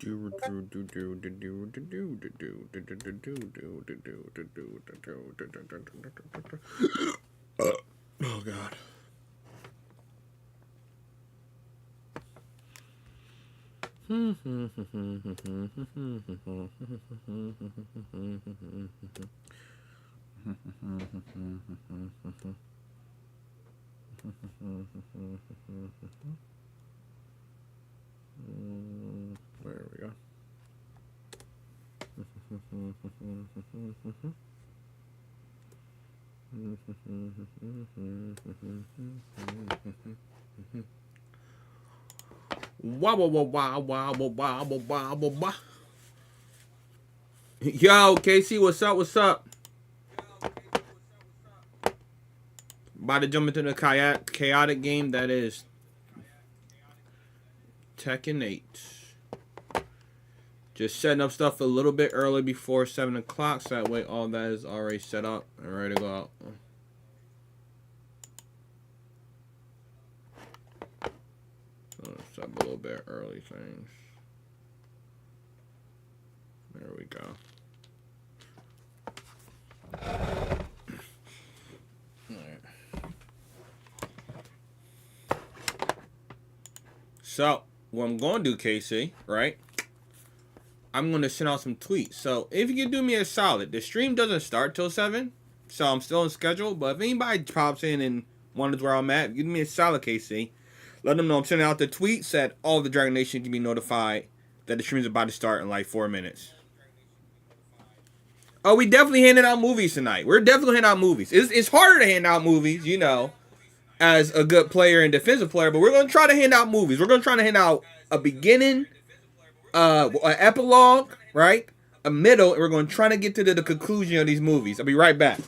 Oh God. There we go. Wow, wow, wow, wow, wow, wow, wow, wow, wow. Yo, Casey, what's up? What's up? About to jump into the chaotic game that is Tekken 8. Just setting up stuff a little bit early before 7 o'clock, so that way all that is already set up and ready to go out. So set up a little bit early things. There we go. So, what I'm going to do, KC, right? I'm going to send out some tweets. So, if you can do me a solid, the stream doesn't start till 7. So, I'm still on schedule. But if anybody pops in and wonders where I'm at, give me a solid, KC. Let them know I'm sending out the tweets that all the Dragon Nation can be notified that the stream is about to start in like 4 minutes. Oh, we definitely handing out movies tonight. We're definitely handing out movies. It's harder to hand out movies, you know, as a good player and defensive player, but we're going to try to hand out movies. We're going to try to hand out a beginning, an epilogue, right? A middle, and we're going to try to get to the conclusion of these movies. I'll be right back.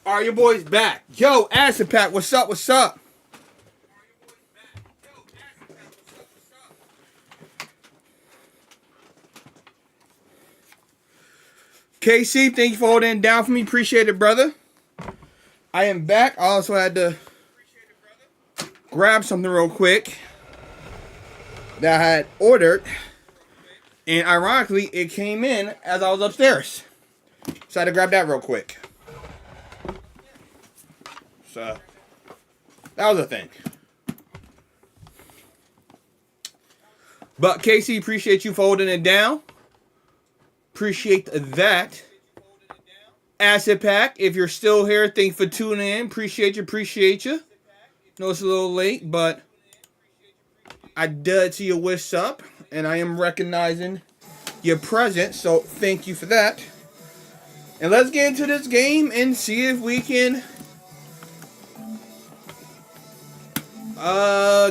All right, your boy's back. Yo, Acid Pack, what's up? What's up? KC, thank you for holding it down for me. Appreciate it, brother. I am back. I also had to grab something real quick that I had ordered. And ironically, it came in as I was upstairs. So I had to grab that real quick. So, that was a thing. But KC, appreciate you for holding it down. Appreciate that. Acid Pack, if you're still here, thank you for tuning in. Appreciate you. Know it's a little late, but I did see your wish up, and I am recognizing your presence, so thank you for that. And let's get into this game and see if we can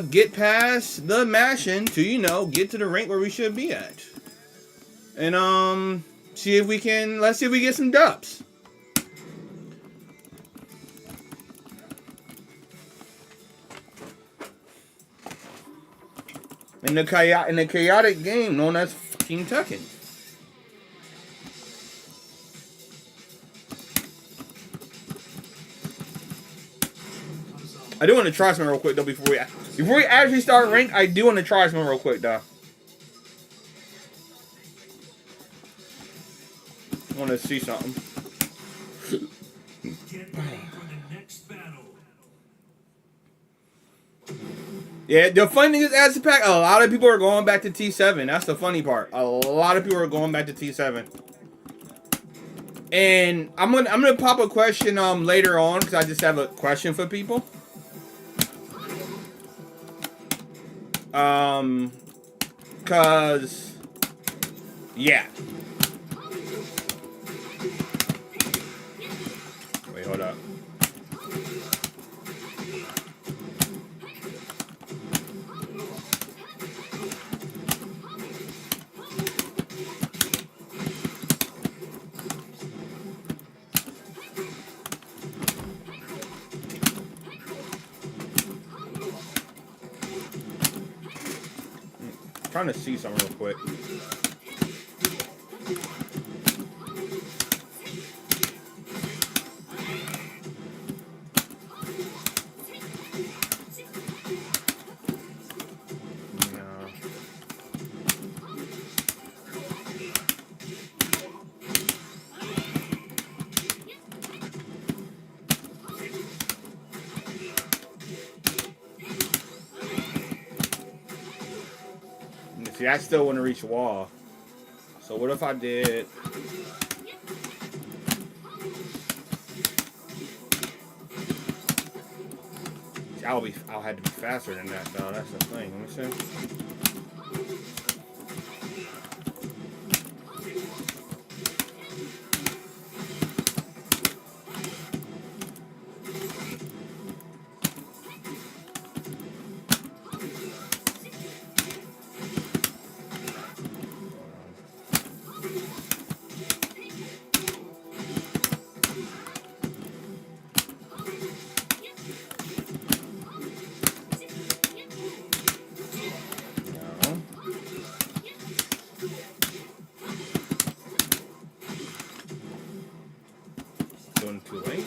get past the mashing to, you know, get to the rank where we should be at. And see if we can, let's see if we get some dubs. In the chaotic game known as fucking Tekken. I do want to try something real quick though before we actually start rank. I do want to try something real quick though. I want to see something. Get ready for the next battle. Yeah, the funny thing is, Acid Pack, a lot of people are going back to T7. That's the funny part. A lot of people are going back to T7. And I'm gonna pop a question later on because I just have a question for people. Cause yeah. Wait, hold up. Trying to see something real quick. See, I still want to reach a wall. So what if I did? See, I'll have to be faster than that though. That's the thing. Let me see. Doing too late.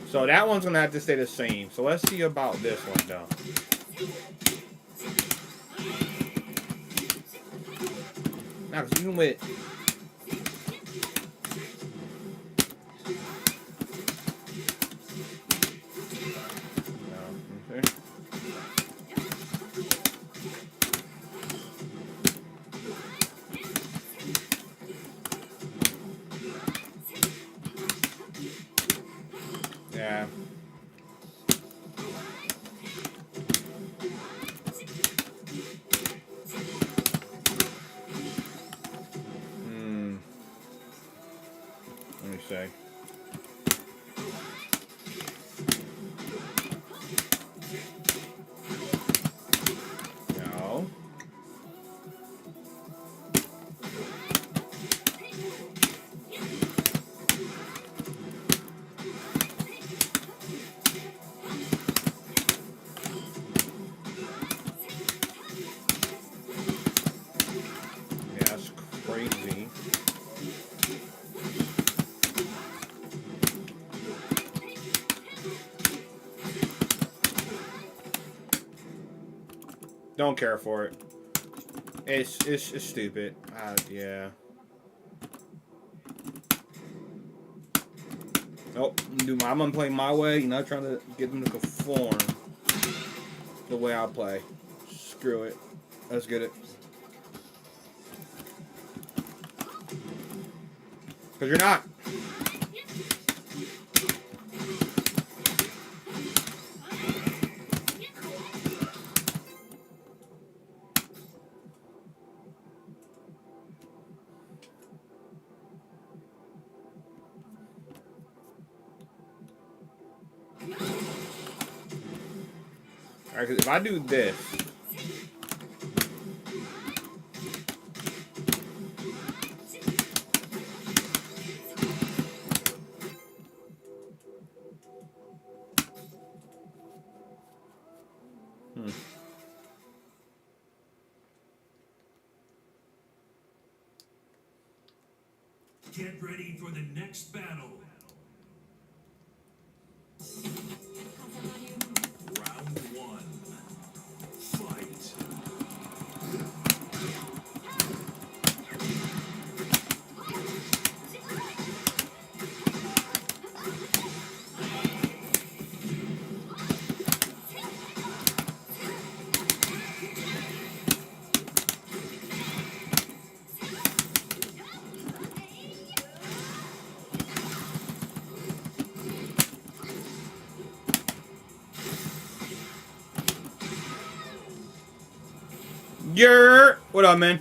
So that one's gonna have to stay the same. So let's see about this one though. Now, cause even with yeah. Don't care for it. It's stupid. Yeah. Nope. I'm gonna play my way. You're not trying to get them to conform the way I play. Screw it. Let's get it. Cause you're not. Alright, cause if I do this. Get ready for the next battle. Round one. Fight. What up, man?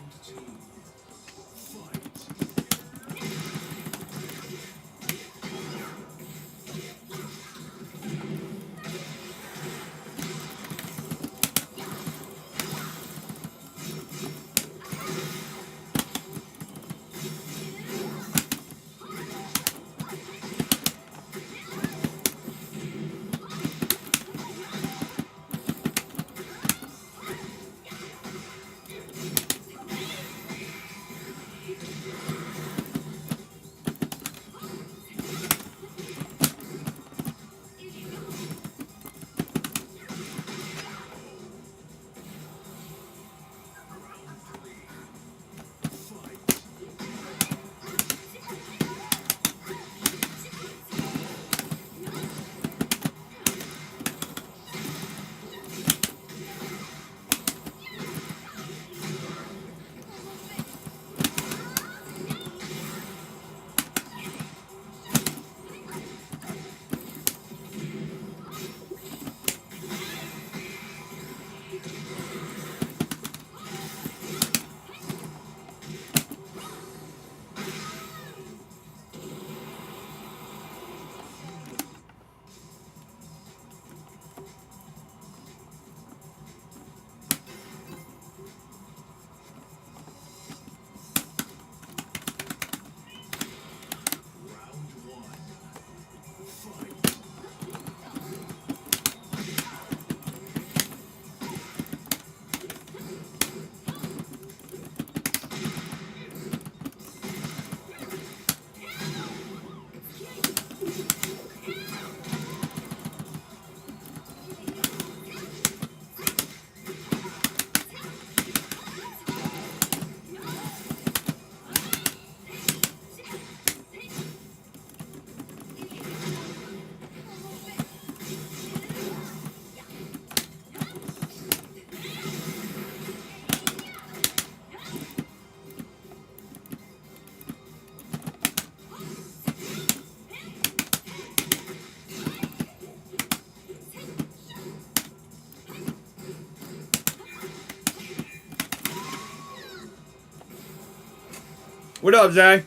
What up, Zay?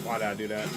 Why did I do that?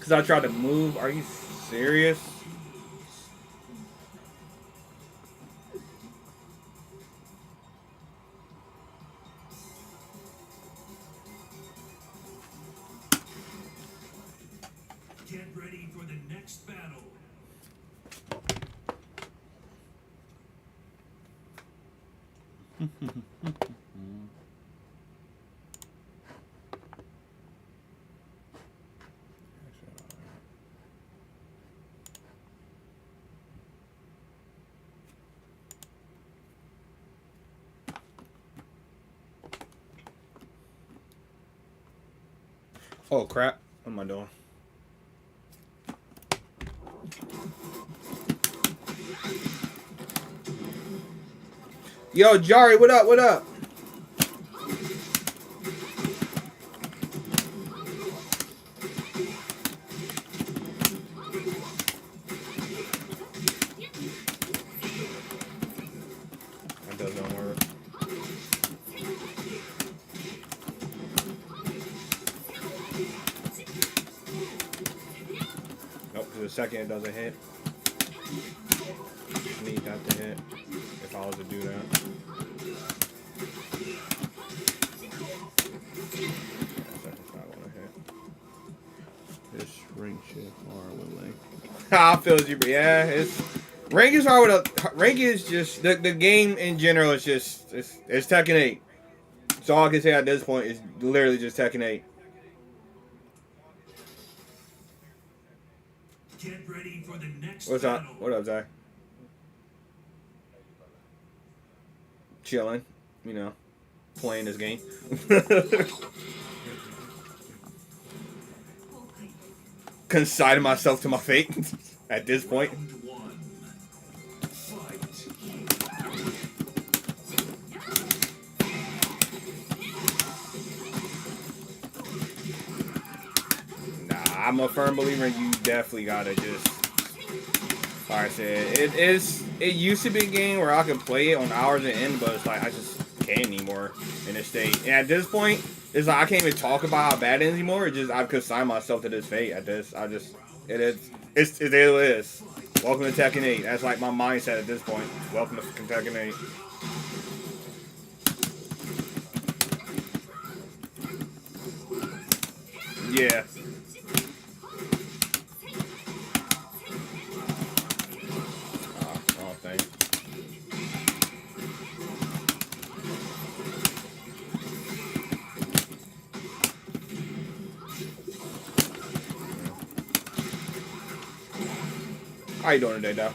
Because I tried to move. Are you serious? Get ready for the next battle. Oh crap! What am I doing? Yo, Jari, what up? What up? That doesn't work. Nope, because the second it doesn't hit. I need that to hit if I was to do that. Second's not gonna hit. This ring shit hard with like. I feel you, but yeah, it's rank is hard with a rank is just the game in general is just it's Tekken 8. So all I can say at this point is literally just Tekken 8. Get ready for the next What's up? battle. What up, Zach? Chilling, you know, playing this game. Consigning myself to my fate at this point. Round one. Fight. Nah, I'm a firm believer in you definitely gotta just. Like I said, it used to be a game where I could play it on hours and end, but it's like I just can't anymore in this state. And at this point, it's like I can't even talk about how bad it is anymore. It's just I've consigned myself to this fate. It is. It is. Welcome to Tekken 8. That's like my mindset at this point. Welcome to Tekken 8. Yeah. Oh, thanks. How you doing today, though?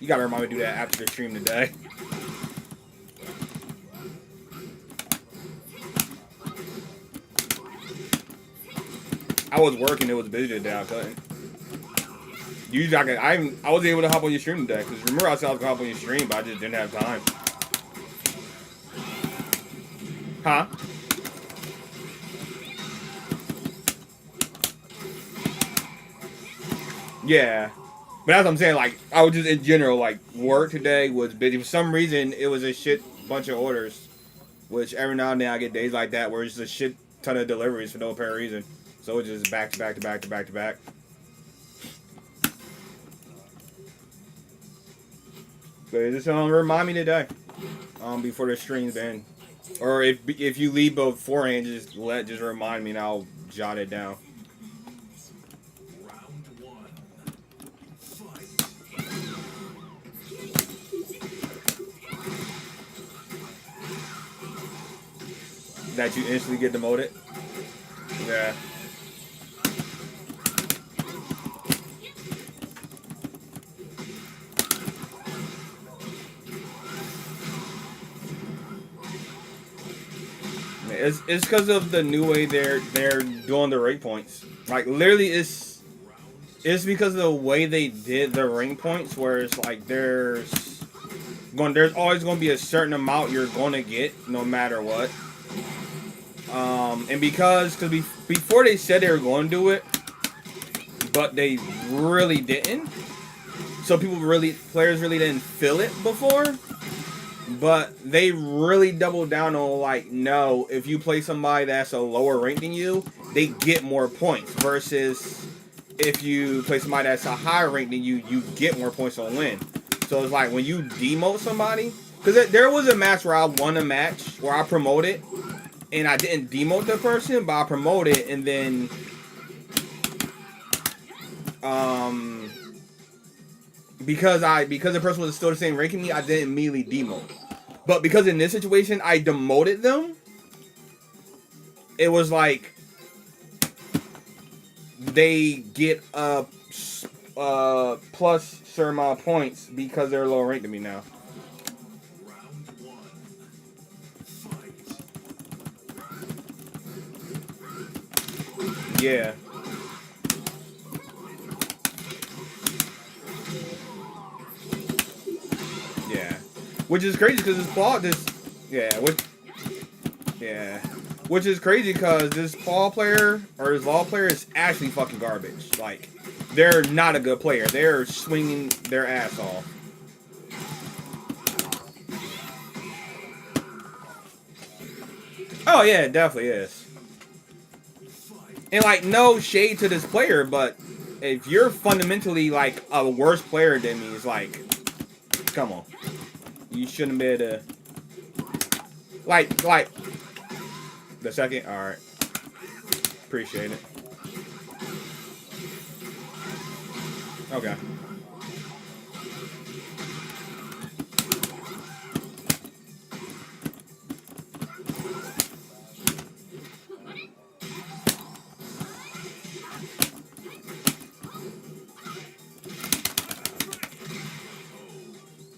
You gotta remind me to do that after the stream today. I was working, it was busy today, I couldn't. Usually I was able to hop on your stream today, because remember I said I was gonna hop on your stream, but I just didn't have time. Huh? Yeah. But that's what I'm saying, like, I was just in general, like, work today was busy. For some reason, it was a shit bunch of orders. Which every now and then I get days like that where it's just a shit ton of deliveries for no apparent reason. So it's just back to back to back to back to back. But just remind me today. Before the stream's end. Or if you leave beforehand, just remind me and I'll jot it down. That you instantly get demoted? Yeah. It's because of the new way they're doing the rate points. Like literally, it's because of the way they did the ring points, where it's like there's always going to be a certain amount you're going to get no matter what. And because before they said they were going to do it, but they really didn't. So players really didn't feel it before. But they really doubled down on like, no, if you play somebody that's a lower rank than you, they get more points. Versus if you play somebody that's a higher rank than you, you get more points on win. So it's like when you demote somebody, because there was a match where I won a match where I promoted, and I didn't demote the person, but I promoted, and then because the person was still the same rank as me, I didn't immediately demote. But because in this situation I demoted them, it was like they get a plus certain amount of points because they're lower ranked than me now. Round one. Fight. Yeah. Yeah. Which is crazy because which is crazy because this Paul player or his Law player is actually fucking garbage. Like, they're not a good player. They're swinging their ass off. Oh yeah, it definitely is. And like, no shade to this player, but if you're fundamentally like a worse player than me, it's like, come on. You shouldn't be able to. Like, the second? Alright. Appreciate it. Okay.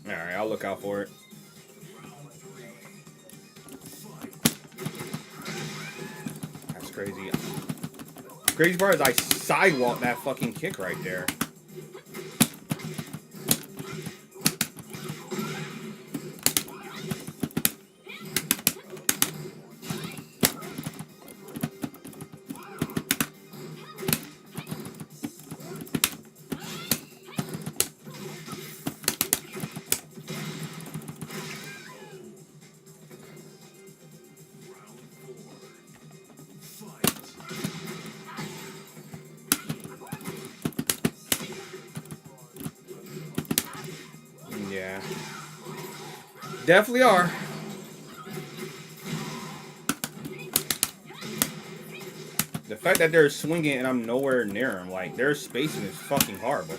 Alright, I'll look out for it. That's crazy. Crazy part is I sidewalked that fucking kick right there. Yeah. Definitely are. The fact that they're swinging and I'm nowhere near them, like, their spacing is fucking horrible.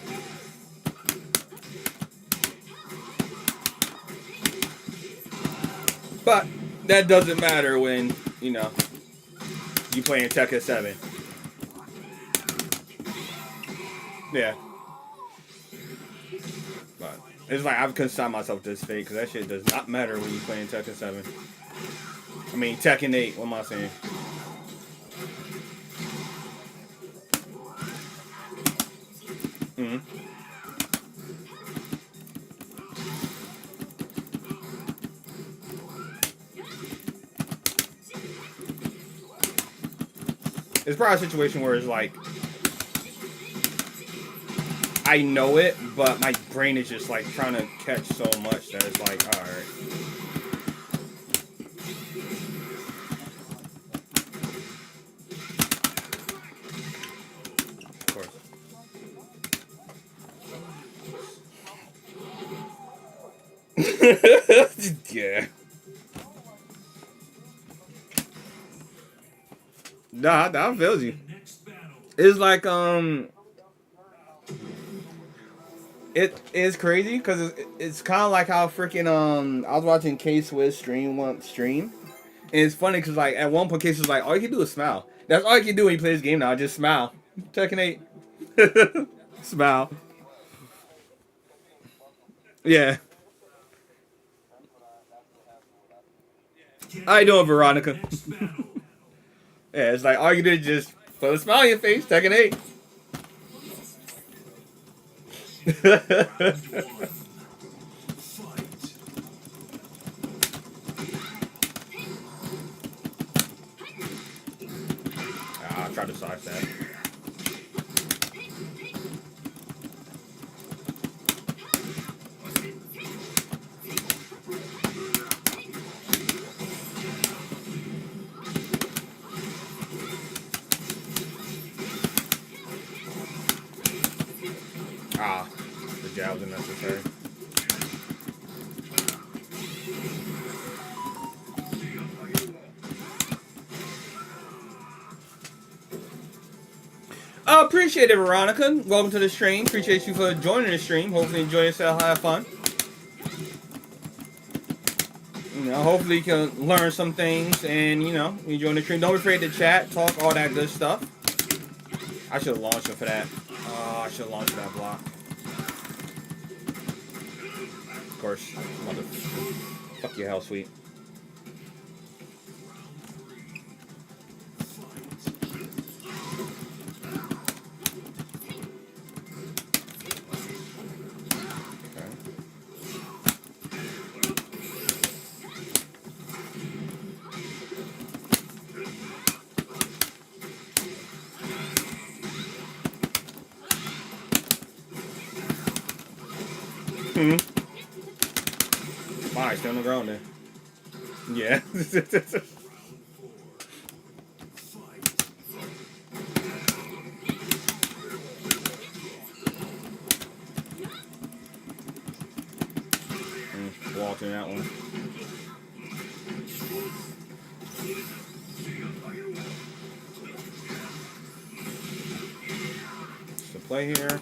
But that doesn't matter when, you know, you playing Tekken 7. Yeah. But it's like I've consigned myself to this fate because that shit does not matter when you playing Tekken 7. I mean, Tekken 8, what am I saying? It's probably a situation where it's like, I know it, but my brain is just like trying to catch so much that it's like, alright. Of course. Yeah. Nah, that feels you. It's like, it is crazy because it's kind of like how freaking, I was watching K-Swiss stream, and it's funny because, like, at one point, K-Swiss was like, all you can do is smile. That's all you can do when you play this game now, just smile. Tekken 8. Smile. Yeah. How you doing, Veronica? Yeah, it's like all you do is just put a smile on your face, Tekken 8. I tried to side that. Ah, the jab was unnecessary. Appreciate it, Veronica. Welcome to the stream. Appreciate you for joining the stream. Hopefully enjoy yourself, have fun. You know, hopefully you can learn some things and, you know, enjoy the stream. Don't be afraid to chat, talk, all that good stuff. I should have launched it for that. I should have launched that block. Of course, mother. Fuck your hell, sweet. Fine, still on the ground there. Yeah. Walked in that one. Just a play here.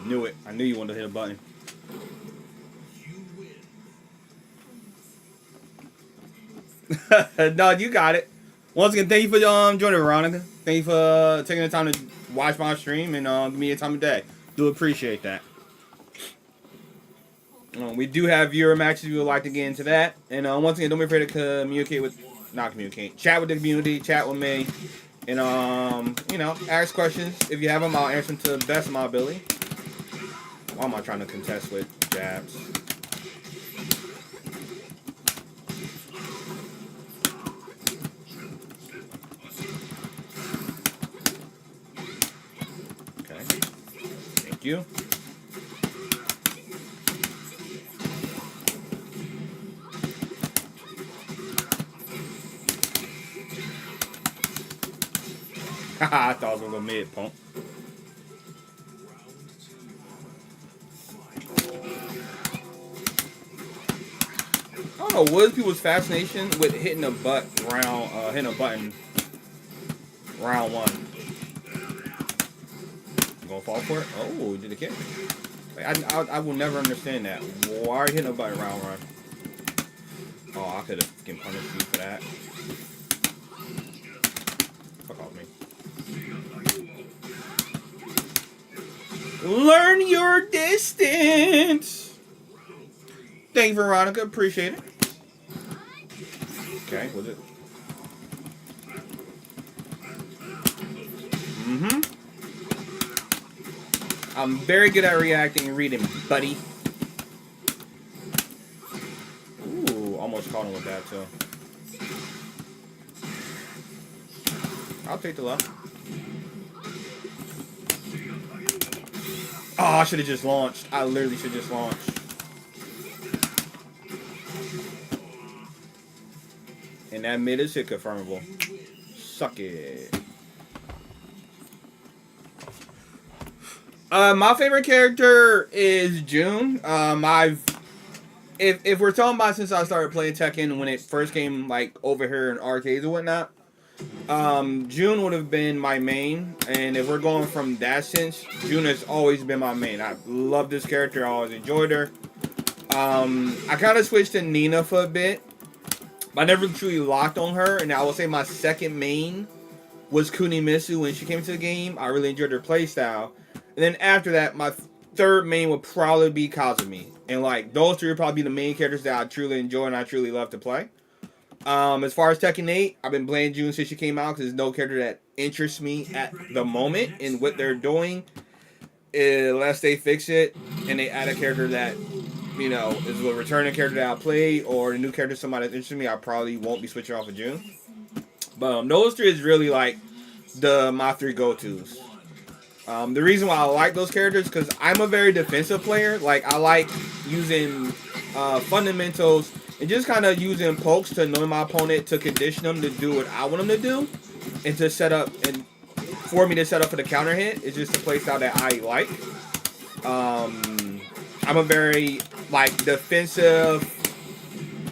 Knew it. I knew you wanted to hit a button. No, you got it. Once again, thank you for joining, Veronica. Thank you for taking the time to watch my stream and give me a time of day. Do appreciate that. We do have viewer matches. We would like to get into that. And once again, don't be afraid to chat with the community, chat with me, and you know, ask questions. If you have them, I'll answer them to the best of my ability. Why am I trying to contest with jabs? Okay. Thank you. Haha, I thought I was gonna go mid, punk. I don't know what is people's fascination with hitting a button round one. You gonna fall for it? Oh, did it kick? Like, I will never understand that. Why are you hitting a button round one? Oh, I could have fucking punished you for that. Fuck off me. Learn your distance. Thank you, Veronica. Appreciate it. Okay, was it? I'm very good at reacting and reading, buddy. Ooh, almost caught him with that, too. I'll take the left. Oh, I should have just launched. I literally should just launch. And that mid is hit confirmable. Suck it. My favorite character is June. If we're talking about since I started playing Tekken when it first came like over here in arcades and whatnot, June would have been my main. And if we're going from that sense, June has always been my main. I love this character. I always enjoyed her. I kind of switched to Nina for a bit. I never truly locked on her, and I will say my second main was Kunimitsu when she came to the game. I really enjoyed her playstyle. And then after that, my third main would probably be Kazumi. And like those three would probably be the main characters that I truly enjoy and I truly love to play. As far as Tekken 8, I've been playing June since she came out because there's no character that interests me at the moment in what they're doing. Unless they fix it and they add a character that, you know, is a returning character that I play or a new character somebody that's interested in me, I probably won't be switching off of June. But those three is really like my three go-tos. The reason why I like those characters because I'm a very defensive player. Like I like using fundamentals and just kind of using pokes to annoy my opponent to condition them to do what I want them to do, and to set up and for me to set up for the counter hit. It's just a playstyle that I like. I'm a very like defensive,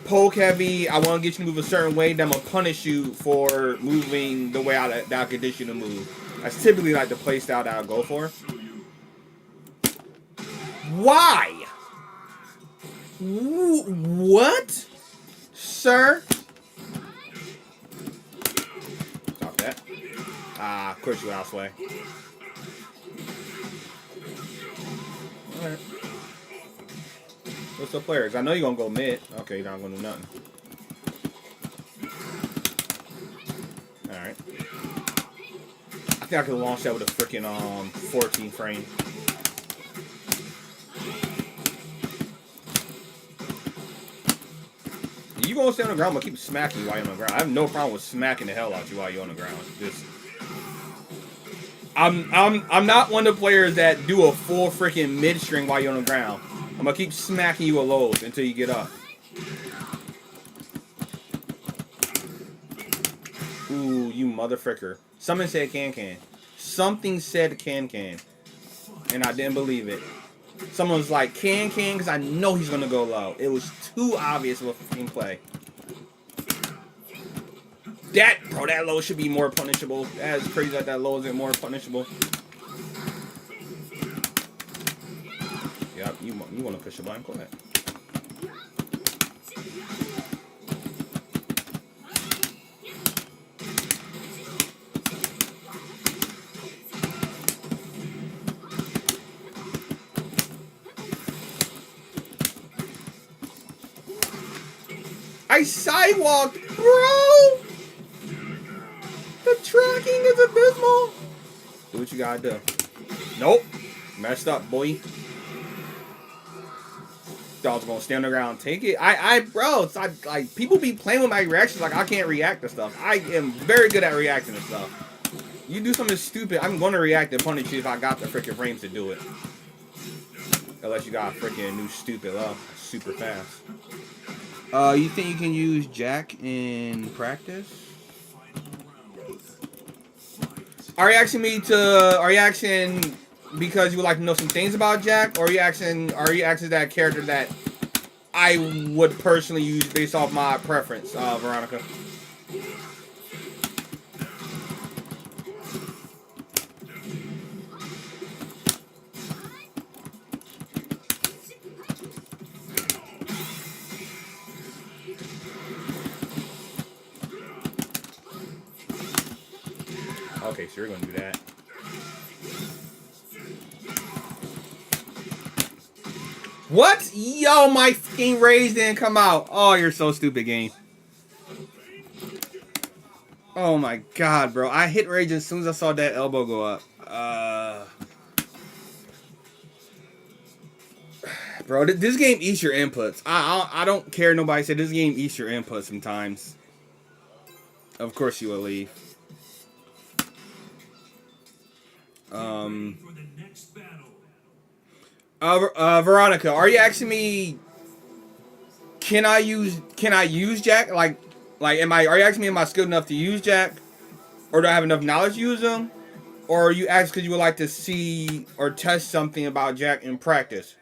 poke heavy. I want to get you to move a certain way. Then I'm gonna punish you for moving the way that I condition you to move. That's typically like the playstyle that I'll go for. Why? What? Sir? Stop that. Ah, of course you elsewhere. Alright. What's the players? I know you're gonna go mid. Okay, you're not gonna do nothing. Alright. I think I could launch that with a freaking 14 frame. You gonna stay on the ground, but keep smacking you while you're on the ground. I have no problem with smacking the hell out you while you're on the ground. Just, I'm not one of the players that do a full freaking mid string while you're on the ground. I'm gonna keep smacking you with lows until you get up. Ooh, you motherfucker. Something said can. Something said can. And I didn't believe it. Someone was like, can, because I know he's gonna go low. It was too obvious of a freaking play. That low should be more punishable. That is crazy that low isn't more punishable. Yep, you want to push the button? Go ahead. I sidewalked, bro! The tracking is abysmal! Do what you gotta do. Nope. Messed up, boy. Dog's gonna stay on the ground and take it. Bro, it's like people be playing with my reactions like I can't react to stuff. I am very good at reacting to stuff. You do something stupid, I'm gonna react and punish you if I got the freaking frames to do it. Unless you got a freaking new stupid low. Super fast. You think you can use Jack in practice? Are you asking because you would like to know some things about Jack, or are you asking that character that I would personally use based off my preference, Veronica? Okay, so you're gonna do that. What? Yo, my fucking raise didn't come out. Oh, you're so stupid, game. Oh my god, bro. I hit rage as soon as I saw that elbow go up. Bro, this game eats your inputs. I don't care nobody said this game eats your inputs sometimes. Of course you will leave. Veronica, are you asking me? Can I use Jack? Are you asking me am I skilled enough to use Jack, or do I have enough knowledge to use him, or are you asking because you would like to see or test something about Jack in practice?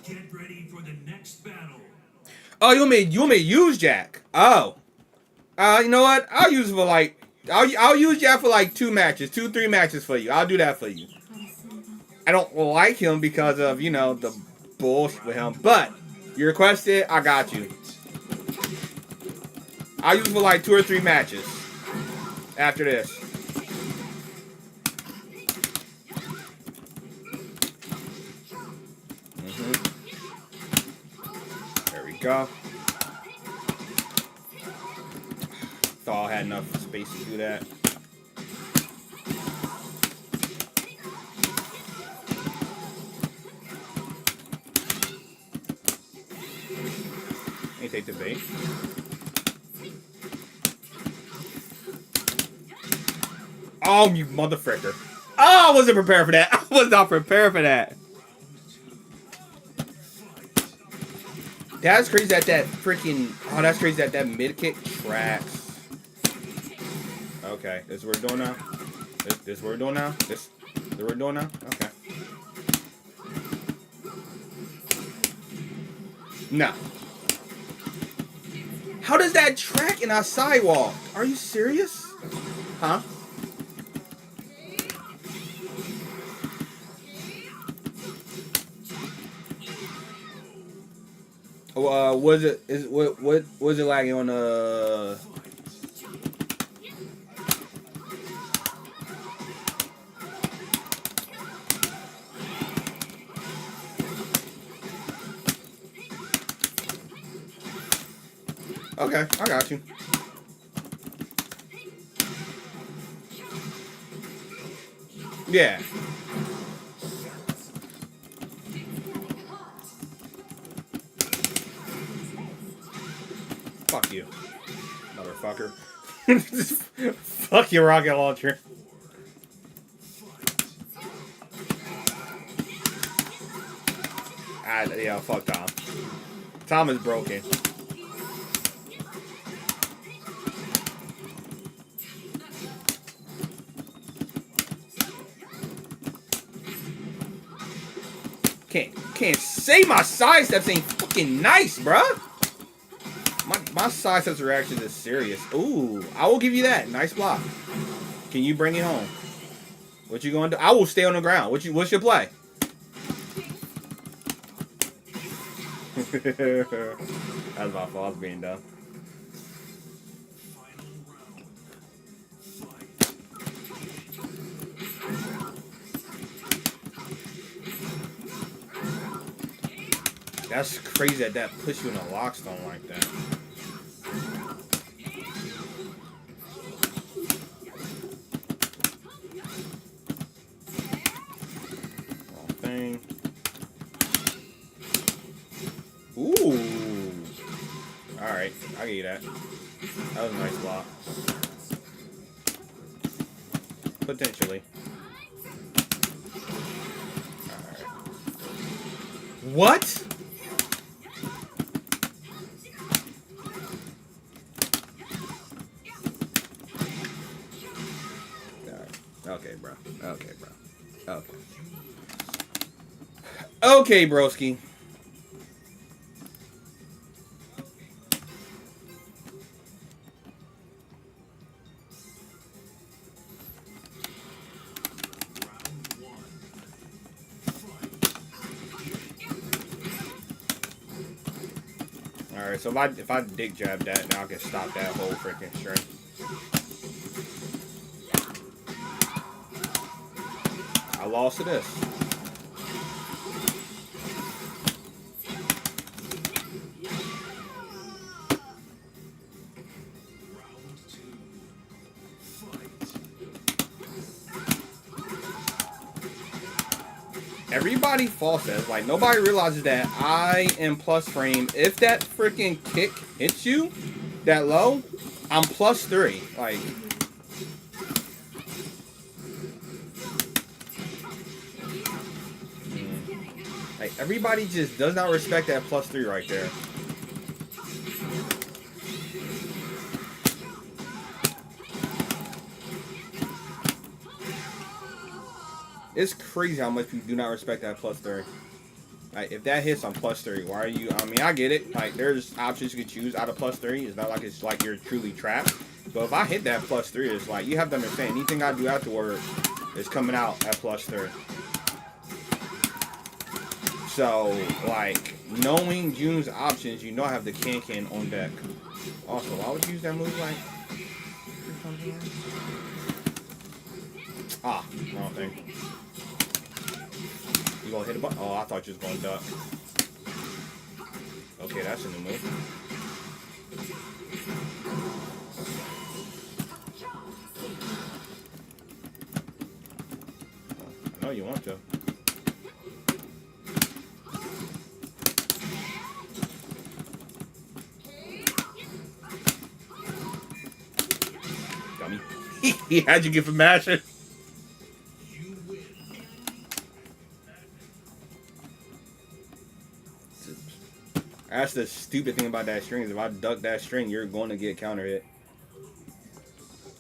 Get ready for the next battle. Oh, you want me to use Jack? Oh, you know what? I'll use it for I'll use Jack for like 3 matches for you. I'll do that for you. I don't like him because of, the bullshit with him. But you requested, I got you. I'll use him for like 2 or 3 matches after this. There we go. Thought I had enough space to do that. Take the bait. Oh, you motherfucker. Oh, I wasn't prepared for that. I was not prepared for that. That's crazy that freaking... Oh, that's crazy that mid kick tracks. Okay, this is what we're doing now. This is what we're doing now. This is what we're doing now. Okay. No. How does that track in our sidewalk? Are you serious? Huh? Was it what was it lagging on Okay, I got you. Yeah. Fuck you, motherfucker. Fuck your rocket launcher. Yeah, fuck Tom. Tom is broken. Can't say my side steps ain't fucking nice, bruh. My side steps reaction is serious. Ooh, I will give you that. Nice block. Can you bring it home? What you going to do? I will stay on the ground. What's your play? That's my fault. I was being dumb. That's crazy that puts you in a lockstone like that. Wrong thing. Ooh. Alright, I'll give you that. That was a nice block. Potentially. Alright. What? Okay, bro. Okay, bro. Okay. Okay, broski. Alright, so if I dick jab that, now I can stop that whole freaking string. I lost to this. Everybody false says, like, nobody realizes that I am plus frame. If that freaking kick hits you that low, I'm +3. Like, everybody just does not respect that +3 right there. It's crazy how much people do not respect that +3. Like, if that hits on +3, why are you... I mean, I get it. Like, there's options you can choose out of +3. It's not like it's like you're truly trapped. But if I hit that +3, it's like, you have to understand, anything I do afterward is coming out at +3. So, like, knowing June's options, you know I have the can on deck. Also, why would you use that move like... Ah, wrong thing. You gonna hit a button? Oh, I thought you was gonna duck. Okay, that's a new move. I know you want to. Dummy. He had you get for mashing. You win. That's the stupid thing about that string is if I duck that string, you're going to get counter hit.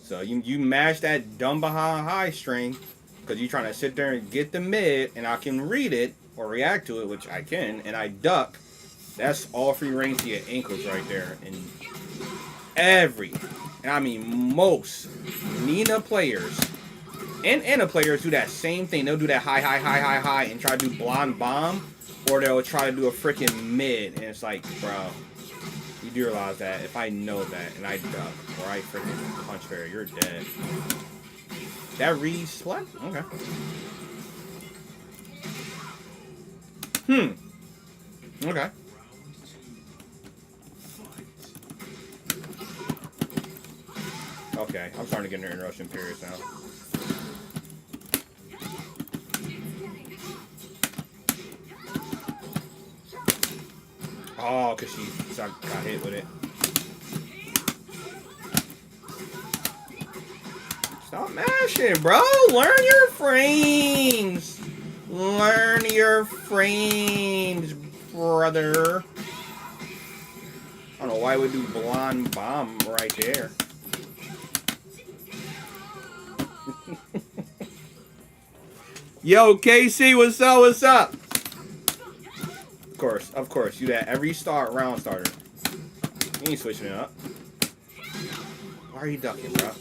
So you mash that dumb behind high string because you're trying to sit there and get the mid, and I can read it or react to it, which I can, and I duck. That's all free range to your ankles right there. And I mean most Nina players and Anna players do that same thing. They'll do that high, and try to do blonde bomb, or they'll try to do a freaking mid, and it's like, bro, you do realize that if I know that and I duck or I freaking punch fair, you're dead. That reads what? Okay. Okay. Okay, I'm starting to get into interruption periods now. Oh, because she got hit with it. Stop mashing, bro. Learn your frames. Learn your frames, brother. I don't know why we do blonde bomb right there. Yo, KC, what's up? What's up? Of course, you that every round starter. You ain't switching it up. Why are you ducking, bro?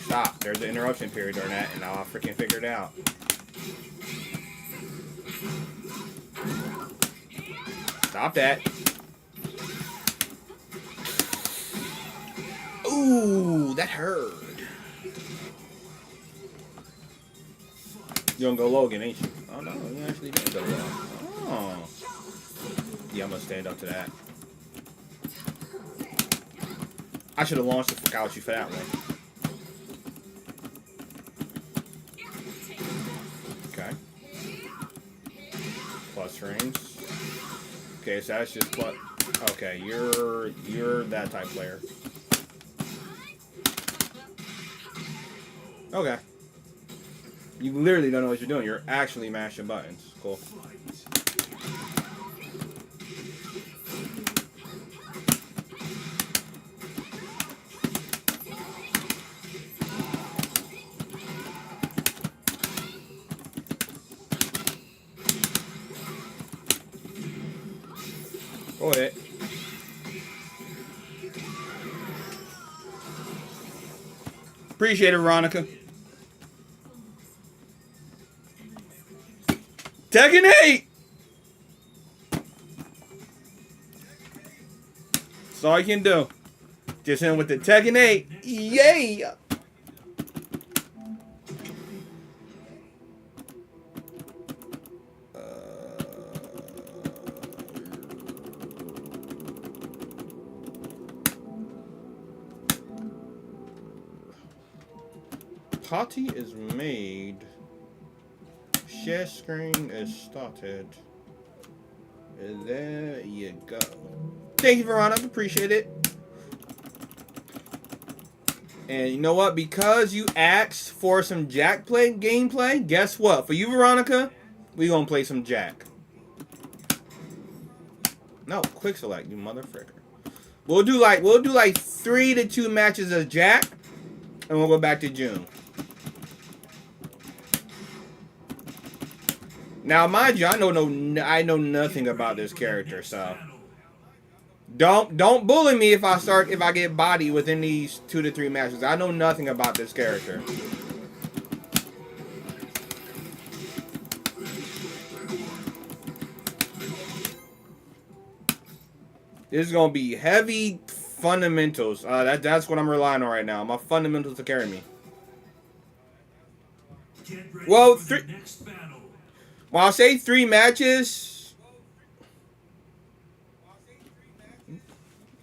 Stop. There's an interruption period during that, and I'll freaking figure it out. Stop that. Ooh, that hurt. You gonna go low again, ain't you? Oh no, you actually did go low. Oh. Yeah, I'm gonna stand up to that. I should have launched the fuck out you for that one. Okay. Plus frames. Okay, so that's just plus. Okay, you're that type player. Okay. You literally don't know what you're doing. You're actually mashing buttons. Cool. Go ahead. Appreciate it, Veronica. Tekken 8! That's all you can do. Just him with the Tekken 8. Yay! Party is made. Share screen is started. There you go. Thank you, Veronica. Appreciate it. And you know what? Because you asked for some Jack gameplay, guess what? For you, Veronica, we gonna play some Jack. No, quick select, you motherfricker. We'll do like 3 to 2 matches of Jack, and we'll go back to June. Now, mind you, I know nothing about this character, so don't bully me if I get bodied within these 2 to 3 matches. I know nothing about this character. This is gonna be heavy fundamentals. That's what I'm relying on right now. My fundamentals to carry me. Well, I'll say 3 matches.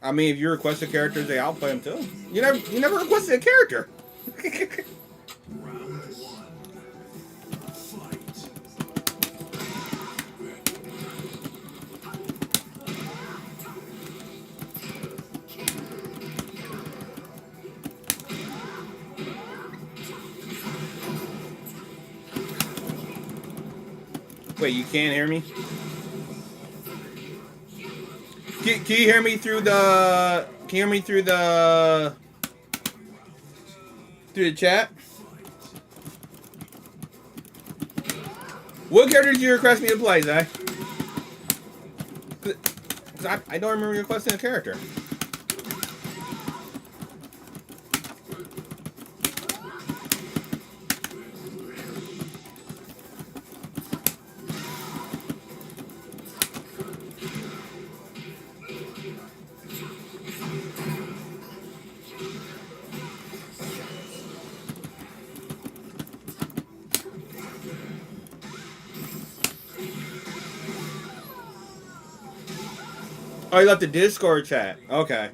I mean, if you request a character, I'll play them too. You never requested a character. Round 1. Fight. Wait, you can't hear me? Can you hear me through the? Can you hear me through the? Through the chat? What character did you request me to play, Zay? Cause I don't remember requesting a character. Oh, you left the Discord chat. Okay.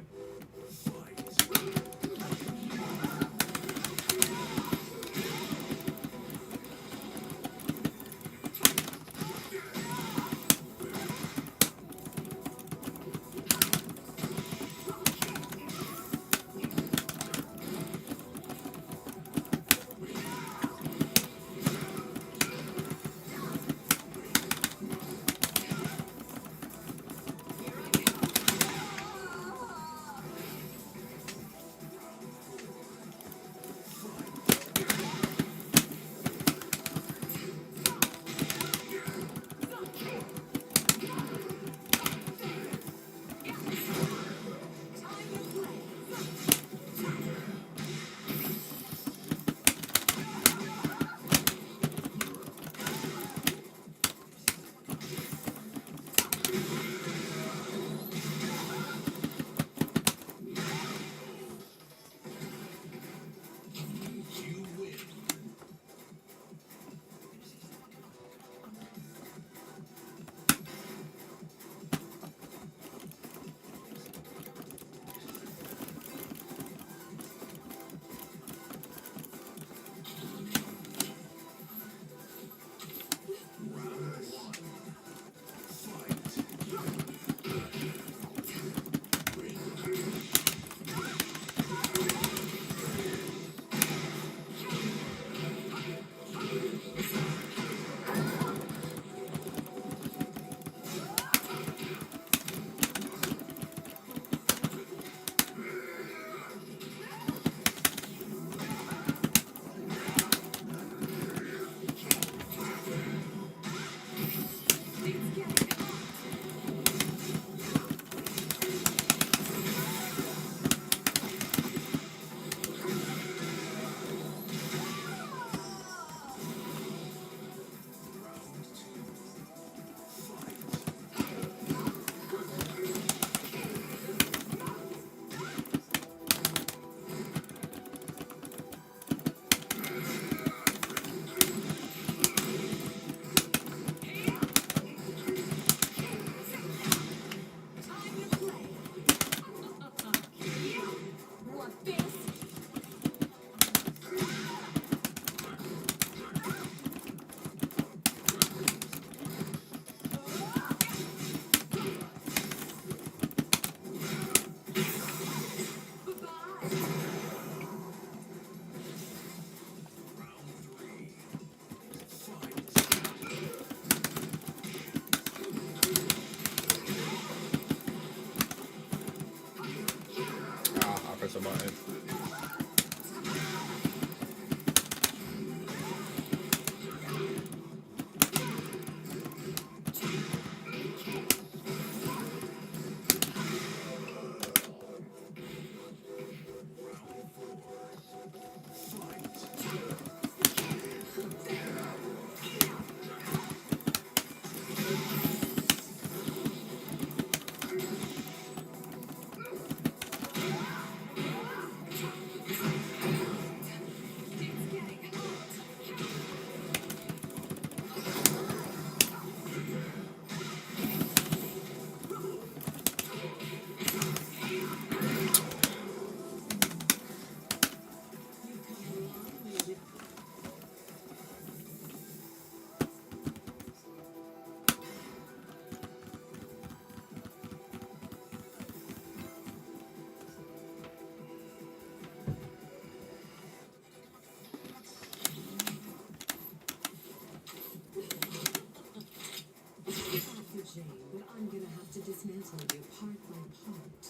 shame, but I'm gonna have to dismantle you part by part.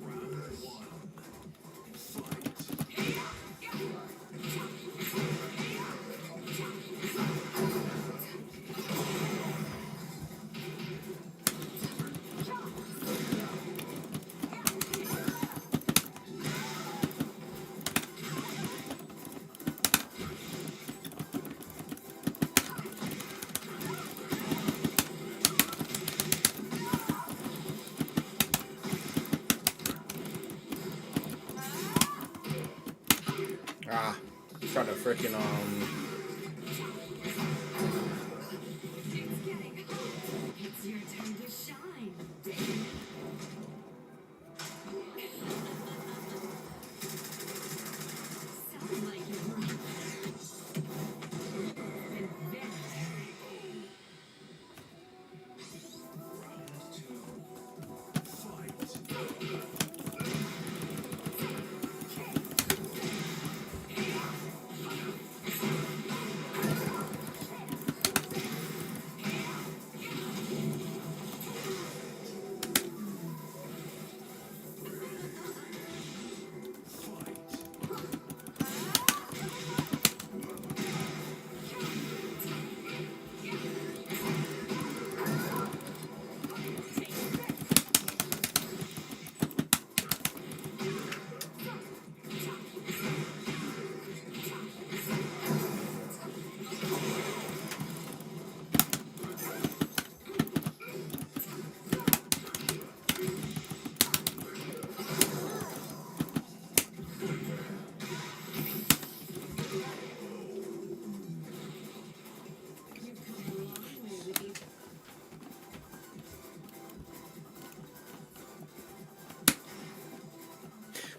Round one. Fight. Ah, try to freaking It's your time to shine. Sound like you're and then Round two. Fight.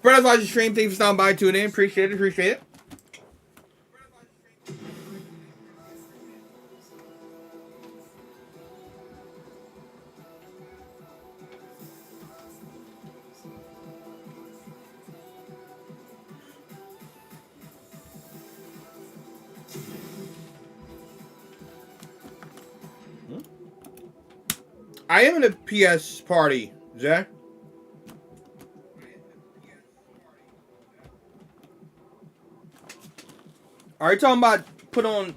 brothers watching stream, thanks for stopping by, tuning in. Appreciate it, appreciate it. I am in a PS party, Zach. Are you talking about put on?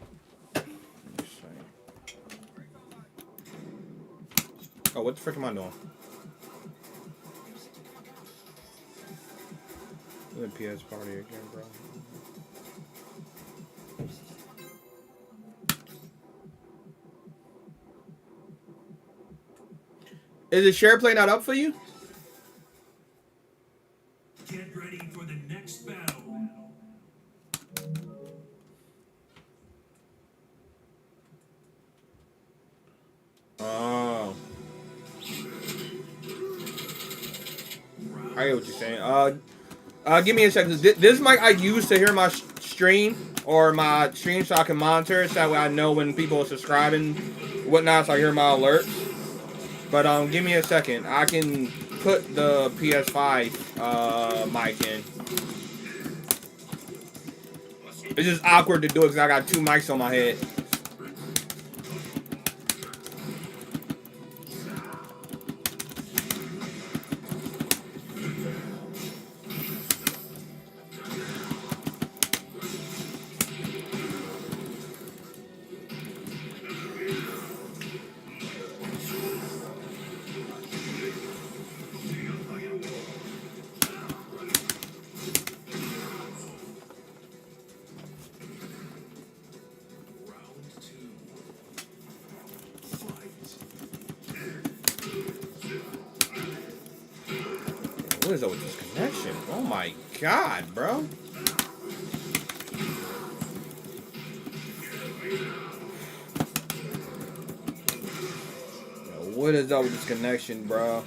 Oh, what the frick am I doing? I'm in a PS party again, bro. Is the share play not up for you? Get ready for the next battle. Oh. I get what you're saying. Give me a second. This mic I use to hear my stream or my stream so I can monitor it so that way I know when people are subscribing, whatnot, so I hear my alerts. But give me a second. I can put the PS5 mic in. It's just awkward to do it because I got two mics on my head. What is up with this connection? Oh my god, bro. What is up with this connection, bro?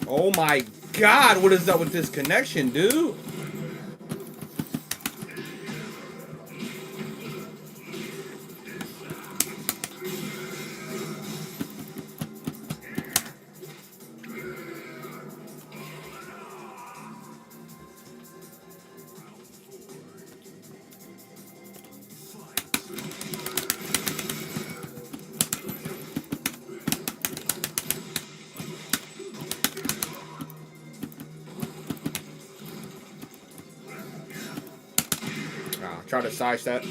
Oh my God, what is up with this connection, dude? Try to sidestep.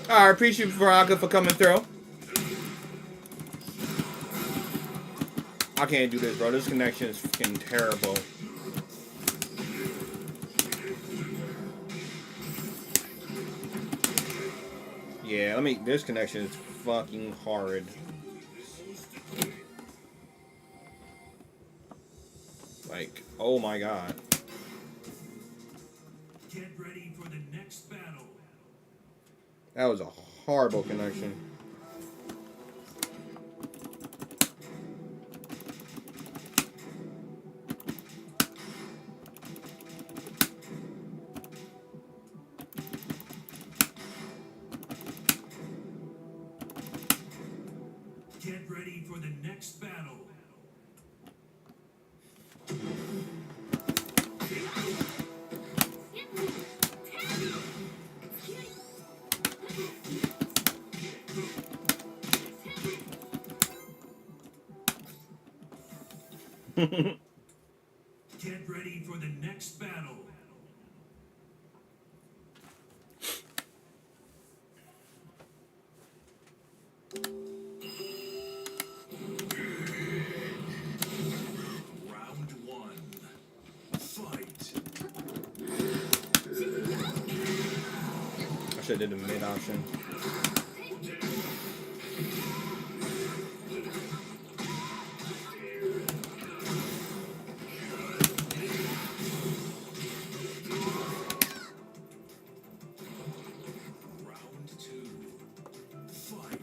I appreciate you, Veronica, for coming through. I can't do this, bro. This connection is fucking terrible. Yeah, let me. This connection is fucking horrid. Like, oh my god. Get ready for the next battle. That was a horrible connection. Get ready for the next battle. Get ready for the next battle. Round one. Fight. I should have did the mid option. Round two. Fight.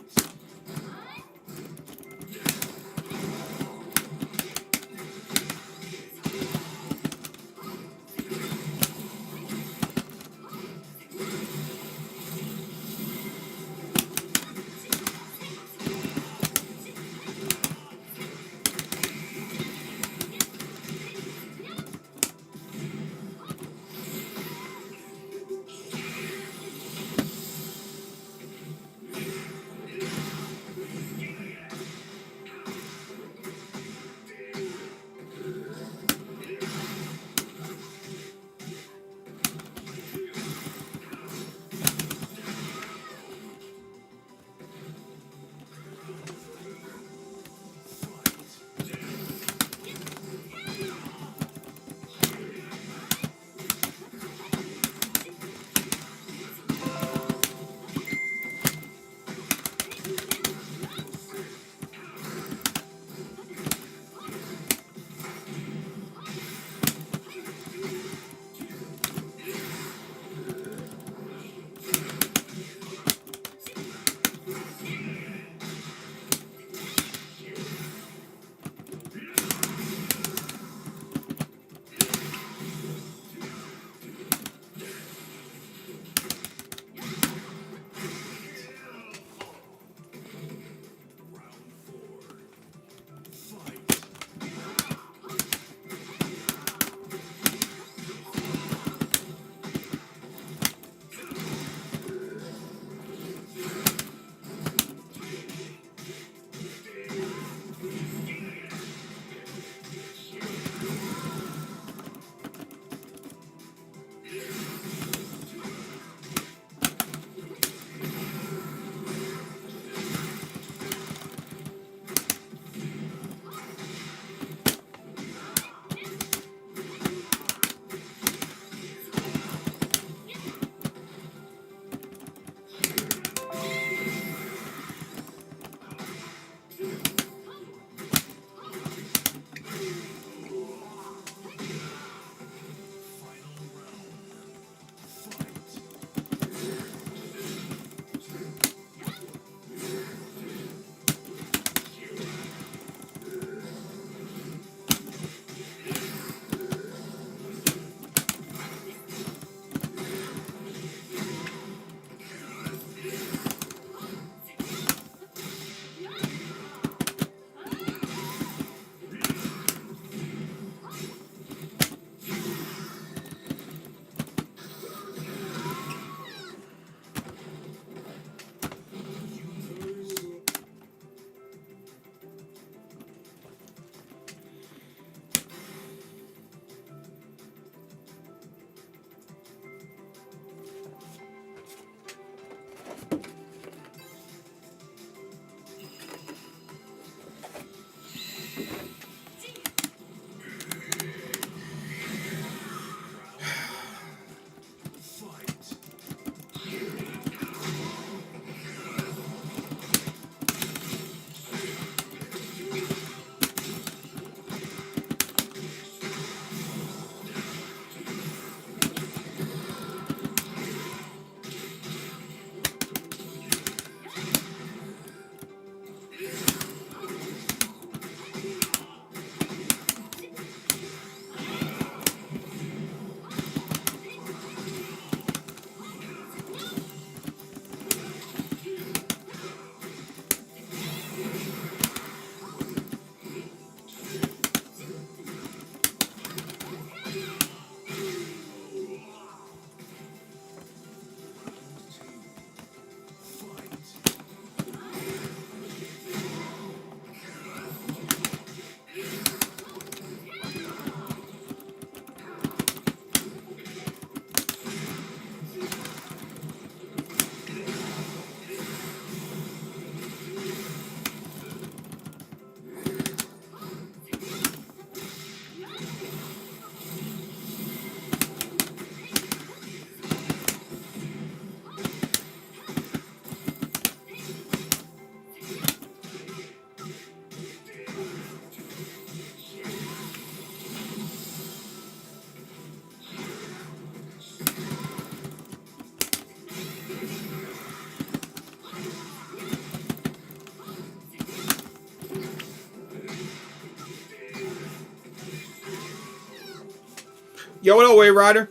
Yo, what up, Wave Rider?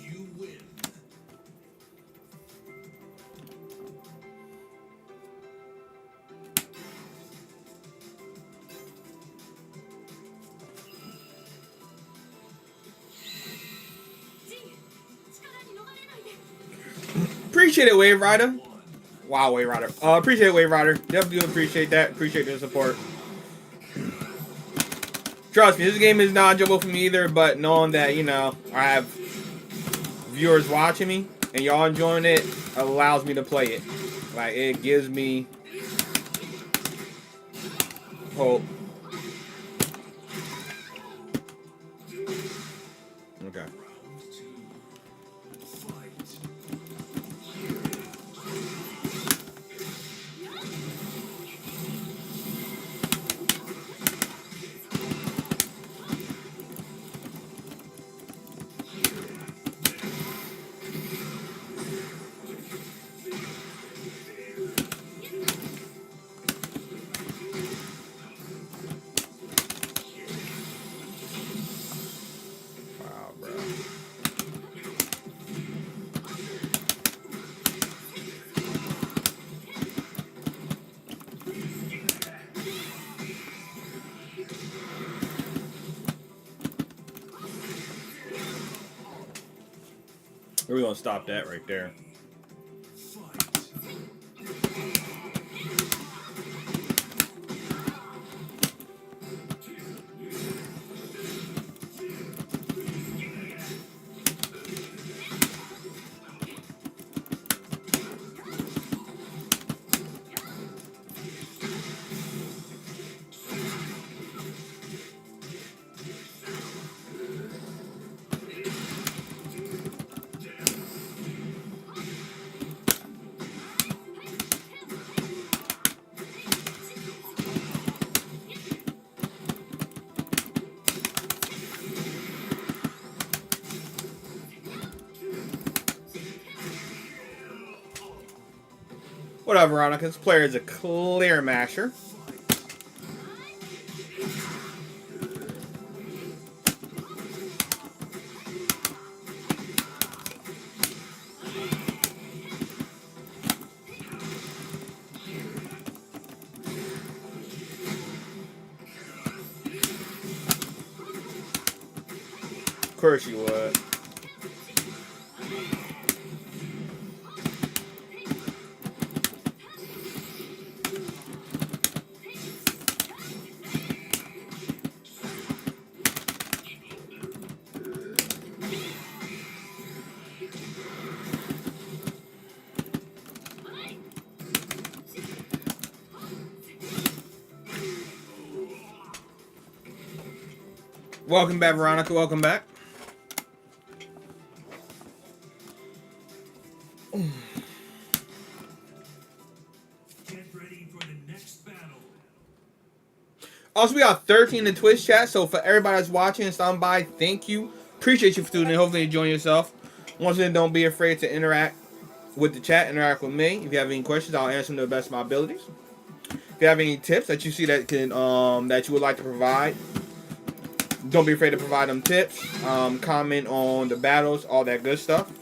You win. Appreciate it, Wave Rider. Wow, Wave Rider. Appreciate it, Wave Rider. Definitely do appreciate that. Appreciate the support. Trust me, this game is not enjoyable for me either, but knowing that, you know, I have viewers watching me and y'all enjoying it allows me to play it. Like, it gives me hope. Okay. Wow, bro. We're gonna stop that right there. Whatever, Veronica. This player is a clear masher. Of course you would. Welcome back, Veronica. Welcome back. Get ready for the next battle. Also, we got 13 in the Twitch chat, so for everybody that's watching and stopping by, thank you. Appreciate you for tuning in. Hopefully, enjoying yourself. Once again, don't be afraid to interact with the chat, interact with me. If you have any questions, I'll answer them to the best of my abilities. If you have any tips that you see that can that you would like to provide, don't be afraid to provide them tips. Comment on the battles, all that good stuff.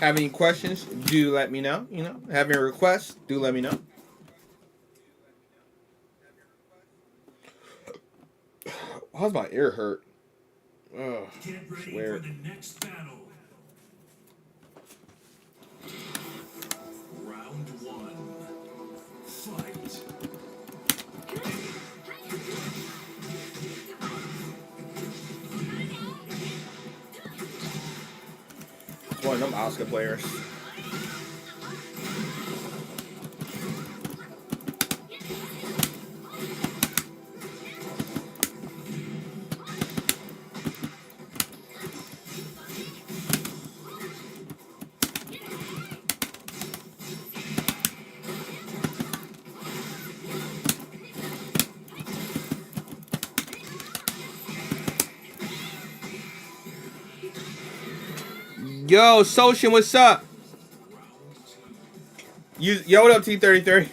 Have any questions? Do let me know. You know, have any requests? Do let me know. How's my ear hurt? Oh, Get ready weird. for the next battle. Round one. Fight. One of them Oscar players. Yo, Social, what's up? Yo, what up, T33?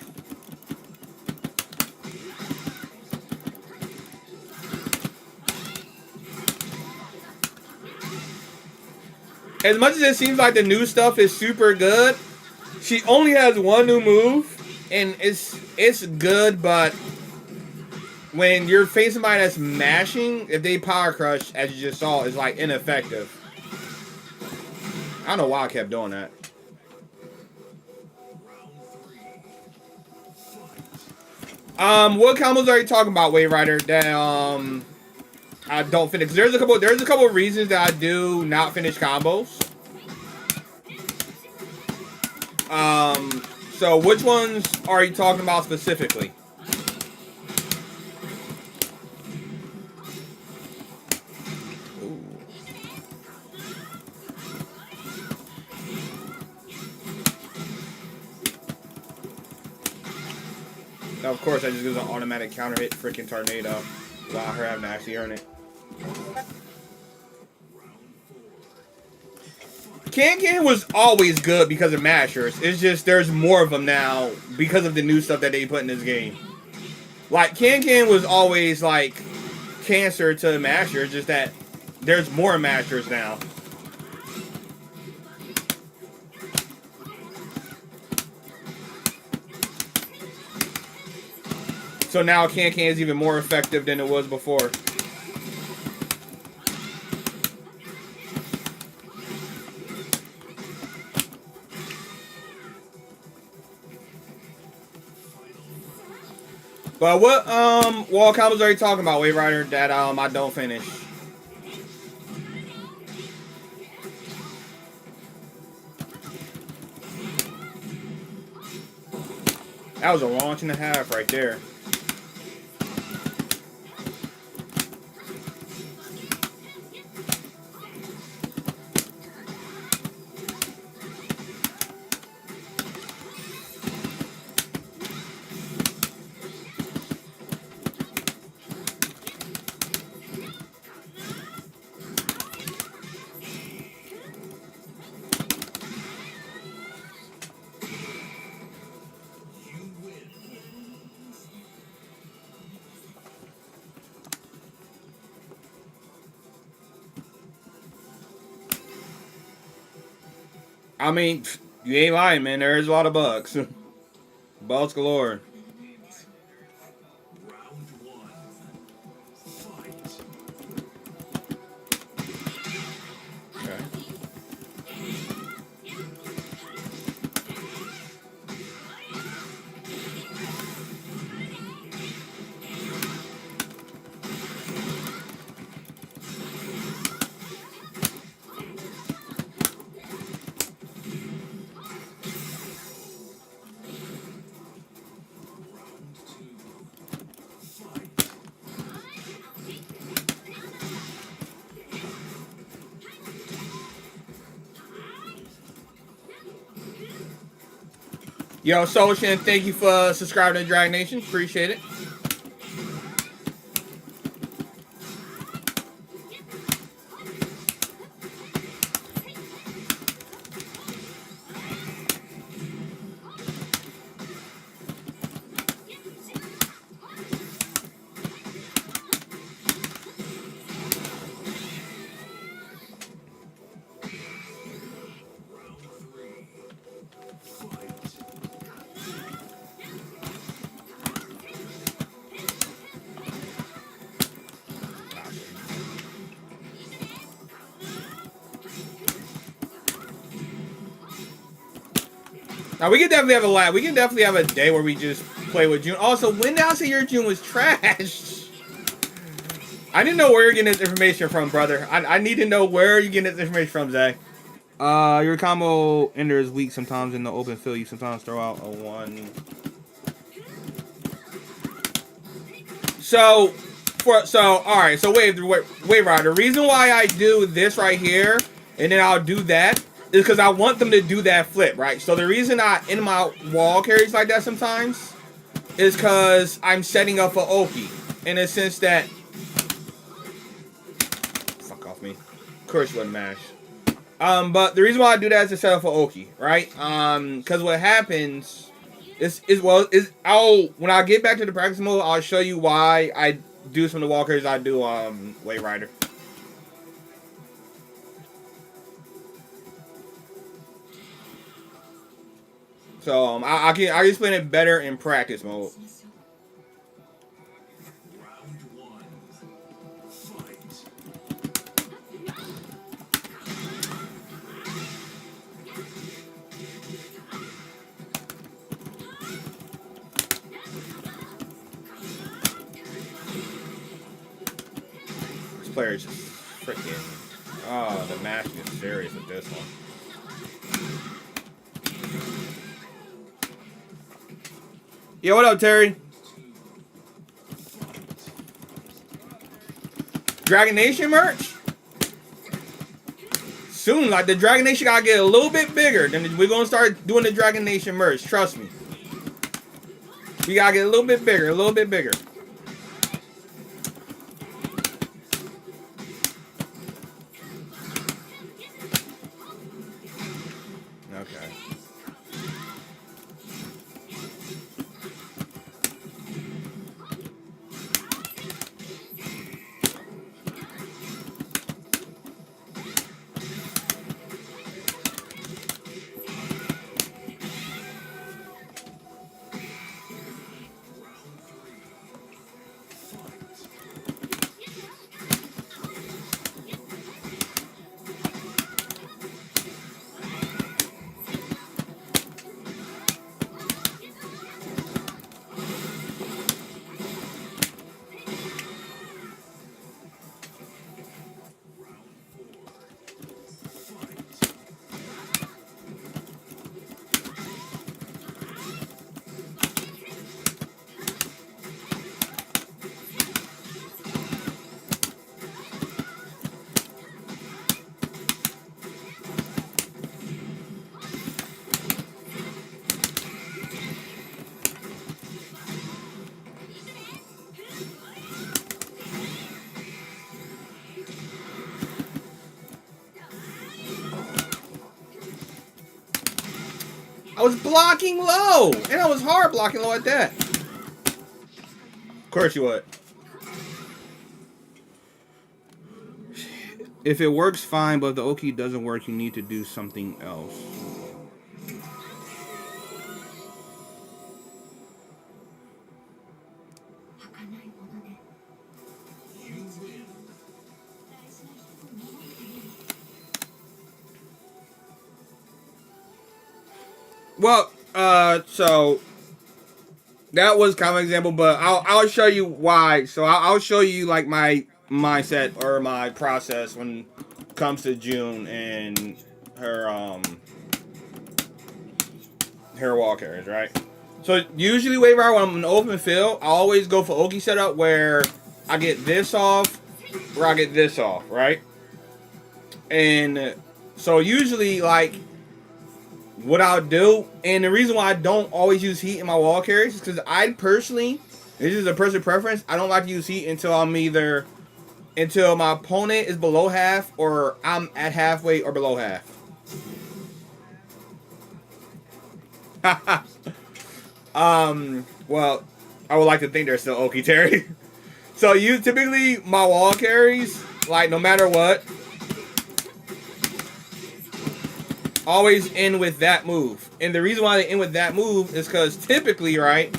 As much as it seems like the new stuff is super good, she only has one new move, and it's good, but when you're facing somebody that's mashing, if they power crush, as you just saw, is like ineffective. I don't know why I kept doing that. What combos are you talking about, Wave Rider? That I don't finish. There's a couple of reasons that I do not finish combos. So which ones are you talking about specifically? Now, of course, I just use an automatic counter hit freaking tornado while her having to actually earn it. Can was always good because of mashers. It's just there's more of them now because of the new stuff that they put in this game. Like Can was always like cancer to mashers, just that there's more mashers now. So now Can is even more effective than it was before. But what wall combos are you talking about, Wave Rider, that I don't finish? That was a launch and a half right there. I mean, you ain't lying, man. There is a lot of bugs. Bugs galore. Round one. Fight. Okay. Yo, Solution, thank you for subscribing to Dragon Nation. Appreciate it. Now we can definitely have a lab. We can definitely have a day where we just play with June. Also, when did I say your June was trash? I didn't know where you're getting this information from, brother. I need to know where you're getting this information from, Zay. Your combo ender is weak sometimes in the open field. You sometimes throw out a 1. So, alright, so wave rider. The reason why I do this right here, and then I'll do that, is because I want them to do that flip, right? So the reason I end my wall carries like that sometimes is because I'm setting up for Oki. In the sense that... Fuck off me. Of course you wouldn't mash. But the reason why I do that is to set up for Oki, right? Because what happens when I get back to the practice mode, I'll show you why I do some of the wall carries I do Wave Rider. So I can explain it better in practice mode. This player is just freaking. Oh, the match is serious with this one. Yo, what up, Terry? Dragon Nation merch? Soon, like the Dragon Nation gotta get a little bit bigger. Then we're gonna start doing the Dragon Nation merch. Trust me. We gotta get a little bit bigger, a little bit bigger. Okay. I was blocking low, and I was hard blocking low at that. Of course you would. If it works, fine, but if the Oki doesn't work, you need to do something else. Well, so that was kind of an example, but I'll show you why. So I'll show you like my mindset or my process when it comes to June and her wall carries, right? So usually wave rider when I'm in the open field, I always go for Oki setup where I get this off, or I get this off, right? And so usually like what I'll do, and the reason why I don't always use heat in my wall carries is because I personally, this is a personal preference, I don't like to use heat until until my opponent is below half or I'm at halfway or below half. Well, I would like to think they're still Oki, Terry. So typically my wall carries, like no matter what, always end with that move. And the reason why they end with that move is because typically, right?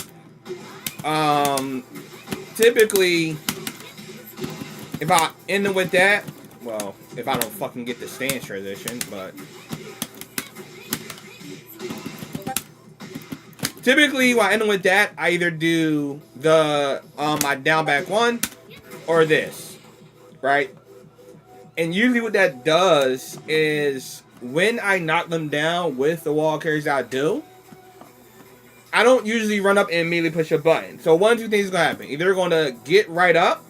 Typically, if I end it with that, well, if I don't fucking get the stance transition, but Typically, when I end with that, I either do the my down back one or this, right? And usually what that does is when I knock them down with the wall carries I do, I don't usually run up and immediately push a button. So one of two things is going to happen. Either they're going to get right up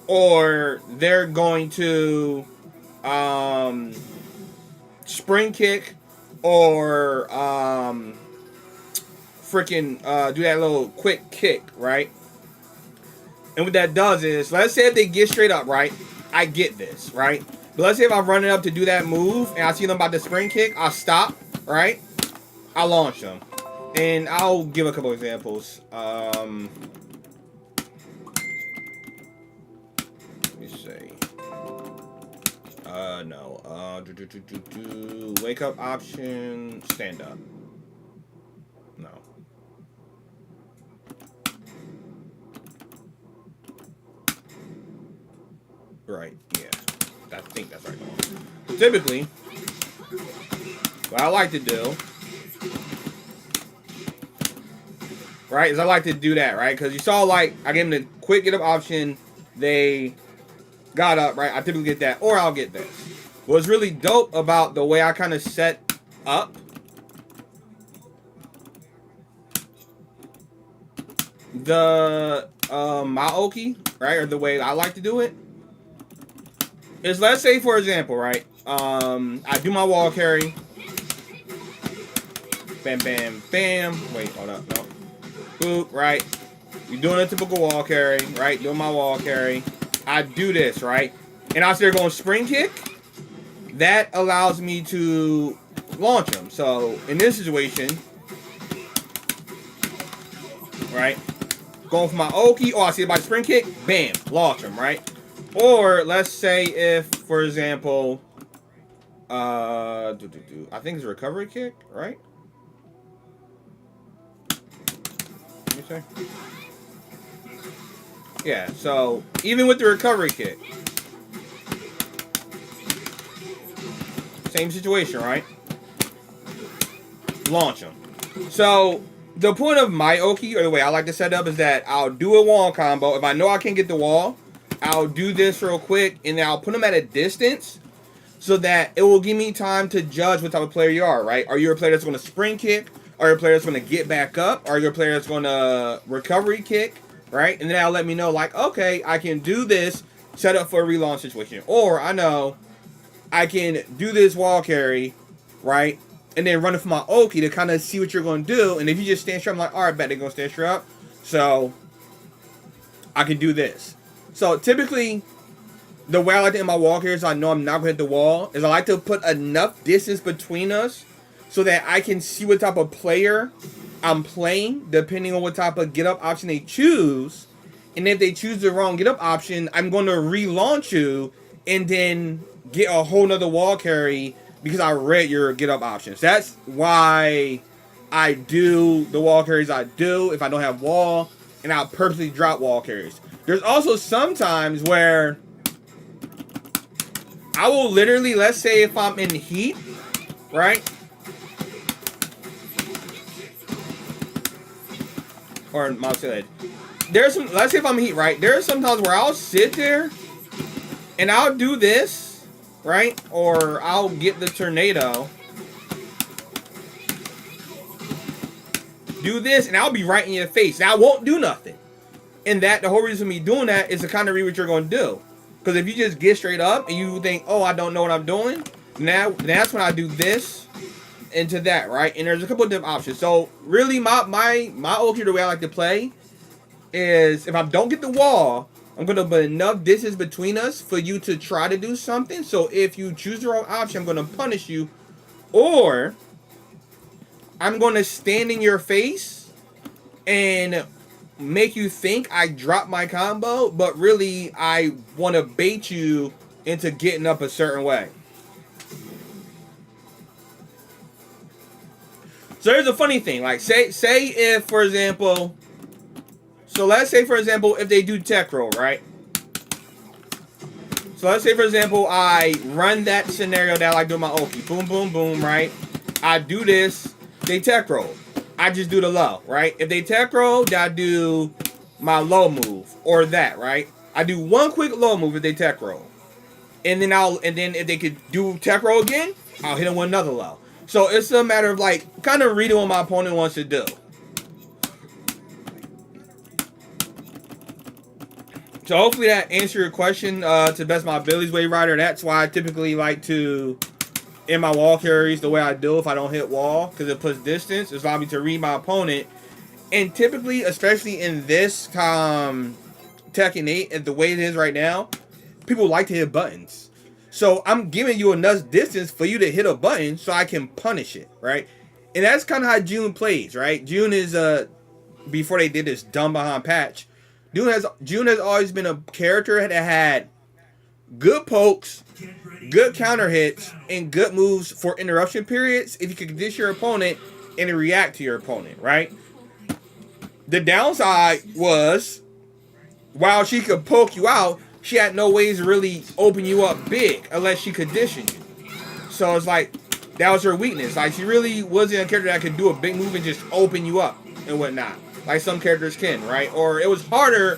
or they're going to spring kick or freaking do that little quick kick, right? And what that does is, let's say if they get straight up, right? I get this, right? But let's say if I'm running up to do that move and I see them about to spring kick, I'll stop, right? I'll launch them. And I'll give a couple examples. Let me see. No. Wake up option, stand up. No. Right, yeah. I think that's right. So typically, what I like to do, right, is I like to do that, right? Because you saw, like, I gave them the quick get up option. They got up, right? I typically get that, or I'll get this. What's really dope about the way I kind of set up the Maoki, right, or the way I like to do it, is, let's say, for example, right, I do my wall carry, bam, bam, bam, wait, hold up, no, boop, right, you're doing a typical wall carry, right, doing my wall carry, I do this, right, and I start going spring kick, that allows me to launch them. So, in this situation, right, going for my Oki, oh, I see it by spring kick, bam, launch them, right? Or let's say if, for example, I think it's a recovery kick, right? Let me say. Yeah, so even with the recovery kick, same situation, right? Launch them. So the point of my Oki, or the way I like to set up, is that I'll do a wall combo. If I know I can't get the wall, I'll do this real quick, and then I'll put them at a distance so that it will give me time to judge what type of player you are, right? Are you a player that's going to spring kick? Are you a player that's going to get back up? Are you a player that's going to recovery kick, right? And then that'll let me know, like, okay, I can do this, set up for a relaunch situation. Or I know I can do this wall carry, right? And then run it for my Oki to kind of see what you're going to do. And if you just stand straight, I'm like, all right, bet they're going to stand straight up. So I can do this. So typically, the way I like to end my wall carries, so I know I'm not going to hit the wall, is I like to put enough distance between us so that I can see what type of player I'm playing, depending on what type of get-up option they choose. And if they choose the wrong get-up option, I'm going to relaunch you and then get a whole nother wall carry because I read your get-up options. That's why I do the wall carries I do if I don't have wall, and I'll purposely drop wall carries. There's also sometimes where I will literally, let's say if I'm in heat, right? Or mouse edge. There's some, let's say if I'm in heat, right? There's sometimes where I'll sit there and I'll do this, right? Or I'll get the tornado. Do this and I'll be right in your face. Now I won't do nothing. And that, the whole reason me doing that is to kind of read what you're going to do. Because if you just get straight up and you think, oh, I don't know what I'm doing, now that's when I do this into that, right? And there's a couple of different options. So really, my Oki, the way I like to play is if I don't get the wall, I'm going to put enough distance between us for you to try to do something. So if you choose the wrong option, I'm going to punish you. Or I'm going to stand in your face and make you think I dropped my combo, but really I want to bait you into getting up a certain way. So here's a funny thing, like say if, for example, so let's say, for example, if they do tech roll, right? So let's say, for example, I run that scenario that I like doing my Oki, boom, boom, boom, right? I do this, they tech roll. I just do the low, right? If they tech roll, then I do my low move or that, right? I do one quick low move if they tech roll, and then if they could do tech roll again, I'll hit them with another low. So it's a matter of like kind of reading what my opponent wants to do. So hopefully that answered your question to the best of my abilities, Wave Rider. That's why I typically like to end my wall carries the way I do if I don't hit wall, because it puts distance. It's allowed me to read my opponent. And typically, especially in this Tekken 8, and the way it is right now, people like to hit buttons. So I'm giving you enough distance for you to hit a button so I can punish it, right? And that's kind of how June plays, right? June is, before they did this dumb behind patch, June has always been a character that had good pokes, good counter hits, and good moves for interruption periods if you could condition your opponent and react to your opponent, right? The downside was, while she could poke you out, she had no ways to really open you up big unless she conditioned you. So it's like, that was her weakness. Like, she really wasn't a character that could do a big move and just open you up and whatnot, like some characters can, right? Or it was harder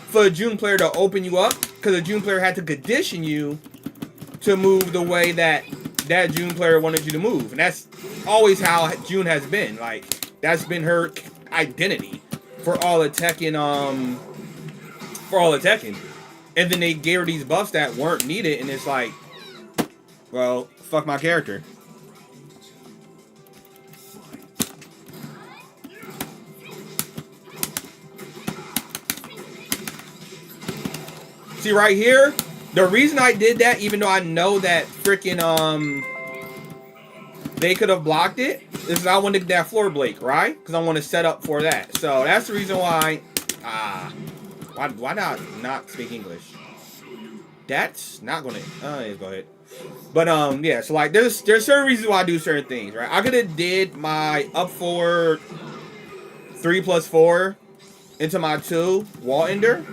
for a June player to open you up because a June player had to condition you to move the way that that June player wanted you to move. And that's always how June has been. Like, that's been her identity for all the Tekken, And then they gave her these buffs that weren't needed, and it's like, well, fuck my character. See right here, the reason I did that, even though I know that freaking they could have blocked it, is I wanted to get that floor break, right? Because I want to set up for that. So that's the reason why. Why not speak English? That's not gonna. Yeah, go ahead. But yeah. So like, there's certain reasons why I do certain things, right? I could have did my up forward 3+4 into my 2 wall ender.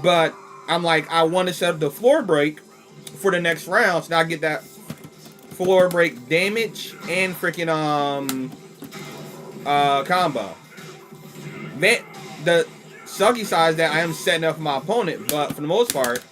But I'm like, I want to set up the floor break for the next round, so I get that floor break damage and freaking combo. Man, the sucky side is that I am setting up for my opponent, but for the most part,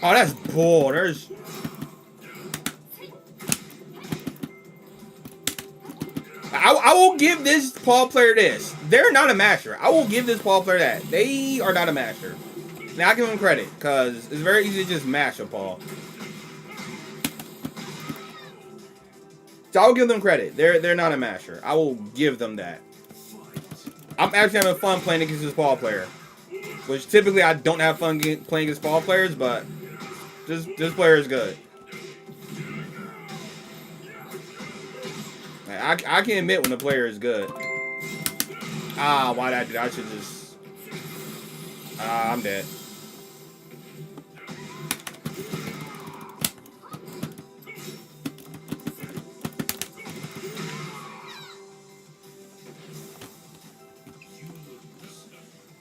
oh, that's bull. I will give this Paul player this. They're not a master. I will give this Paul player that. They are not a master. Now I give them credit, because it's very easy to just mash a Paul. So I will give them credit. They're not a master. I will give them that. I'm actually having fun playing against this Paul player, which typically I don't have fun playing against Paul players, but this player is good. I can admit when the player is good. Why did I do that? I should just... I'm dead.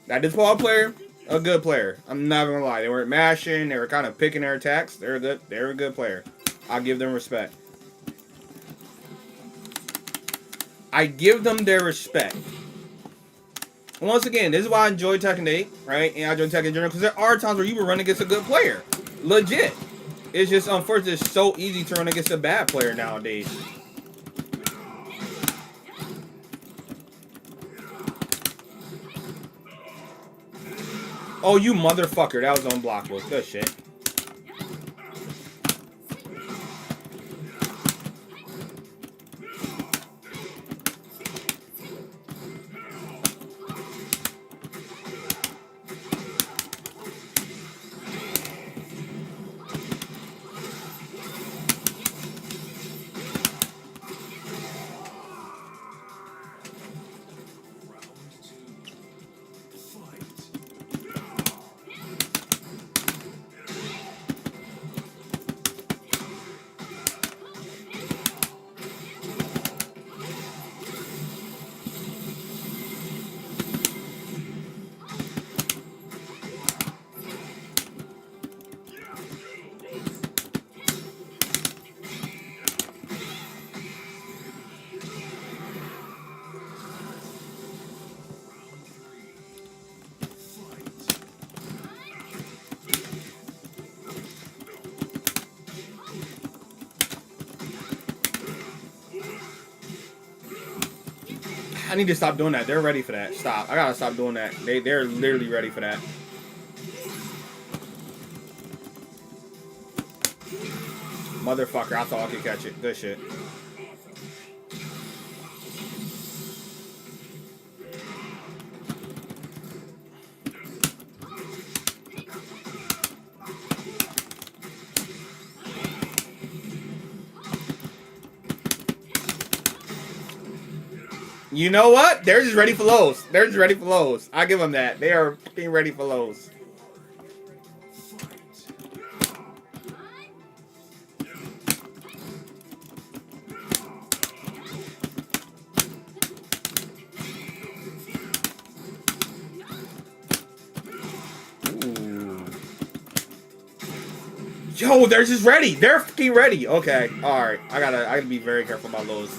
Now, this Paul player, a good player. I'm not gonna lie. They weren't mashing. They were kind of picking their attacks. They're good. They're a good player. I'll give them respect. I give them their respect. Once again, this is why I enjoy Tekken 8, right? And I enjoy Tekken in general, because there are times where you will run against a good player. Legit. It's just, unfortunately, it's so easy to run against a bad player nowadays. Oh, you motherfucker. That was unblockable. Good shit. I need to stop doing that. They're ready for that. Stop. I gotta stop doing that. They're literally ready for that. Motherfucker, I thought I could catch it. Good shit. You know what? They're just ready for lows. They're just ready for lows. I give them that. They are fucking ready for lows. Ooh. Yo, they're just ready. They're fucking ready. Okay. Alright. I gotta be very careful about lows.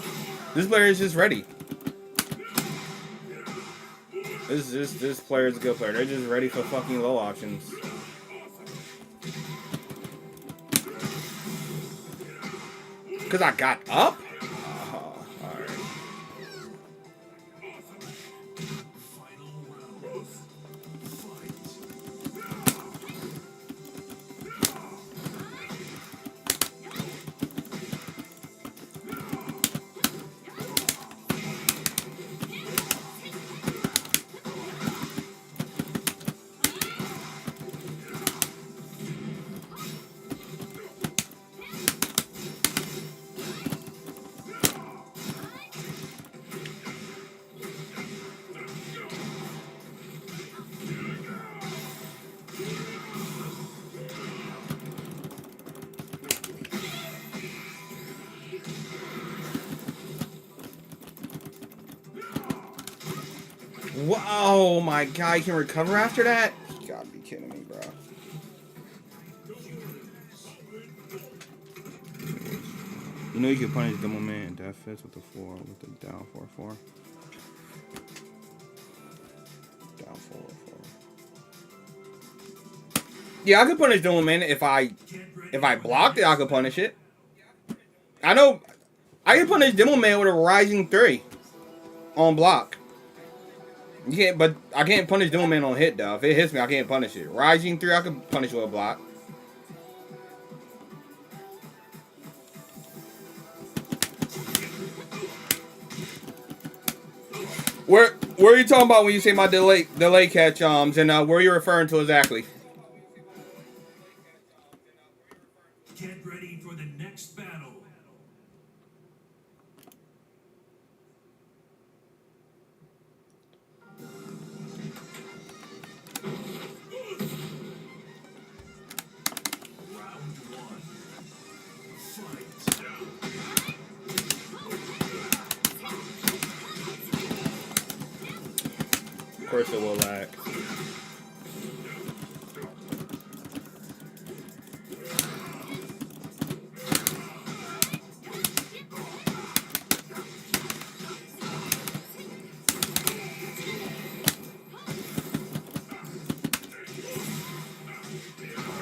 This player is just ready. This player is a good player. They're just ready for fucking low options. Cause I got up? Oh, alright. Whoa, my God, you can recover after that? You gotta be kidding me, bro. You know you can punish Demo Man and Death Fist with the 4, with the down 4-4. Down 4-4. Yeah, I could punish Demo Man if I blocked it, I could punish it. I know I can punish Demo Man with a Rising 3 on block. You can't, but I can't punish Demo Man on hit though. If it hits me, I can't punish it. Rising 3, I can punish with a block. Where are you talking about when you say my delay catch and where are you referring to exactly? Get ready for the next battle. Of course it will lag.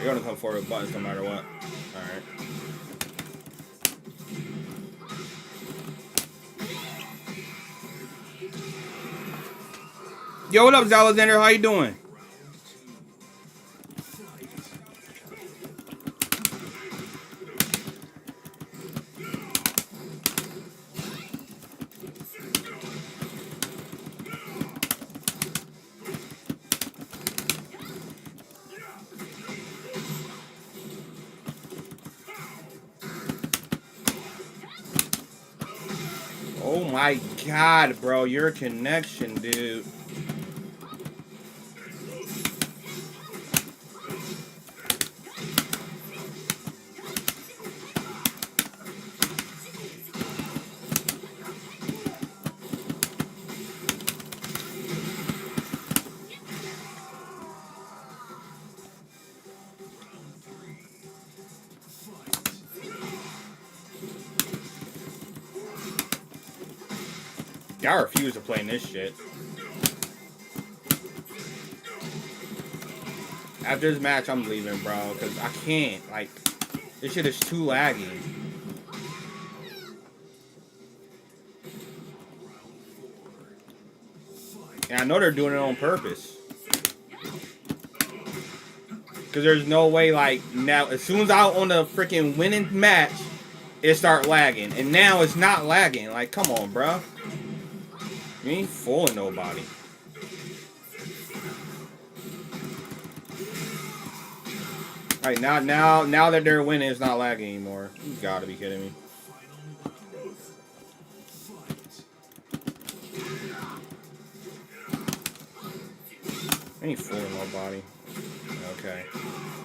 You're gonna come forward with buttons no matter what. Alright. Yo, what up, Zalexander? How you doing? Oh my God, bro, your connection, dude. I refuse to play in this shit. After this match, I'm leaving, bro, because I can't. Like, this shit is too laggy. And I know they're doing it on purpose. Because there's no way, like, now, as soon as I on the freaking winning match, it start lagging. And now it's not lagging. Like, come on, bro. You ain't fooling nobody. Like, now that they're winning, it's not lagging anymore. You gotta be kidding me. Ain't fooling nobody. Okay.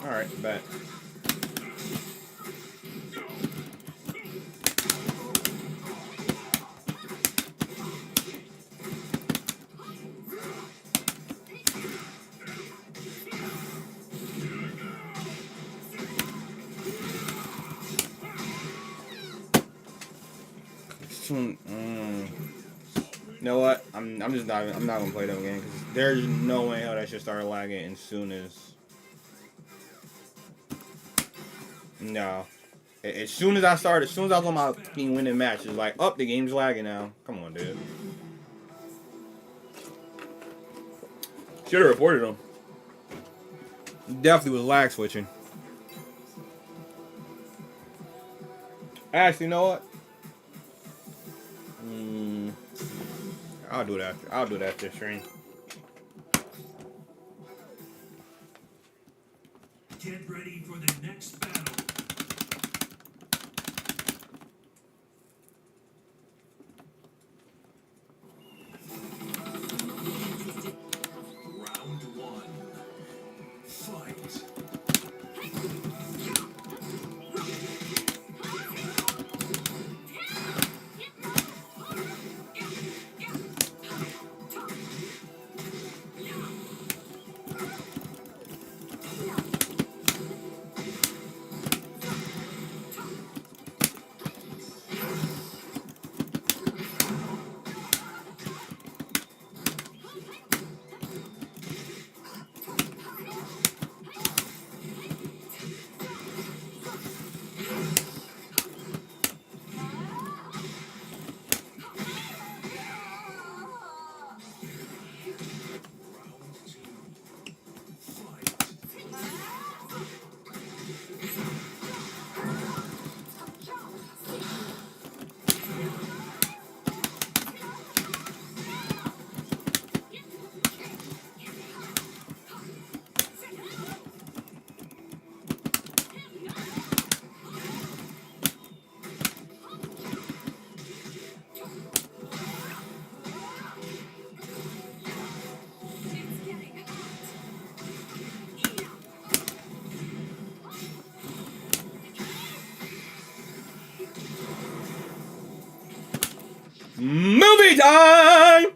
Alright, bet. You know what? I'm not gonna play them again because there's no way how that should start lagging as soon as. No. As soon as I was on my fucking winning match, it's like, oh, the game's lagging now. Come on, dude. Should have reported him. Definitely was lag switching. Actually, you know what? I'll do that. I'll do that this stream. Get ready for the next battle. Round one. Fight. Movie time!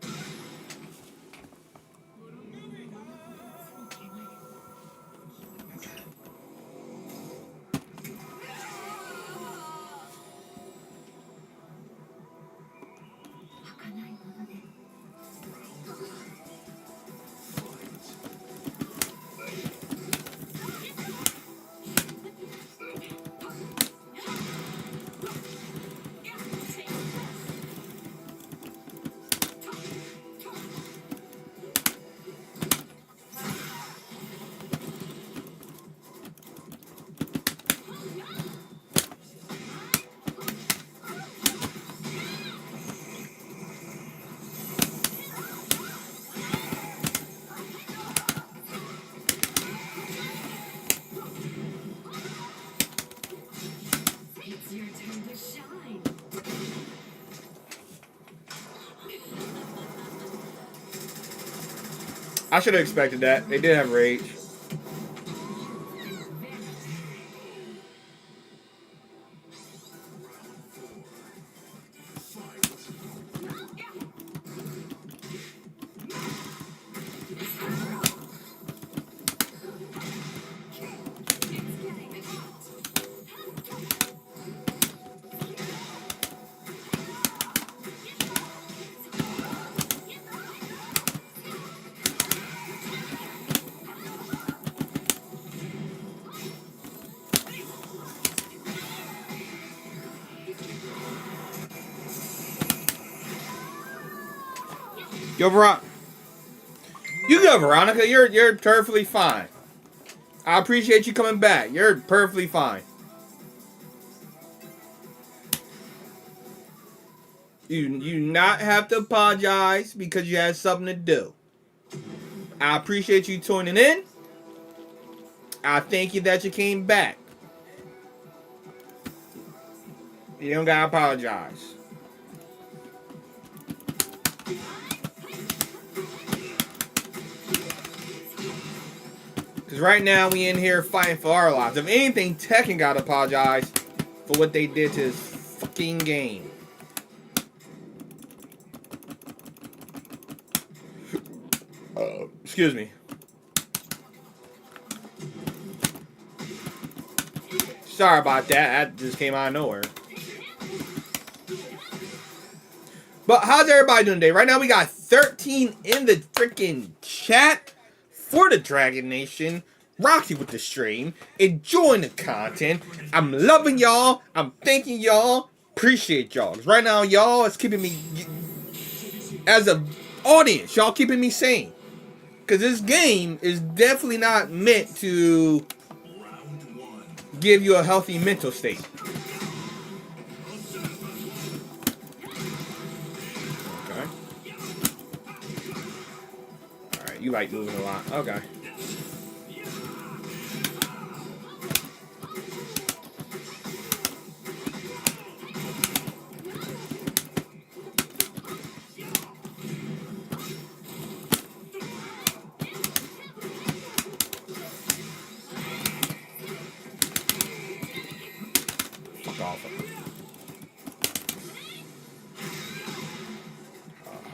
It's your turn to shine. I should have expected that. They did have rage. Yo, Brock. good, Veronica. You're perfectly fine. I appreciate you coming back. You're perfectly fine. You not have to apologize because you had something to do. I appreciate you tuning in. I thank you that you came back. You don't gotta apologize. Because right now we in here fighting for our lives. If anything, Tekken gotta apologize for what they did to his fucking game. Excuse me. Sorry about that. That just came out of nowhere. But how's everybody doing today? Right now we got 13 in the freaking chat for the Dragon Nation. Rocky with the stream. Enjoying the content. I'm loving y'all. I'm thanking y'all. Appreciate y'all. 'Cause right now, y'all is keeping me, as an audience, y'all keeping me sane. Because this game is definitely not meant to give you a healthy mental state. Okay. Alright, you like moving a lot. Okay.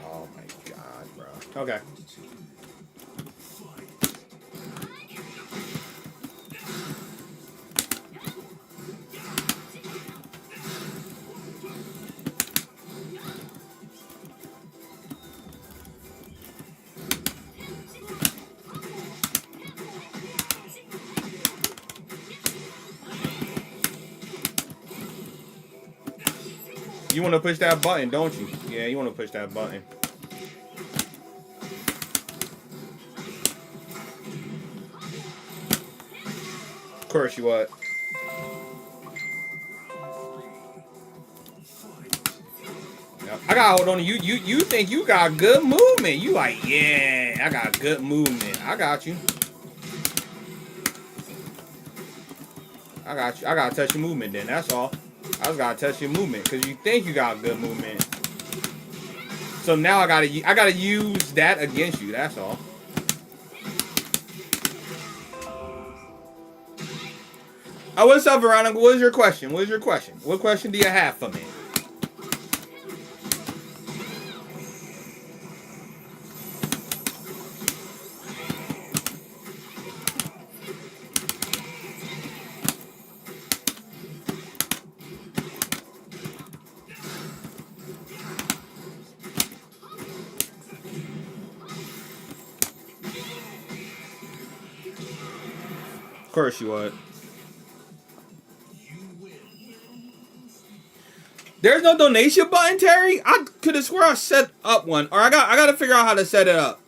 Oh my god, bro. Okay. You want to push that button, don't you? Yeah, you want to push that button. Of course you would. Yep. I gotta hold on to you. You think you got good movement. You like, yeah, I got good movement. I got you. I got you. I gotta touch your movement then, that's all. I just gotta touch your movement because you think you got good movement. So now I gotta use that against you. That's all. Oh, what's up, Veronica? What is your question? What is your question? What question do you have for me? Of course you would. There's no donation button, Terry? I could have swore I set up one. Or I gotta figure out how to set it up.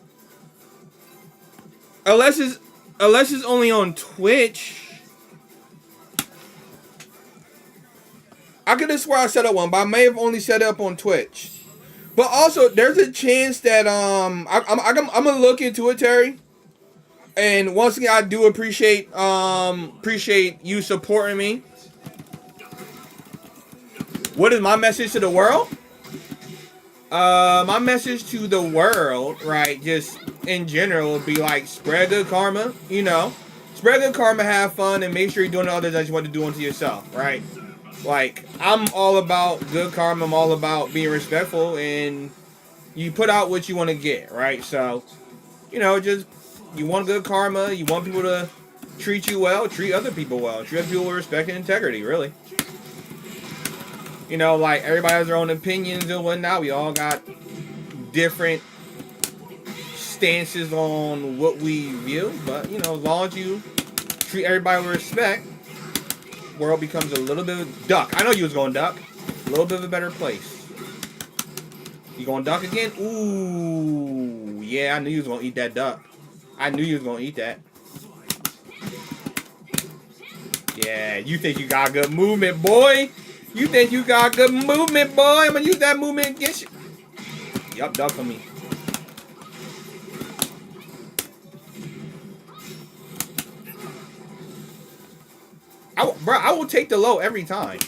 Unless it's only on Twitch. I could have swore I set up one, but I may have only set it up on Twitch. But also, there's a chance that I'm gonna look into it, Terry. And once again, I do appreciate you supporting me. What is my message to the world? My message to the world, right, just in general, would be like, spread good karma, you know. Spread good karma, have fun, and make sure you're doing the others as you want to do unto yourself, right? Like, I'm all about good karma. I'm all about being respectful, and you put out what you want to get, right? So, you know, just, you want good karma. You want people to treat you well. Treat other people well. Treat other people with respect and integrity, really. You know, like, everybody has their own opinions and whatnot. We all got different stances on what we view. But, you know, as long as you treat everybody with respect, the world becomes a little bit of duck. I know you was going duck. A little bit of a better place. You going duck again? Ooh. Yeah, I knew you was going to eat that duck. I knew you was gonna eat that. Yeah, you think you got good movement, boy? You think you got good movement, boy? I'm gonna use that movement against you. Yup, duck for me. Bro, I will take the low every time.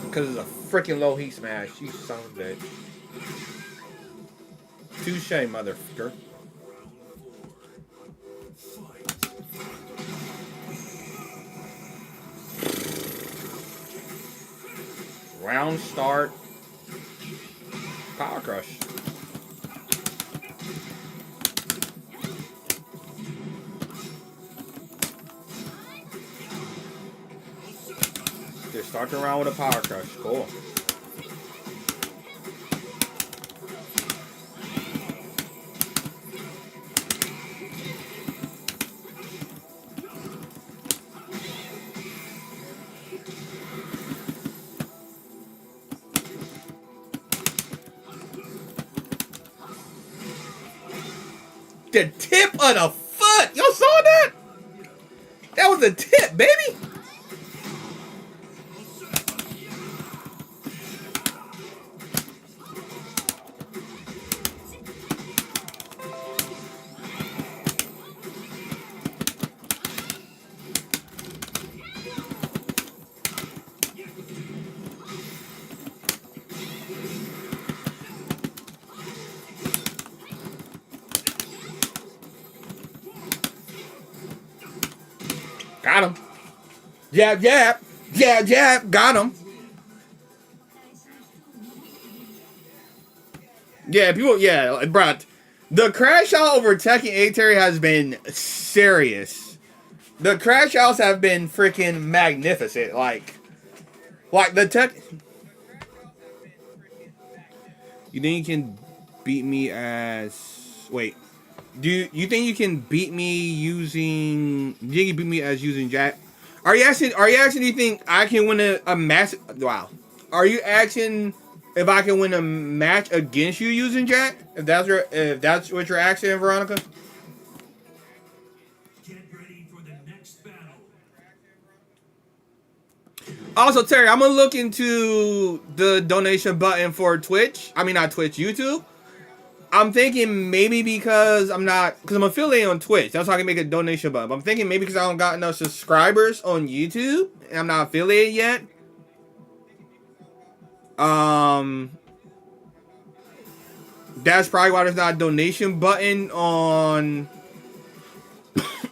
Because it's a freaking low heat smash. You son of a bitch. Touche, motherfucker. Round start. Power crush. Just start the round with a power crush. Cool. The tip of the foot. Y'all saw that? That was a tip, baby. Got him. Jab, jab. Jab, jab. Got him. Yeah, people, yeah, bro. The crash out over Tekken 8 Terry has been serious. The crash outs have been freaking magnificent. Like the tech. You think you can beat me as... Wait. Do you think you can beat me using... You think you can beat me as using Jack? Are you asking, do you think I can win a match? Wow. Are you asking if I can win a match against you using Jack? If that's what you're asking, Veronica? Get ready for the next battle. Also, Terry, I'm gonna look into the donation button for Twitch. I mean, not Twitch, YouTube. I'm thinking maybe because I'm affiliated on Twitch. That's how I can make a donation button. But I'm thinking maybe because I don't got enough subscribers on YouTube and I'm not affiliated yet. That's probably why there's not a donation button on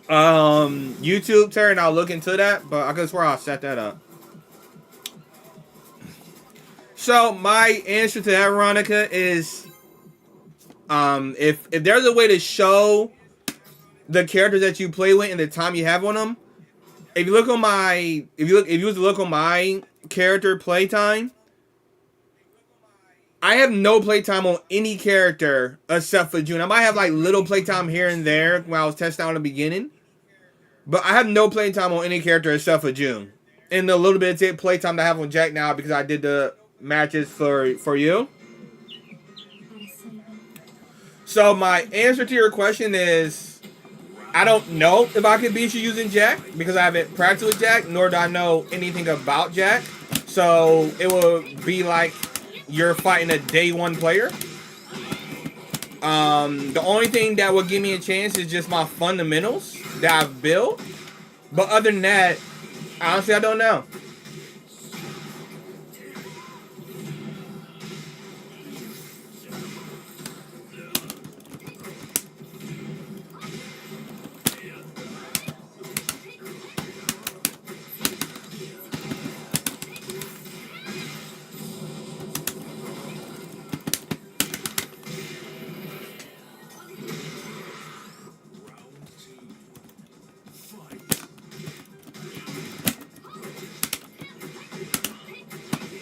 YouTube, Terry, and I'll look into that. But I could swear I'll set that up. So my answer to that, Veronica, is if there's a way to show the characters that you play with and the time you have on them, if you look on my if you look on my character playtime, I have no playtime on any character except for June. I might have like little playtime here and there when I was testing out in the beginning, but I have no playtime on any character except for June. And the little bit of playtime that I have on Jack now because I did the matches for you. So my answer to your question is, I don't know if I can beat you using Jack because I haven't practiced with Jack, nor do I know anything about Jack. So it will be like you're fighting a day one player. The only thing that will give me a chance is just my fundamentals that I've built. But other than that, honestly, I don't know.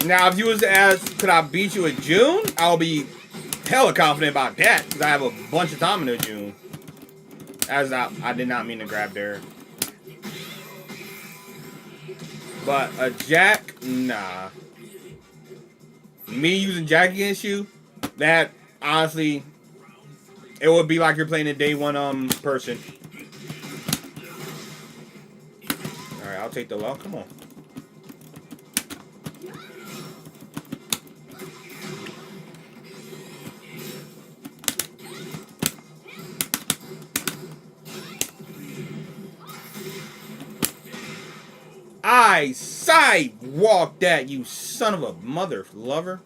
Now, if you was to ask, could I beat you in June? I'll be hella confident about that because I have a bunch of time in June. I did not mean to grab there. But a Jack, nah. Me using Jack against you, that honestly, it would be like you're playing a day one person. All right, I'll take the low. Come on. I sidewalk that, you son of a mother lover.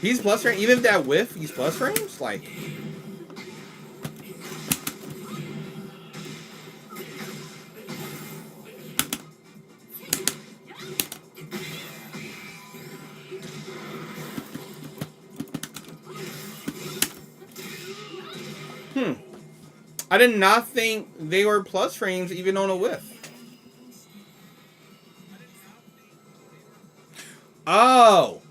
He's plus frame. Even if that whiff, he's plus frames? Like. I did not think they were plus frames even on a whiff. Oh.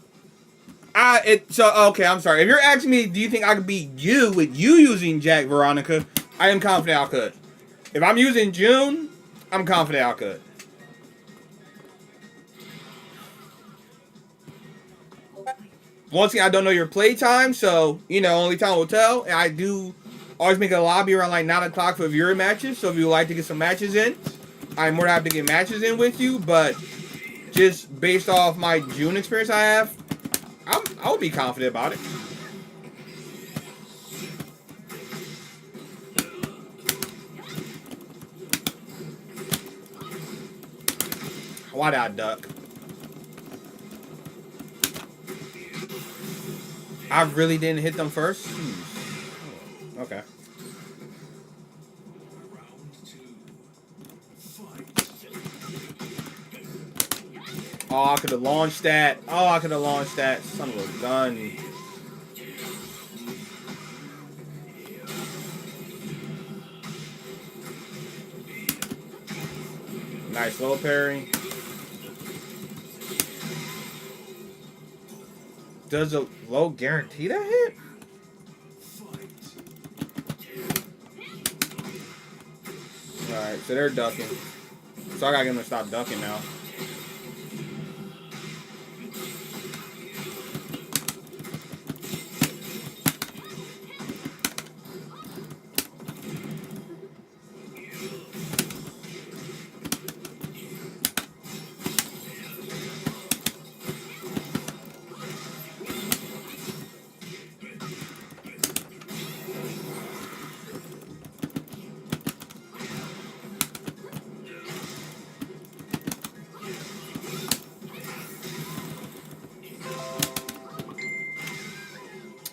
So okay, I'm sorry. If you're asking me, do you think I could beat you with you using Jack Veronica? I am confident I could. If I'm using June, I'm confident I could. Once again, I don't know your playtime, so only time will tell. And I do always make a lobby around like 9 o'clock for viewer matches. So if you would like to get some matches in, I'm more than happy to get matches in with you. But just based off my June experience I have, I would be confident about it. Why did I duck? I really didn't hit them first? Okay. Oh, I could have launched that. Oh, I could have launched that. Son of a gun. Nice low parry. Does a low guarantee that hit? Alright, so they're ducking. So I gotta get them to stop ducking now.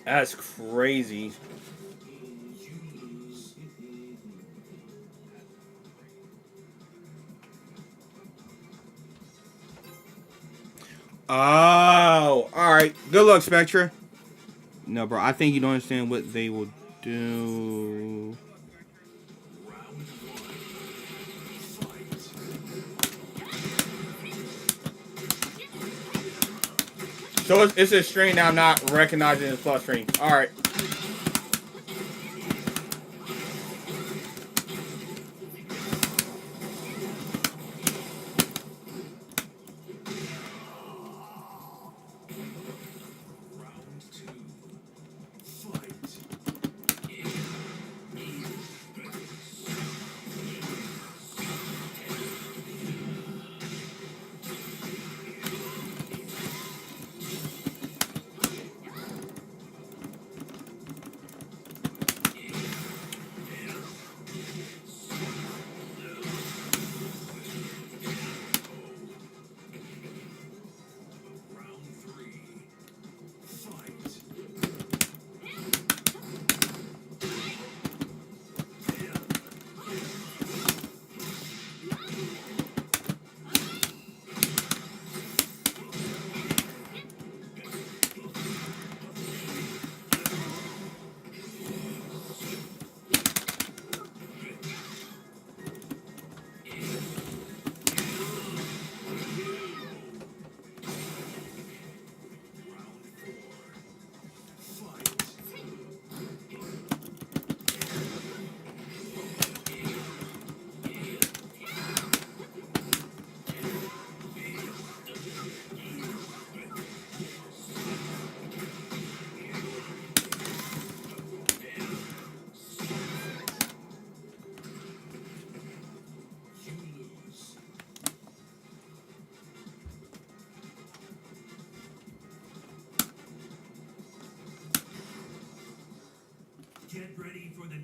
That's crazy. Oh, alright. Good luck, Spectra. No, bro, I think you don't understand what they will do. So it's a string that I'm not recognizing as plus string. Alright.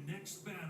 next battle.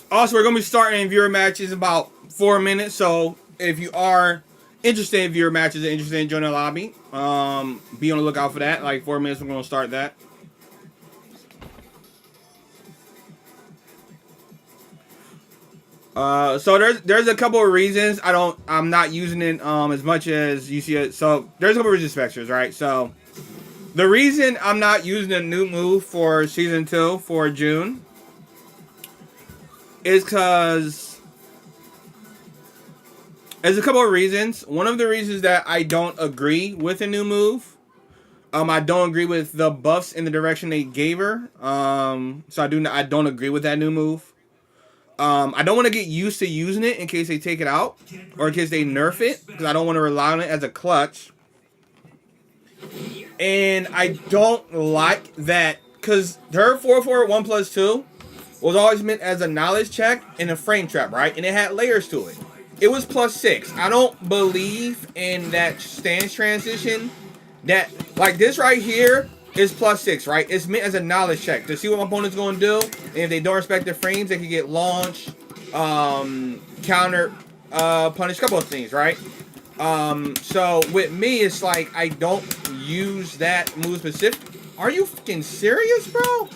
Also, we're gonna be starting viewer matches in about 4 minutes. So if you are interested in viewer matches and interested in joining the lobby, be on the lookout for that. Like 4 minutes, we're gonna start that. So there's a couple of reasons I'm not using it as much as you see it. So there's a couple of reasons, Spectres, right? So the reason I'm not using a new move for season 2 for June is because there's a couple of reasons. One of the reasons that I don't agree with a new move. I don't agree with the buffs in the direction they gave her. So I don't agree with that new move. I don't want to get used to using it in case they take it out or in case they nerf it, because I don't want to rely on it as a clutch. And I don't like that because her 441+2 was always meant as a knowledge check and a frame trap, right? And it had layers to it. It was +6. I don't believe in that stance transition. That, like this right here is +6, right? It's meant as a knowledge check to see what my opponent's going to do. And if they don't respect their frames, they can get launched, counter, punish, a couple of things, right? So with me, it's like I don't use that move specific. Are you fucking serious, bro?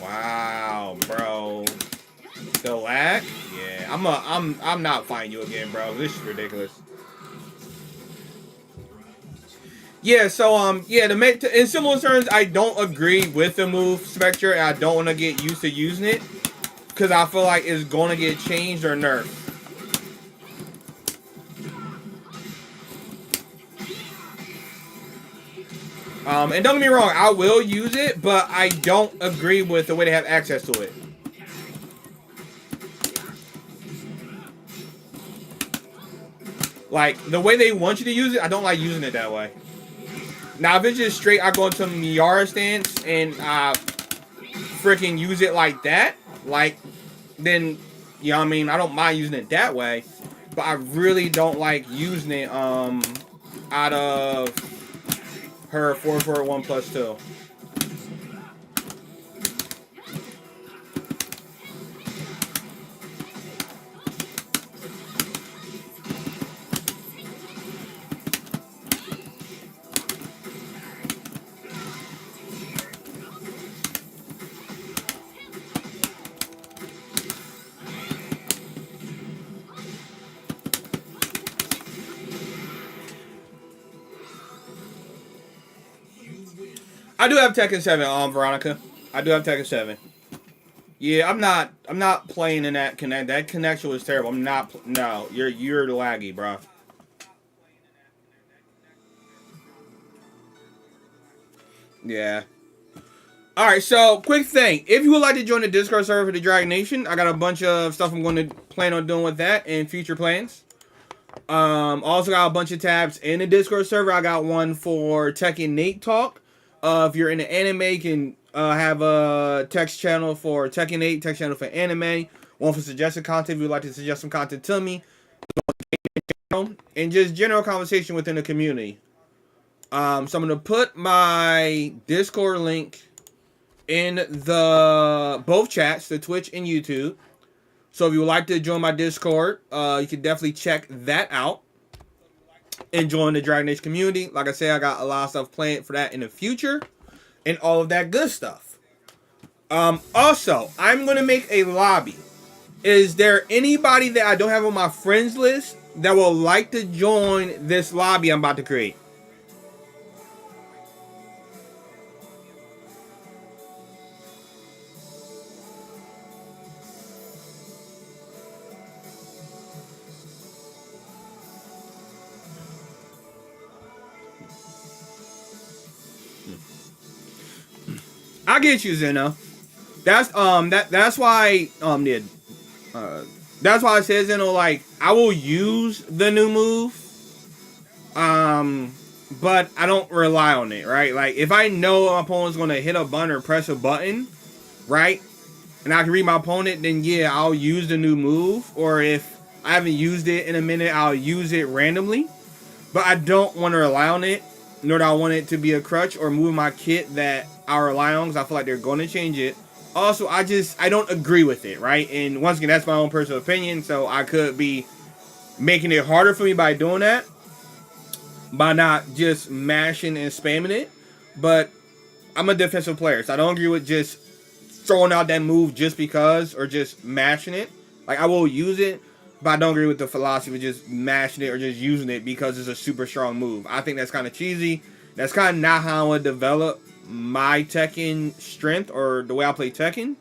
Wow, bro. The lag? Yeah, I'm not fighting you again, bro. This is ridiculous. Yeah, so yeah, in similar terms, I don't agree with the move Spectre, and I don't want to get used to using it because I feel like it's going to get changed or nerfed. And don't get me wrong, I will use it, but I don't agree with the way they have access to it. Like, the way they want you to use it, I don't like using it that way. Now, if it's just straight, I go into Miara stance and I freaking use it like that, like, then, you know what I mean? I don't mind using it that way, but I really don't like using it out of her 441+2. I do have Tekken 7, Veronica. I do have Tekken 7. Yeah, I'm not playing in that connect. That connection was terrible. I'm not. No, you're laggy, bro. Yeah. All right. So, quick thing. If you would like to join the Discord server for the Dragon Nation, I got a bunch of stuff I'm going to plan on doing with that in future plans. Also got a bunch of tabs in the Discord server. I got one for Tekken Nate Talk. If you're into anime, you can have a text channel for Tekken 8, text channel for anime, one for suggested content if you'd like to suggest some content to me, and just general conversation within the community. So I'm going to put my Discord link in the both chats, the Twitch and YouTube. So if you would like to join my Discord, you can definitely check that out and join the Dragon Age community. Like I said, I got a lot of stuff planned for that in the future and all of that good stuff. Also, I'm going to make a lobby. Is there anybody that I don't have on my friends list that will like to join this lobby I'm about to create? I get you, Zeno. that's why yeah, that's why it says, you know, like I will use the new move, but I don't rely on it, right? Like if I know my opponent's gonna hit a button or press a button, right, and I can read my opponent, then yeah, I'll use the new move. Or if I haven't used it in a minute, I'll use it randomly. But I don't want to rely on it, nor do I want it to be a crutch or move my kit that I rely on, because I feel like they're going to change it. Also, I don't agree with it, right? And once again, that's my own personal opinion, so I could be making it harder for me by doing that, by not just mashing and spamming it. But I'm a defensive player, so I don't agree with just throwing out that move just because, or just mashing it. Like, I will use it, but I don't agree with the philosophy of just mashing it or just using it because it's a super strong move. I think that's kind of cheesy. That's kind of not how I would develop my Tekken strength or the way I play Tekken.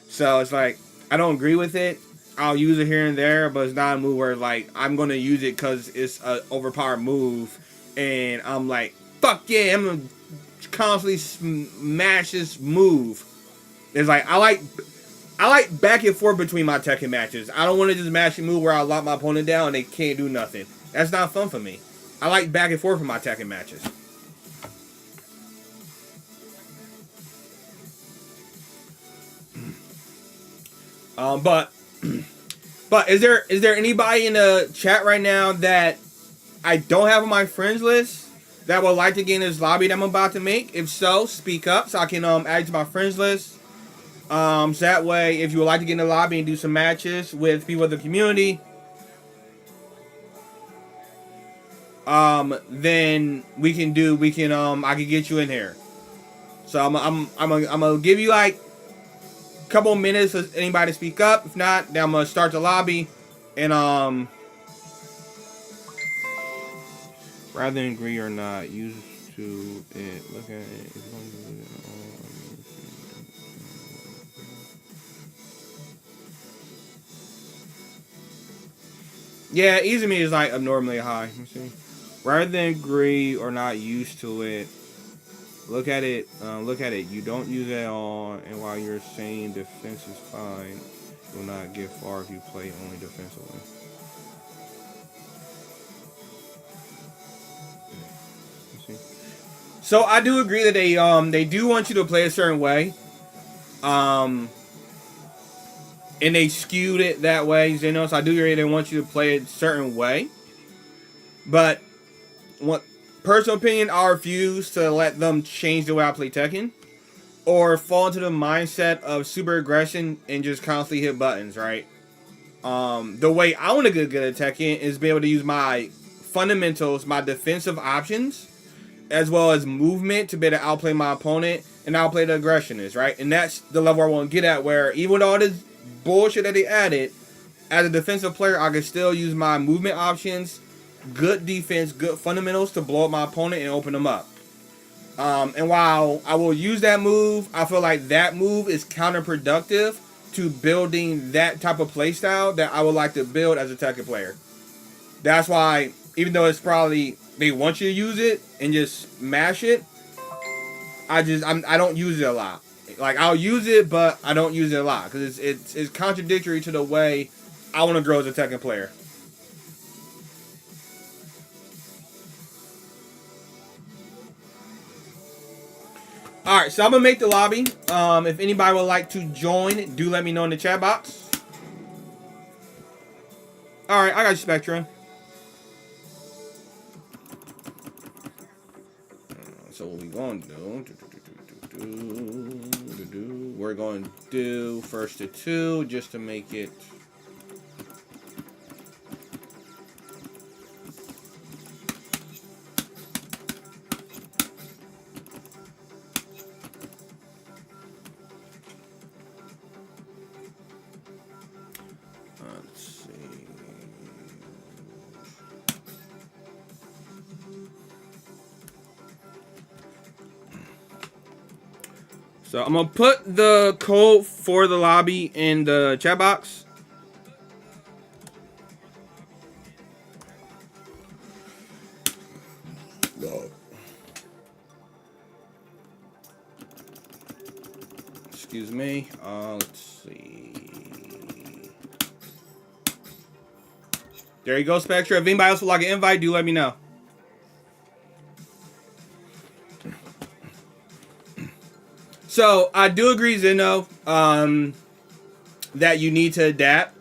So it's like, I don't agree with it. I'll use it here and there, but it's not a move where like I'm going to use it because it's an overpowered move. And I'm like, fuck yeah, I'm going to constantly smash this move. It's like, I like back and forth between my Tekken matches. I don't want to just mash a move where I lock my opponent down and they can't do nothing. That's not fun for me. I like back and forth in my Tekken matches. But is there anybody in the chat right now that I don't have on my friends list that would like to get in this lobby that I'm about to make? If so, speak up so I can add you to my friends list. So that way, if you would like to get in the lobby and do some matches with people of the community, then I can get you in here. So I'm gonna give you like a couple minutes for anybody to speak up. If not, then I'm gonna start the lobby, and rather than agree or not, used to it. Look at it. Yeah, easy me is like abnormally high. Let me see. Rather than agree or not used to it, look at it. You don't use it at all, and while you're saying defense is fine, you will not get far if you play only defensively. So I do agree that they do want you to play a certain way. And they skewed it that way, you know. So I do agree they want you to play it a certain way. But what personal opinion, I refuse to let them change the way I play Tekken, or fall into the mindset of super aggression and just constantly hit buttons, right? The way I want to get good at Tekken is be able to use my fundamentals, my defensive options, as well as movement to be able to outplay my opponent and outplay the aggressionists, right? And that's the level I want to get at, where even with all this bullshit that they added, as a defensive player, I can still use my movement options, good defense, good fundamentals to blow up my opponent and open them up. And while I will use that move, I feel like that move is counterproductive to building that type of playstyle that I would like to build as a Tekken player. That's why, even though it's probably they want you to use it and just mash it, I don't use it a lot. Like, I'll use it, but I don't use it a lot because it's contradictory to the way I want to grow as a Tekken player. Alright, so I'm going to make the lobby. If anybody would like to join, do let me know in the chat box. Alright, I got you, Spectrum. So what we going to do, we're going to do first to 2 just to make it. Let's see. So I'm gonna put the code for the lobby in the chat box. Excuse me. Let's see. There you go, Spectra. If anybody else would like an invite, do let me know. So I do agree, Zeno, that you need to adapt,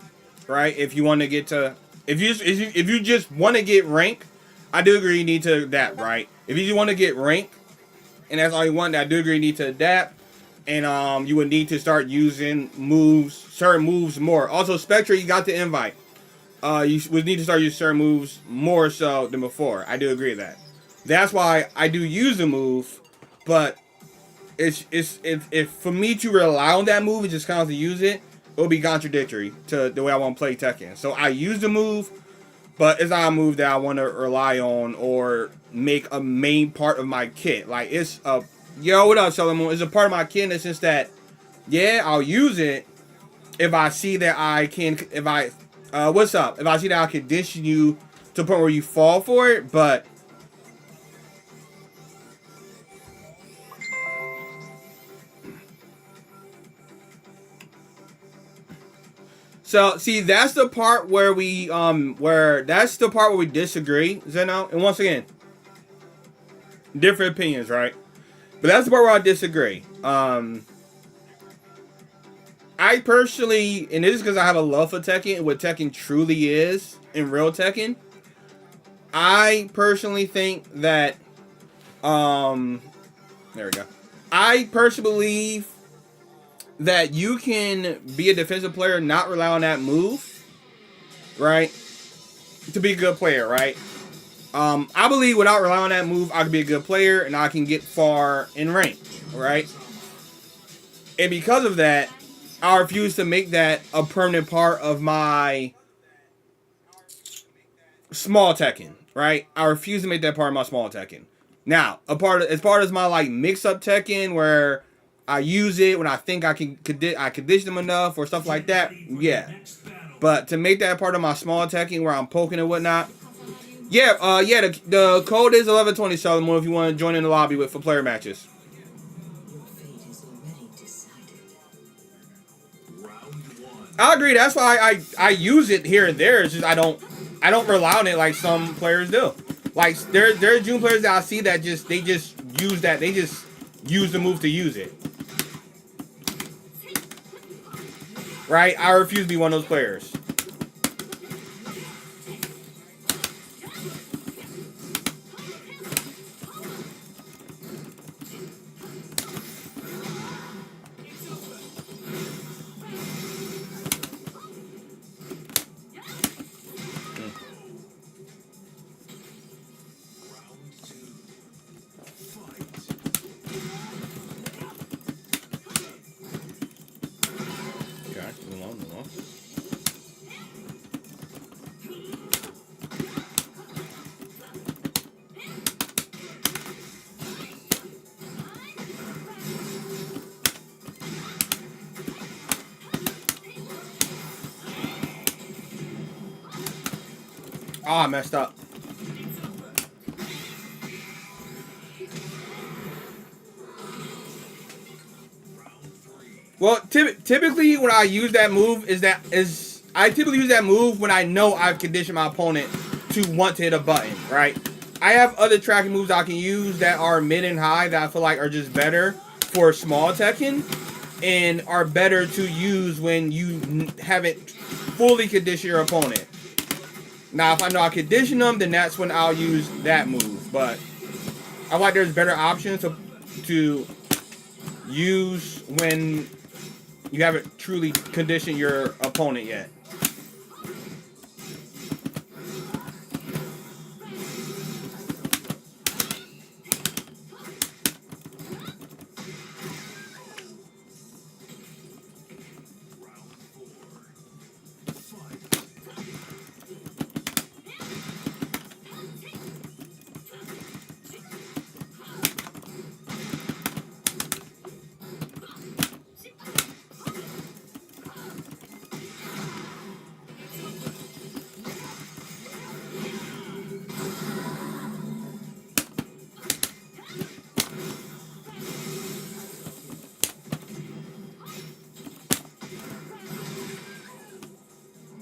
right? If you want to get to, if you just want to get rank, I do agree you need to adapt, right? If you just want to get rank, and that's all you want, I do agree you need to adapt, and you would need to start using moves, certain moves more. Also, Spectra, you got the invite. You would need to start using certain moves more so than before. I do agree with that. That's why I do use the move, but if for me to rely on that move and just constantly use it, it will be contradictory to the way I want to play Tekken. So I use the move, but it's not a move that I want to rely on or make a main part of my kit. Like, it's a, yo, what up, Solomon? It's a part of my kit in the sense that, yeah, I'll use it if I see that I can, what's up? If I see that I condition you to the point where you fall for it, but so, see, that's the part where we, that's the part where we disagree, Zeno. And once again, different opinions, right? But that's the part where I disagree. I personally, and this is because I have a love for Tekken, and what Tekken truly is in real Tekken. I personally think that, there we go. I personally believe that you can be a defensive player and not rely on that move, right? To be a good player, right? I believe without relying on that move, I can be a good player and I can get far in rank, right? And because of that, I refuse to make that a permanent part of my small Tekken, right? I refuse to make that part of my small Tekken. Now, as part of my like mix-up Tekken where I use it when I think I condition them enough or stuff like that. Yeah. But to make that part of my small Tekken where I'm poking and whatnot. Yeah, the code is 1120 Solomon if you want to join in the lobby for player matches. I agree. That's why I use it here and there. It's just I don't rely on it like some players do. Like there are June players that I see that they just use the move to use it. Right? I refuse to be one of those players. Oh, I messed up. Well, typically when I use that move I typically use that move when I know I've conditioned my opponent to want to hit a button, right? I have other tracking moves I can use that are mid and high that I feel like are just better for small Tekken and are better to use when you haven't fully conditioned your opponent. Now, if I know I condition them, then that's when I'll use that move. But I feel like there's better options to use when you haven't truly conditioned your opponent yet.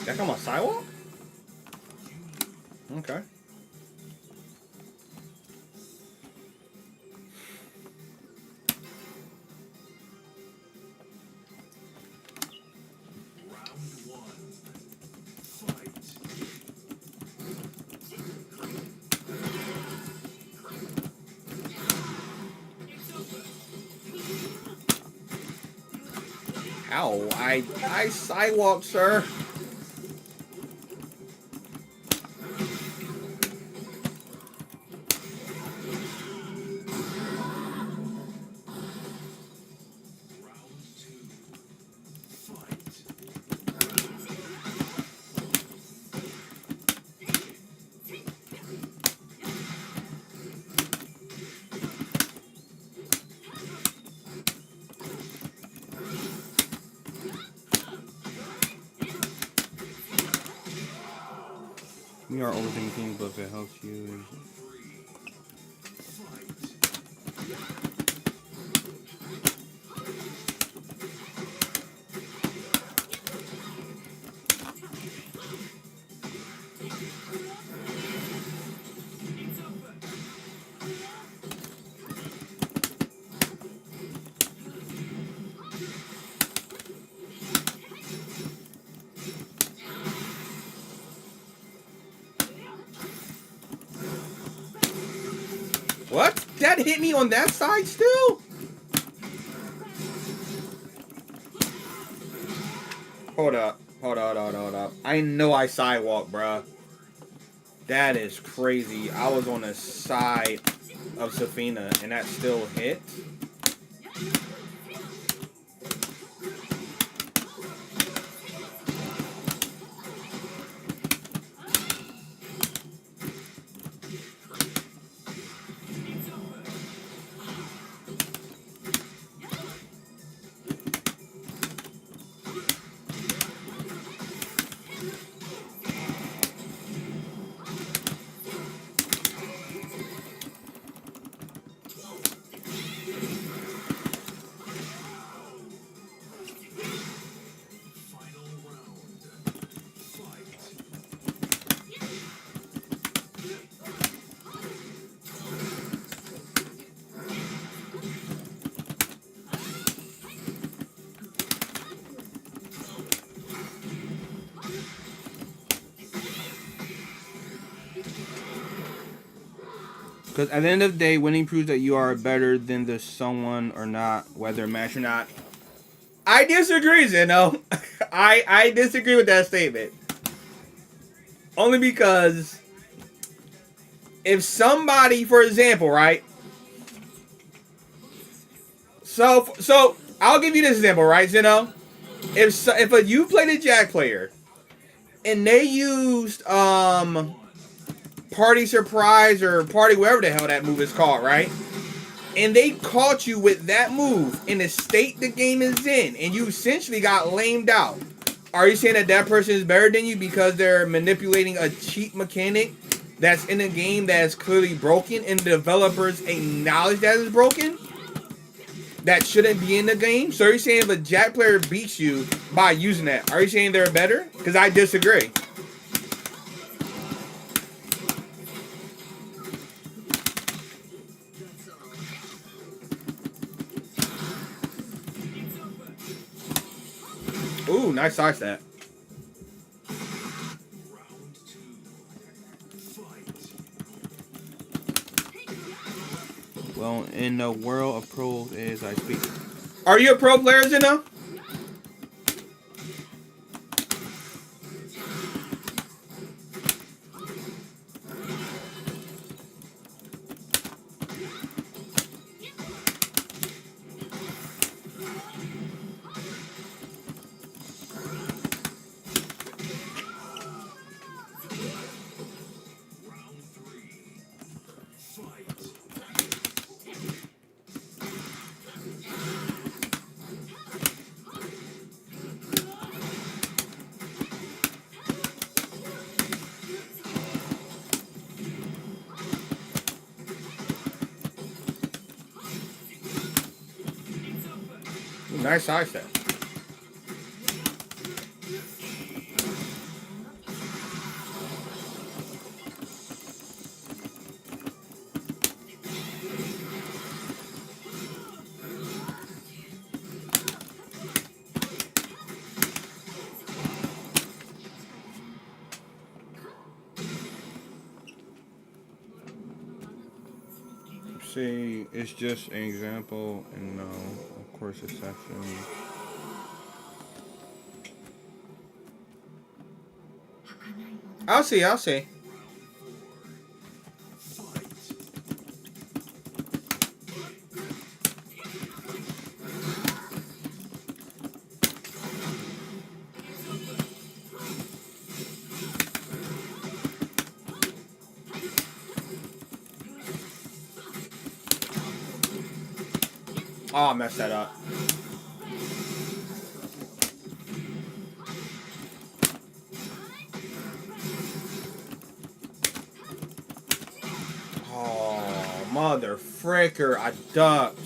That come on sidewalk? Okay. Ow, I sidewalked, sir. You are overthinking, but if it helps you. What? That hit me on that side still? Hold up. Hold up. I know I sidewalked, bruh. That is crazy. I was on the side of Safina and that still hit. Because at the end of the day, winning proves that you are better than the someone or not, whether match or not. I disagree, Zeno. I disagree with that statement. Only because if somebody, for example, right? So I'll give you this example, right, Zeno? If you played a Jack player and they used Party Surprise or Party whatever the hell that move is called, right? And they caught you with that move in the state the game is in, and you essentially got lamed out. Are you saying that that person is better than you because they're manipulating a cheat mechanic that's in a game that is clearly broken and the developers acknowledge that it's broken? That shouldn't be in the game? So are you saying if a Jack player beats you by using that, are you saying they're better? Because I disagree. Ooh, nice side step. Well, in the world of pros as I speak. Are you a pro player, Zeno? Nice side step. See, it's just an example, and no, of course, exception. I'll see. I'll see. Oh, I messed that up. Oh, mother fricker. I ducked.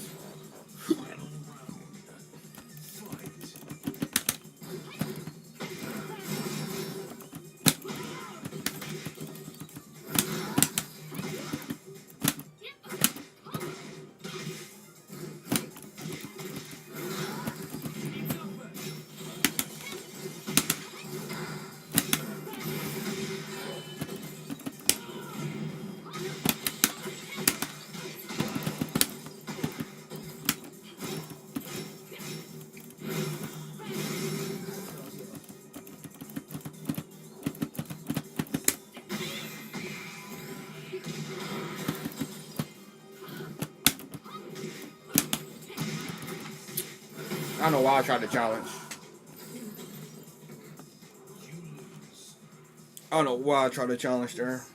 I don't know why I tried to challenge. I don't know why I tried to challenge there.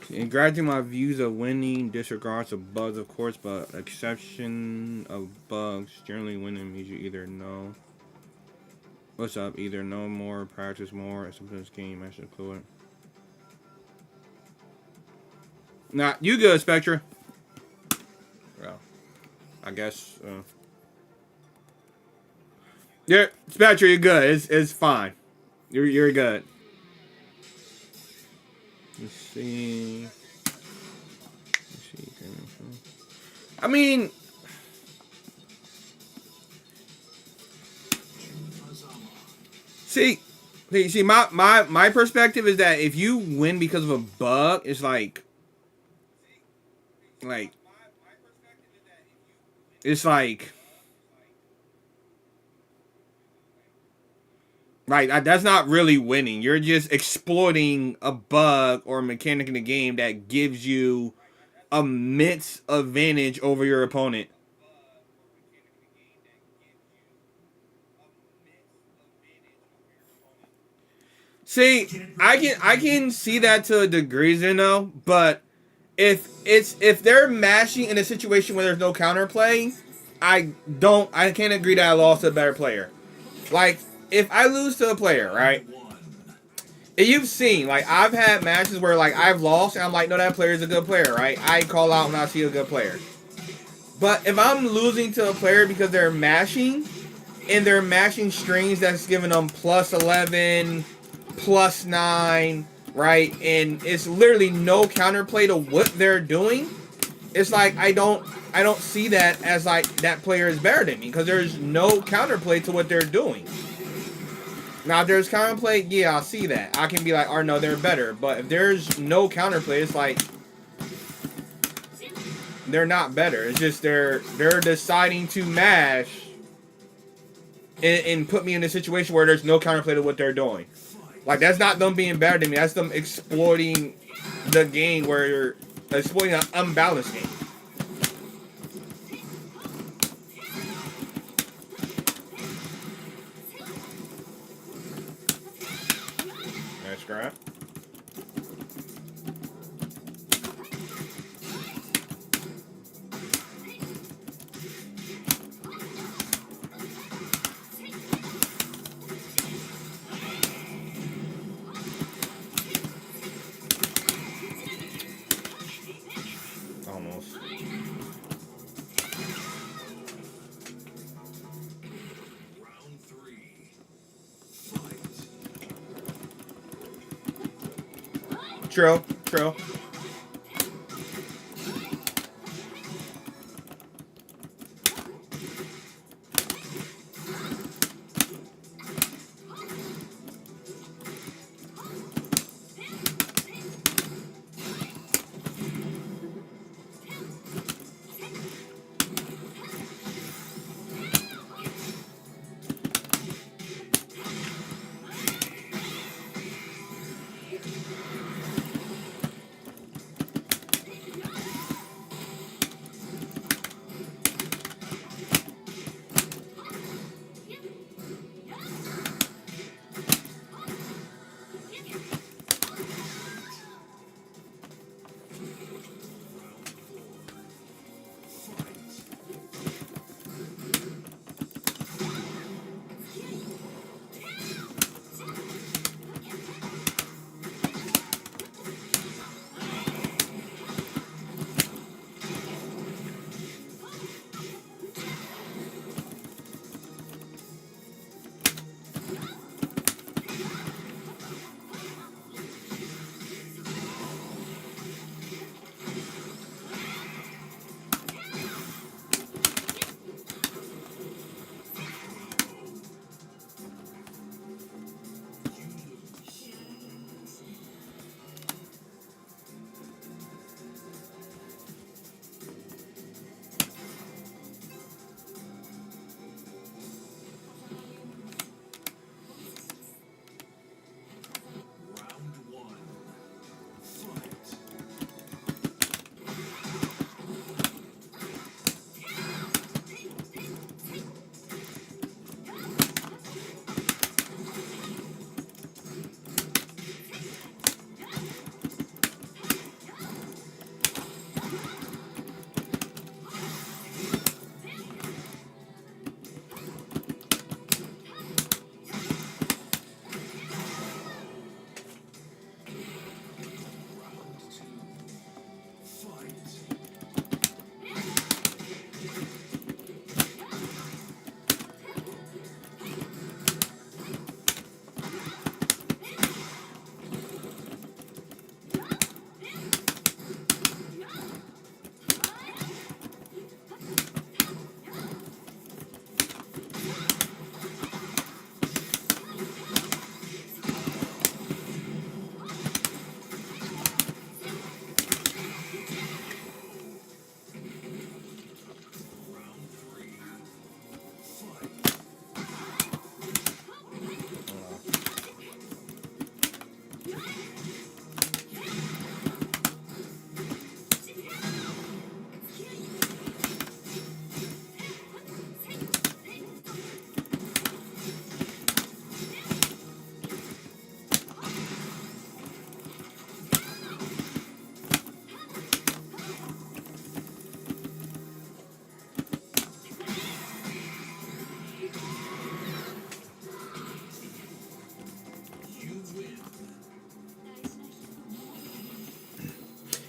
In granting my views of winning disregards of bugs, of course, but exception of bugs, generally winning means you either know what's up, either know more, practice more, or sometimes game actually fluent. Nah, you good, Spectra. Well, I guess. Yeah, Spectra, you're good. It's fine. You're good. Let's see. I mean, see, my perspective is that if you win because of a bug, it's it's like that's not really winning. You're just exploiting a bug or a mechanic in the game that gives you immense advantage over your opponent. See, I can see that to a degree, Zeno, but if they're mashing in a situation where there's no counterplay, I can't agree that I lost to a better player. Like, if I lose to a player, right? And you've seen, like, I've had matches where, like, I've lost, and I'm like, no, that player is a good player, right? I call out when I see a good player. But if I'm losing to a player because they're mashing, and they're mashing strings that's giving them plus 11, plus 9, right? And it's literally no counterplay to what they're doing. It's like, I don't see that as, like, that player is better than me, because there's no counterplay to what they're doing. Now, if there's counterplay, yeah, I'll see that. I can be like, oh, no, they're better. But if there's no counterplay, it's like, they're not better. It's just they're deciding to mash and put me in a situation where there's no counterplay to what they're doing. Like, that's not them being better than me. That's them exploiting the game where you're exploiting an unbalanced game. Nice grab. True, true.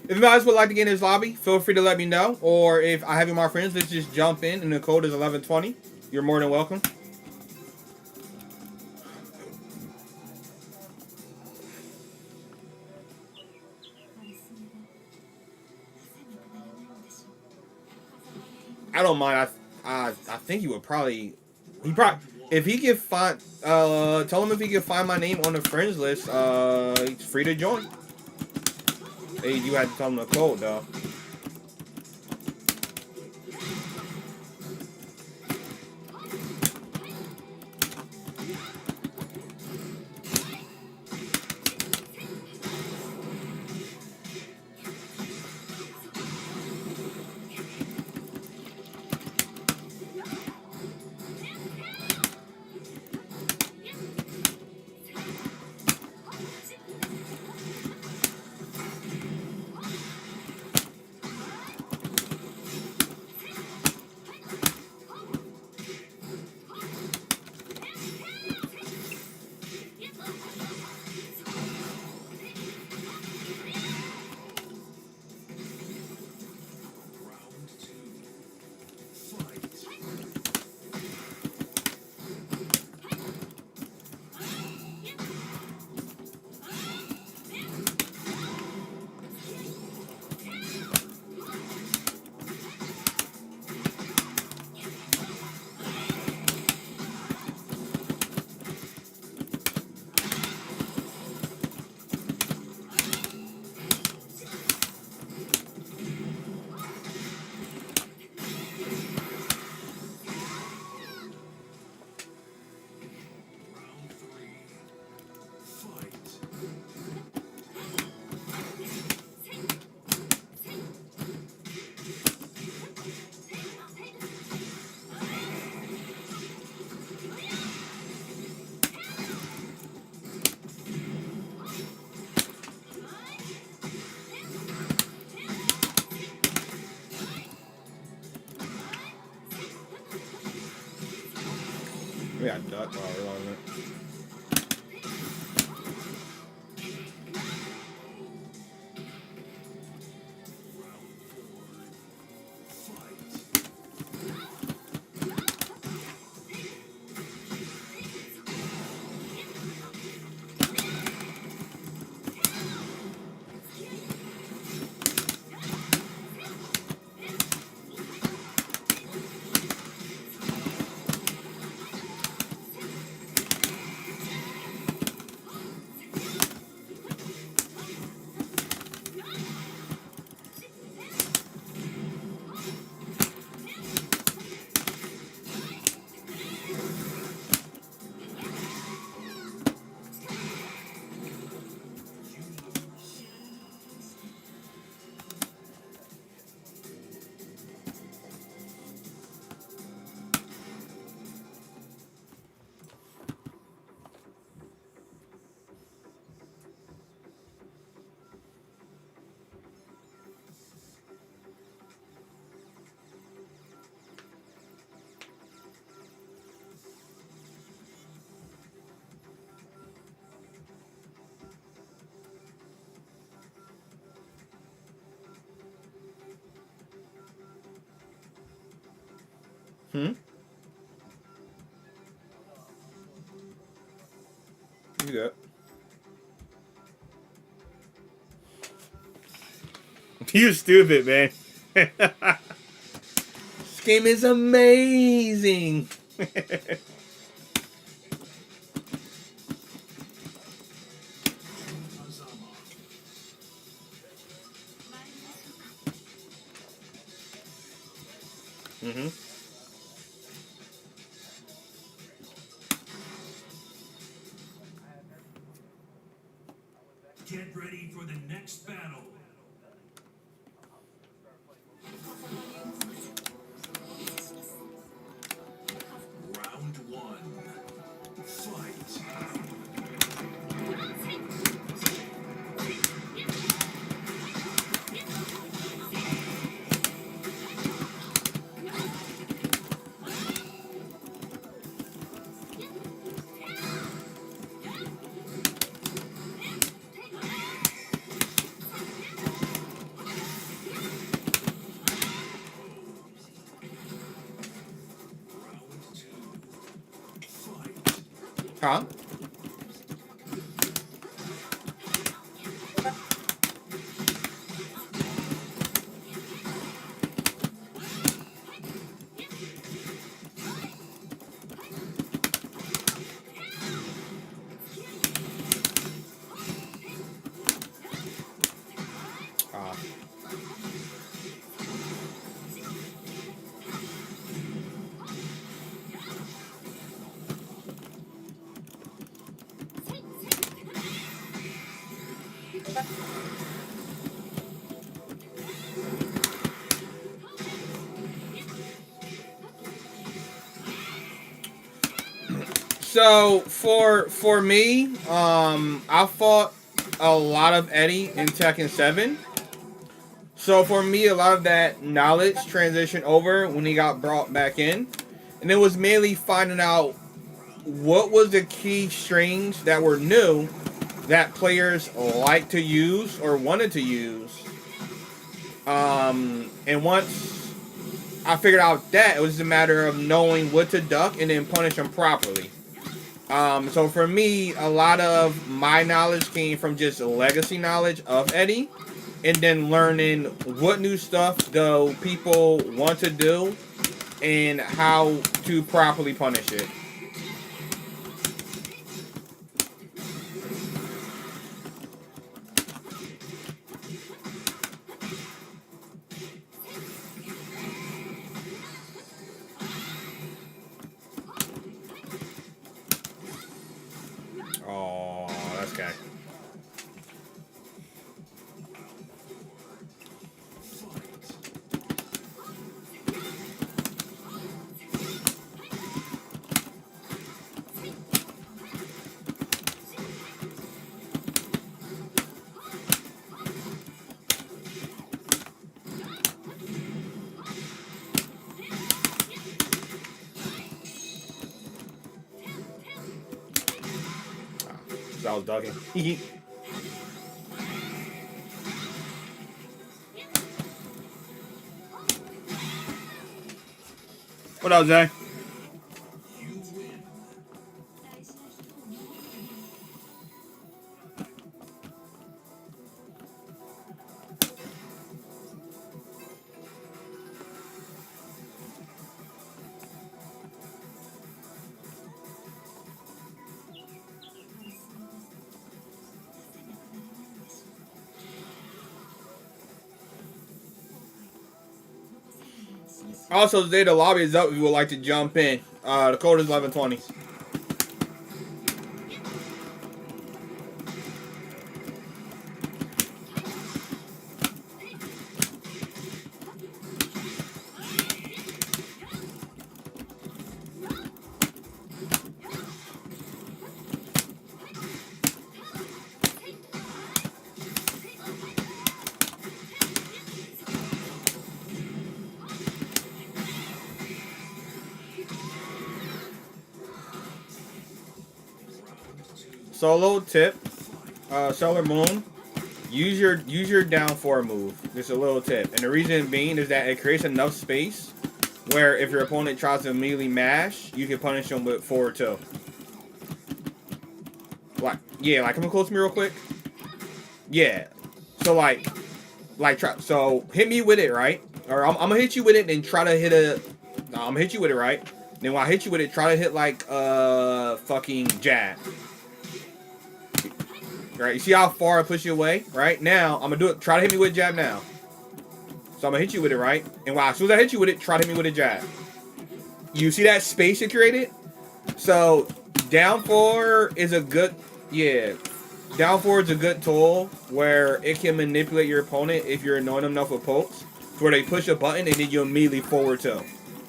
If you guys would like to get in this lobby, feel free to let me know. Or if I have you my friends, let's just jump in and the code is 1120. You're more than welcome. I don't mind. I think he would probably if he could find tell him if he could find my name on the friends list, he's free to join. Hey, you had to tell him the code though. We got duck while we're on it. Hmm? You good. You stupid, man. This game is amazing. Mm-hmm. Get ready for the next battle. Round one. Fight. Huh? Ah. So for me, I fought a lot of Eddie in Tekken 7. So for me, a lot of that knowledge transitioned over when he got brought back in, and it was mainly finding out what was the key strings that were new that players like to use or wanted to use. And once I figured out that, it was a matter of knowing what to duck and then punish them properly. So for me, a lot of my knowledge came from just legacy knowledge of Eddie, and then learning what new stuff do people want to do and how to properly punish it. Oh, that's okay. 'Cause I was ducking. What up, Zay? Also, today the lobby is up if you would like to jump in. The code is 1120. Solo tip, Sailor Moon. Use your down 4 move. Just a little tip, and the reason being is that it creates enough space where if your opponent tries to immediately mash, you can punish them with forward 2. Like, yeah, like come close to me real quick. Yeah, so so hit me with it, right? Or I'm gonna hit you with it and try to hit a. No, I'm gonna hit you with it, right? Then when I hit you with it, try to hit like fucking jab. Right, you see how far I push you away? Right now, I'm gonna do it. Try to hit me with a jab now. So I'm gonna hit you with it, right? And as soon as I hit you with it, try to hit me with a jab. You see that space it created? So down 4 is a good, yeah. Down 4 is a good tool where it can manipulate your opponent if you're annoying them enough with pokes, to where they push a button and then you immediately forward 2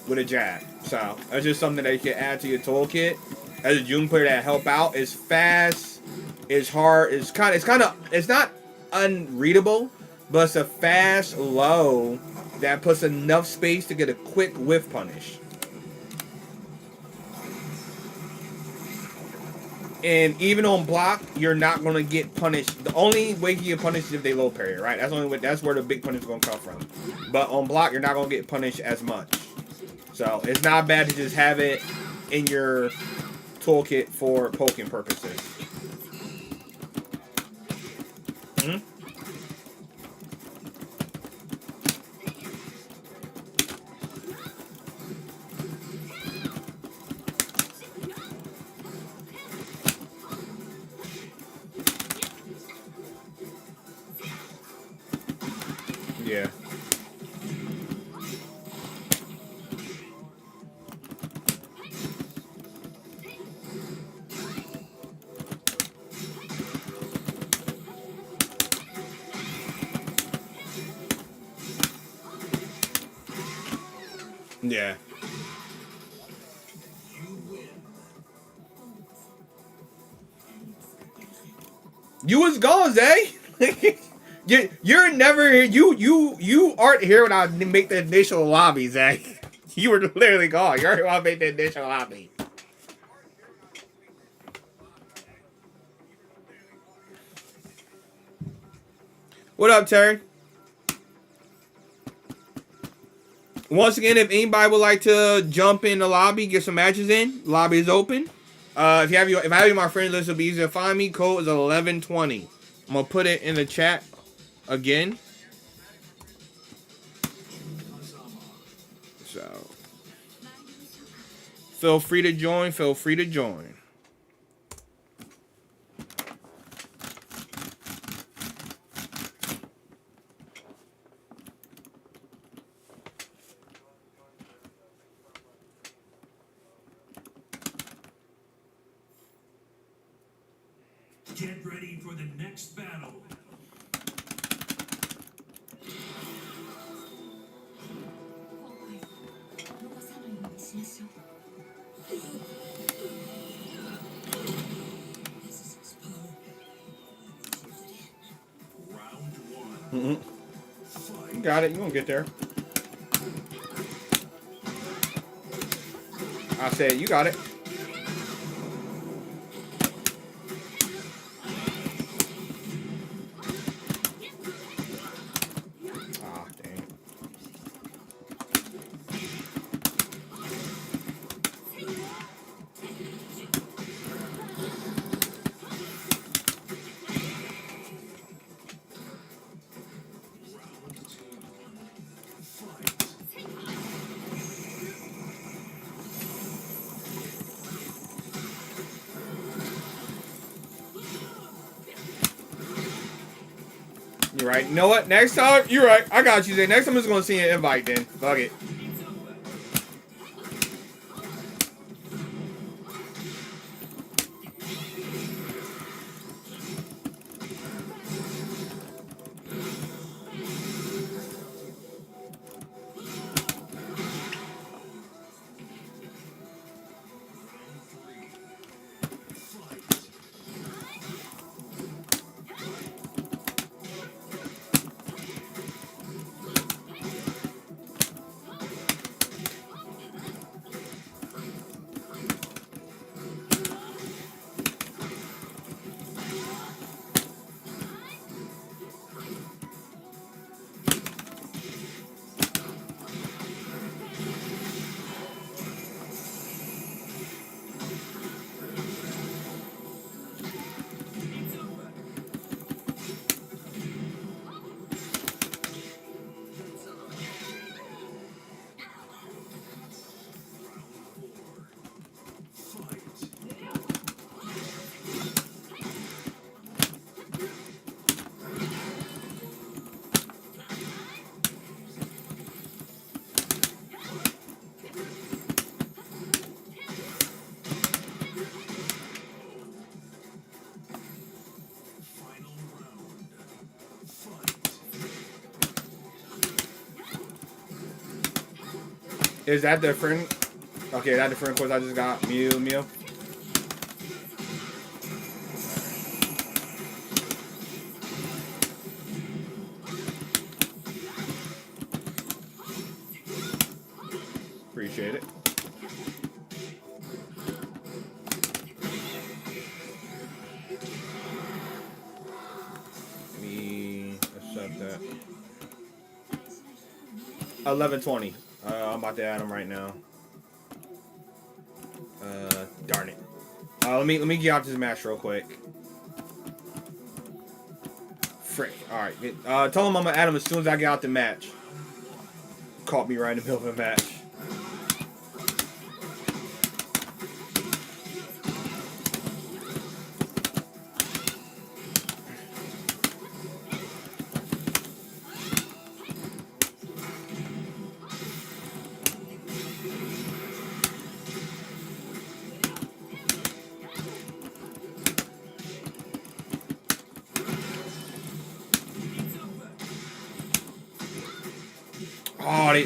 with a jab. So that's just something that you can add to your toolkit as a June player that help out. It's fast. It's hard. It's not unreadable, but it's a fast low that puts enough space to get a quick whiff punish. And even on block, you're not gonna get punished. The only way you get punished is if they low parry, right? That's the only way. That's where the big punish is gonna come from. But on block, you're not gonna get punished as much. So it's not bad to just have it in your toolkit for poking purposes. Hmm? Yeah. Yeah. You was gone, Zay. You're never here. You aren't here when I make the initial lobby, Zay. You were literally gone. You're here when I make the initial lobby. What up, Terry? Once again, if anybody would like to jump in the lobby, get some matches in, lobby is open. If I have you on my friend list, it'll be easier to find me. Code is 1120. I'm gonna put it in the chat again. So feel free to join. Feel free to join. Get ready for the next battle. Round 1. You got it. You gonna get there. I said you got it. You're right. You know what? Next time, you're right. I got you. Zay. Next time, I'm just gonna see an invite. Then fuck it. Is that the friend? Okay, that the friend course I just got. Mew. Appreciate it. Let me accept that. 11:20. I'm about to add him right now. Darn it. Let me get out this match real quick. Frick. Alright. Tell him I'm gonna add him as soon as I get out the match. Caught me right in the middle of a match.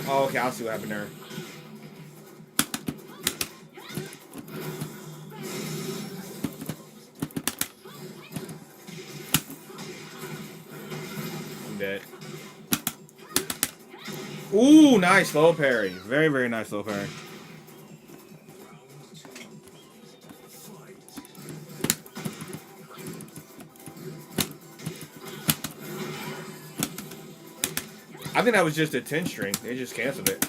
Oh, okay, I'll see what happened there. I'm dead. Ooh, nice low parry. Very, very nice low parry. I think that was just a 10 string. They just canceled it.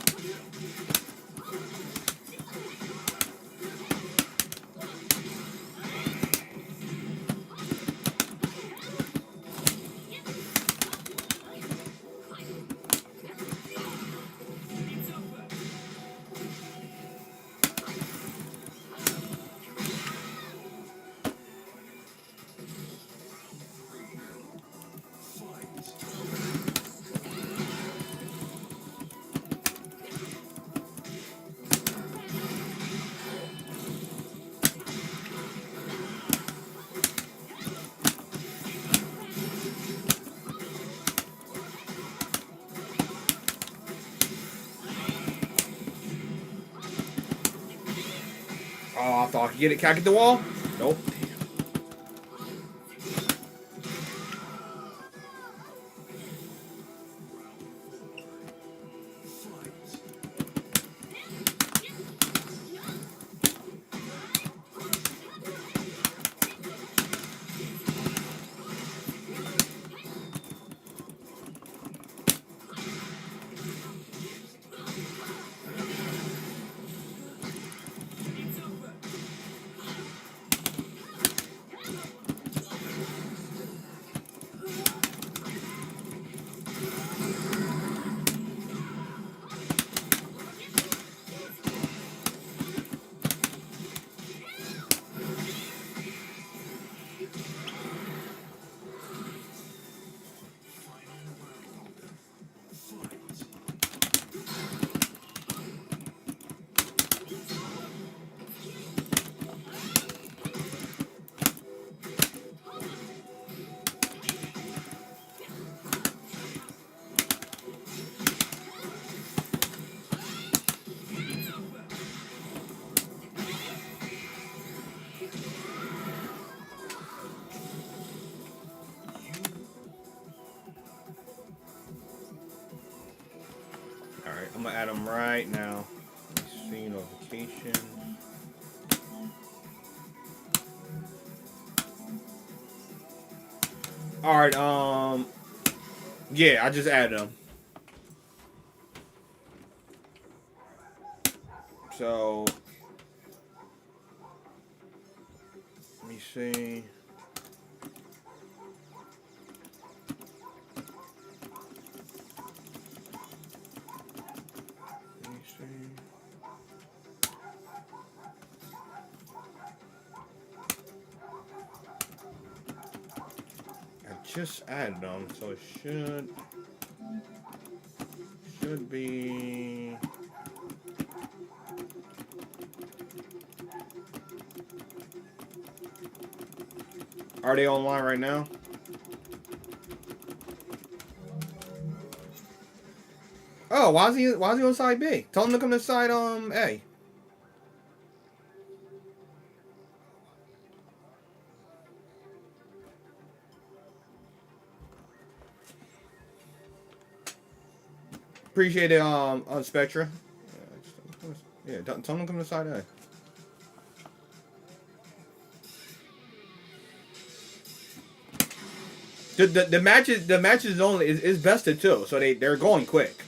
Oh, I thought I could get it. Can I get the wall? Nope. gonna add them right now. Let's see notifications. All right. Yeah, I just added them. So let me see. Just added them, so it should be. Are they online right now? Oh, why is he on side B? Tell him to come to side A. Appreciate it, on Spectra. Yeah, tell him to come to side A. The matches only is bested too, so they're going quick.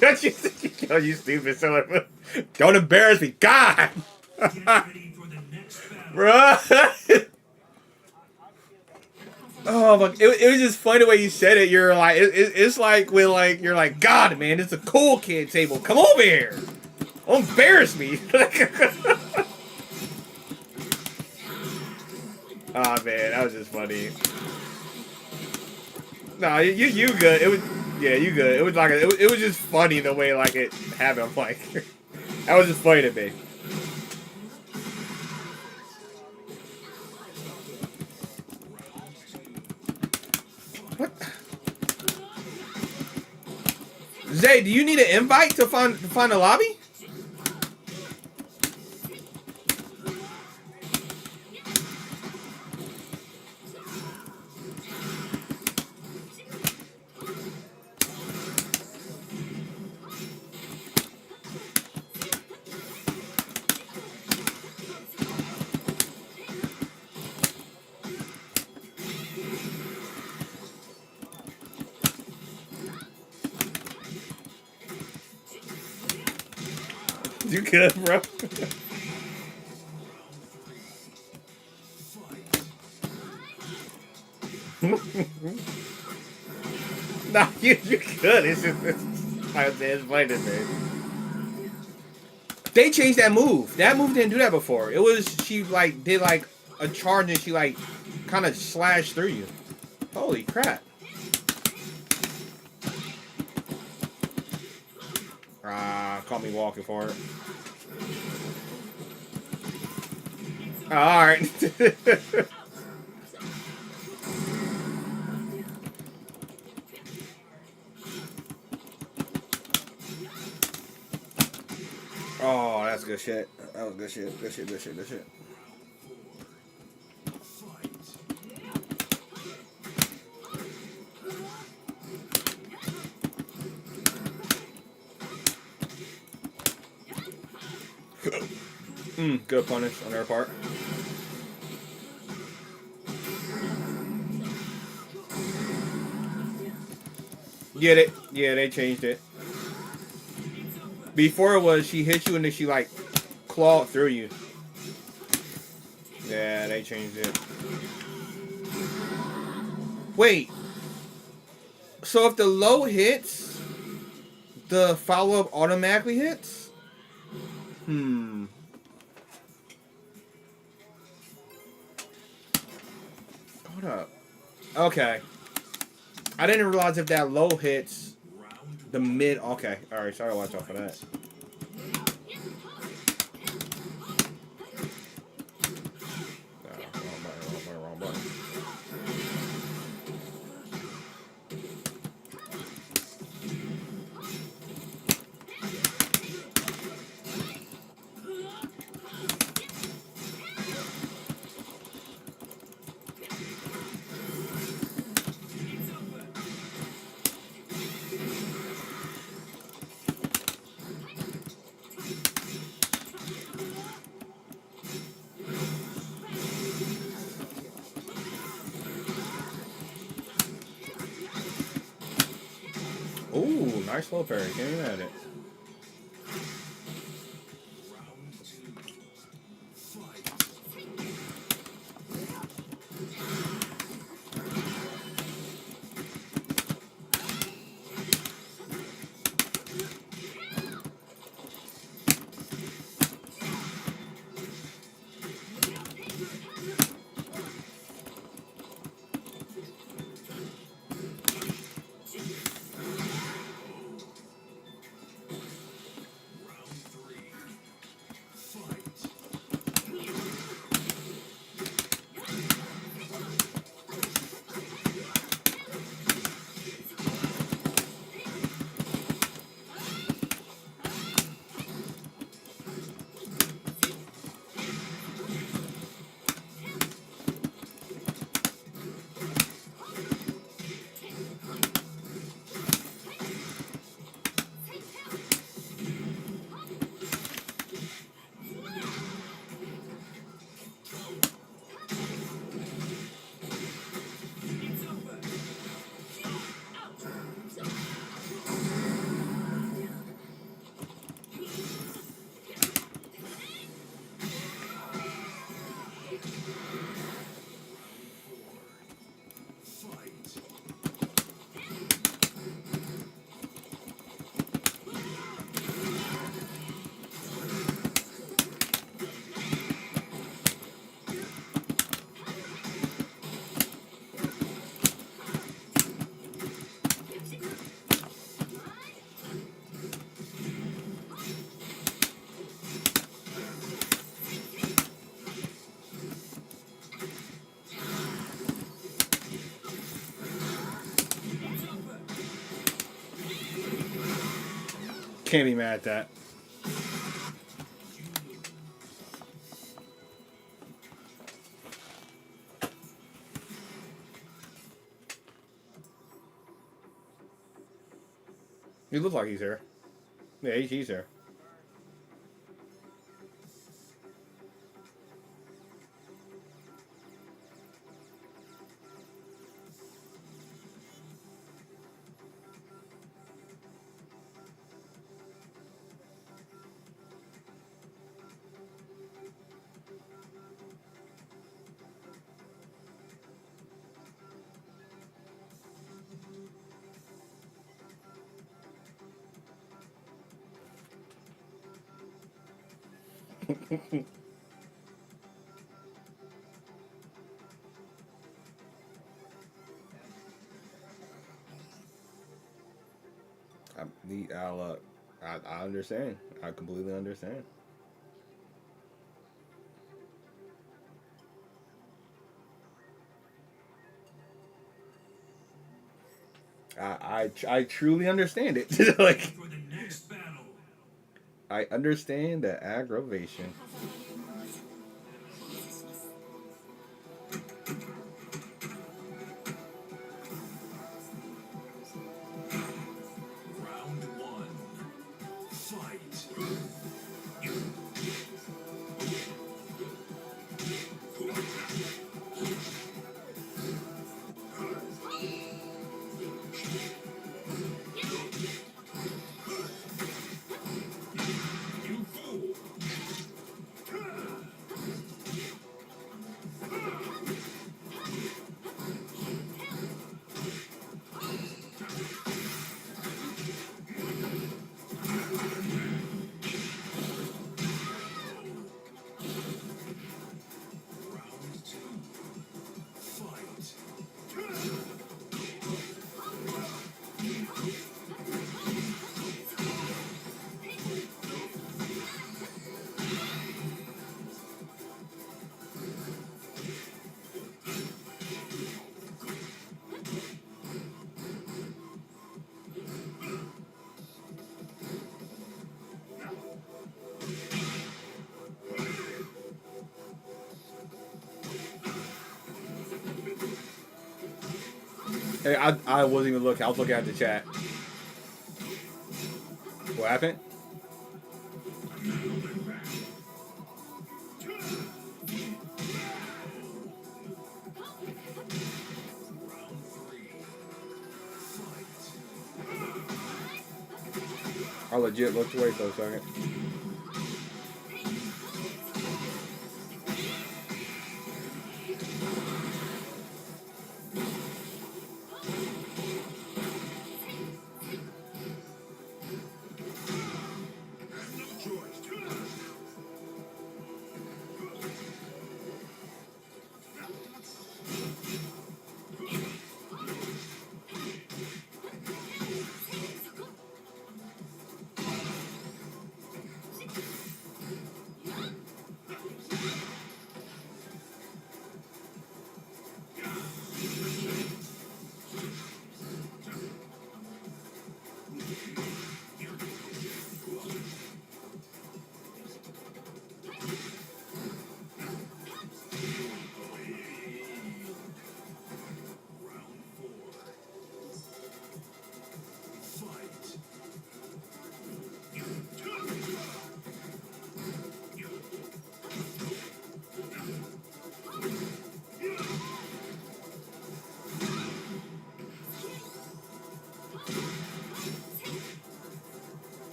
That's you stupid son. Don't embarrass me, God. Get ready for the next battle. Bruh. Oh my! It was just funny the way you said it. You're like, it's like when like you're like, God, man, it's a cool kid table. Come over here. Don't embarrass me. Ah, man, that was just funny. Nah, you good. It was, yeah, you good. It was like it was just funny the way like it happened. Like that was just funny to me. What? Zay, do you need an invite to find a lobby? You good, bro? Nah, you good. It's just it's funny to me. They changed that move. That move didn't do that before. It was she like did like a charge and she like kind of slashed through you. Holy crap! Caught me walking for it. All right. Oh, that's good shit. That was good shit. Good shit. Good shit. Good shit. Good punish on their part. Get it? Yeah, they changed it. Before it was she hit you and then she like clawed through you. Yeah, they changed it. Wait. So if the low hits, the follow-up automatically hits? Hold up. Okay. I didn't realize if that low hits the mid. Okay. Alright, so I gotta watch out for that. Wrong button. nice low parry. Can't even at it. Can't be mad at that. He looks like he's here. Yeah, he's here. I understand. I completely understand. I truly understand it. Like, For the next battle. I understand the aggravation. Round one. Fight. You fool. Round two. Fight. Hey, I wasn't even looking. I was looking at the chat. What happened? Round three. Fight. I legit looked away for a second.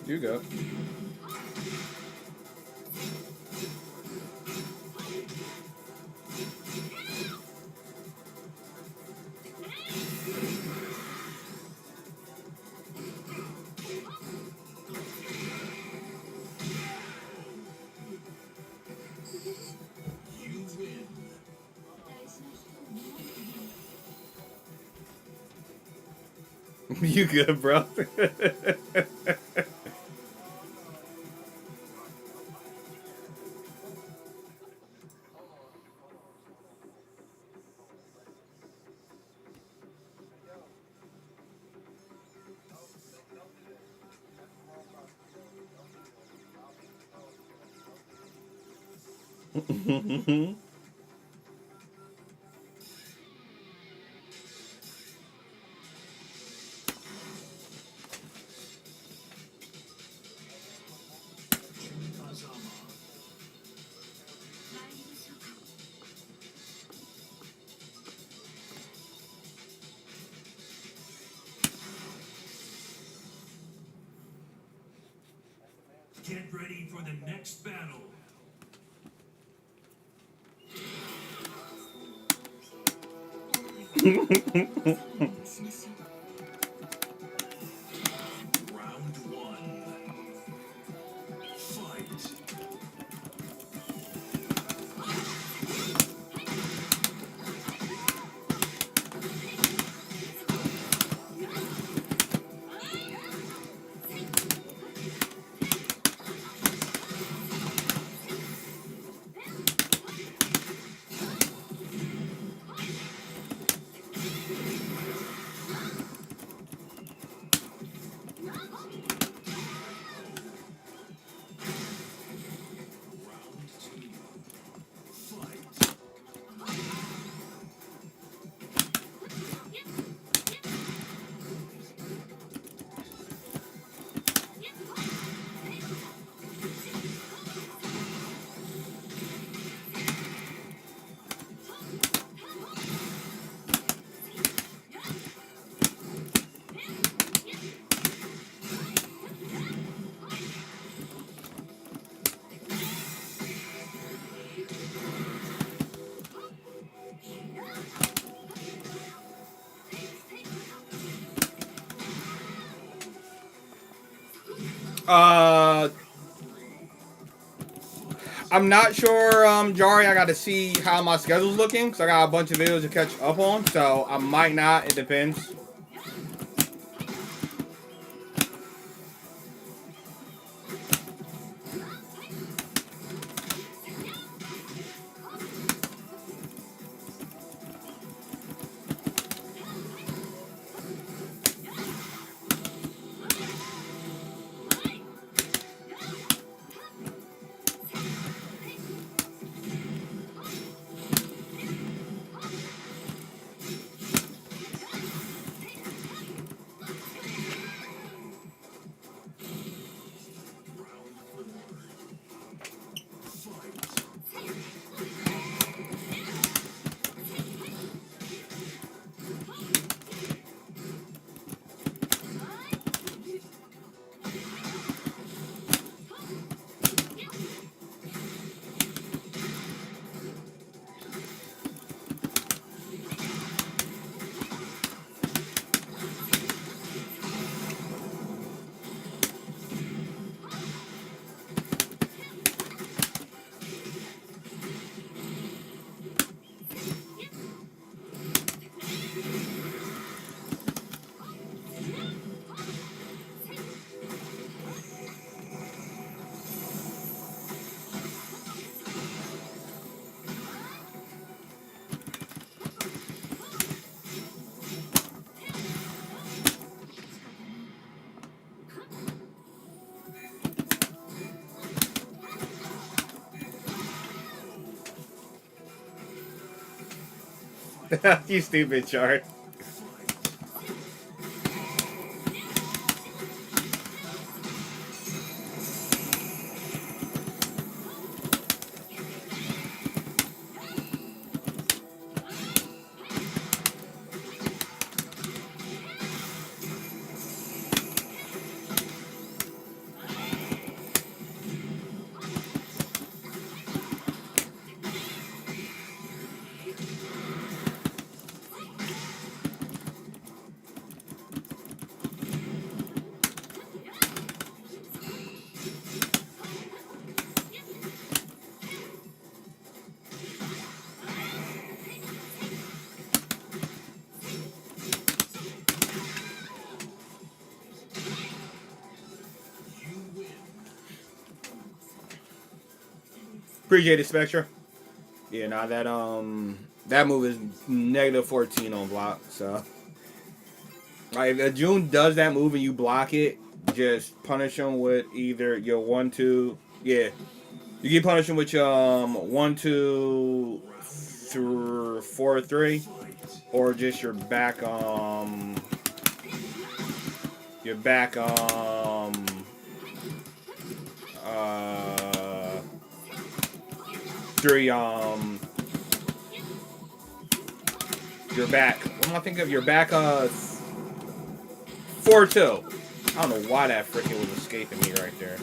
You go. You good, bro? Get ready for the next battle. Round one. Fight. Uh, I'm not sure, Jari. I got to see how my schedule's looking because I got a bunch of videos to catch up on. So I might not. It depends. You stupid, Chart. Appreciate it, Spectra. Yeah, nah, that move is negative 14 on block. So, like, if June does that move and you block it, just punish him with either your 1-2. Yeah, you can punish him with your 1-2 through 4-3, or just your back three your back. What am I thinking of? Your back 4-2. I don't know why that freaking was escaping me right there.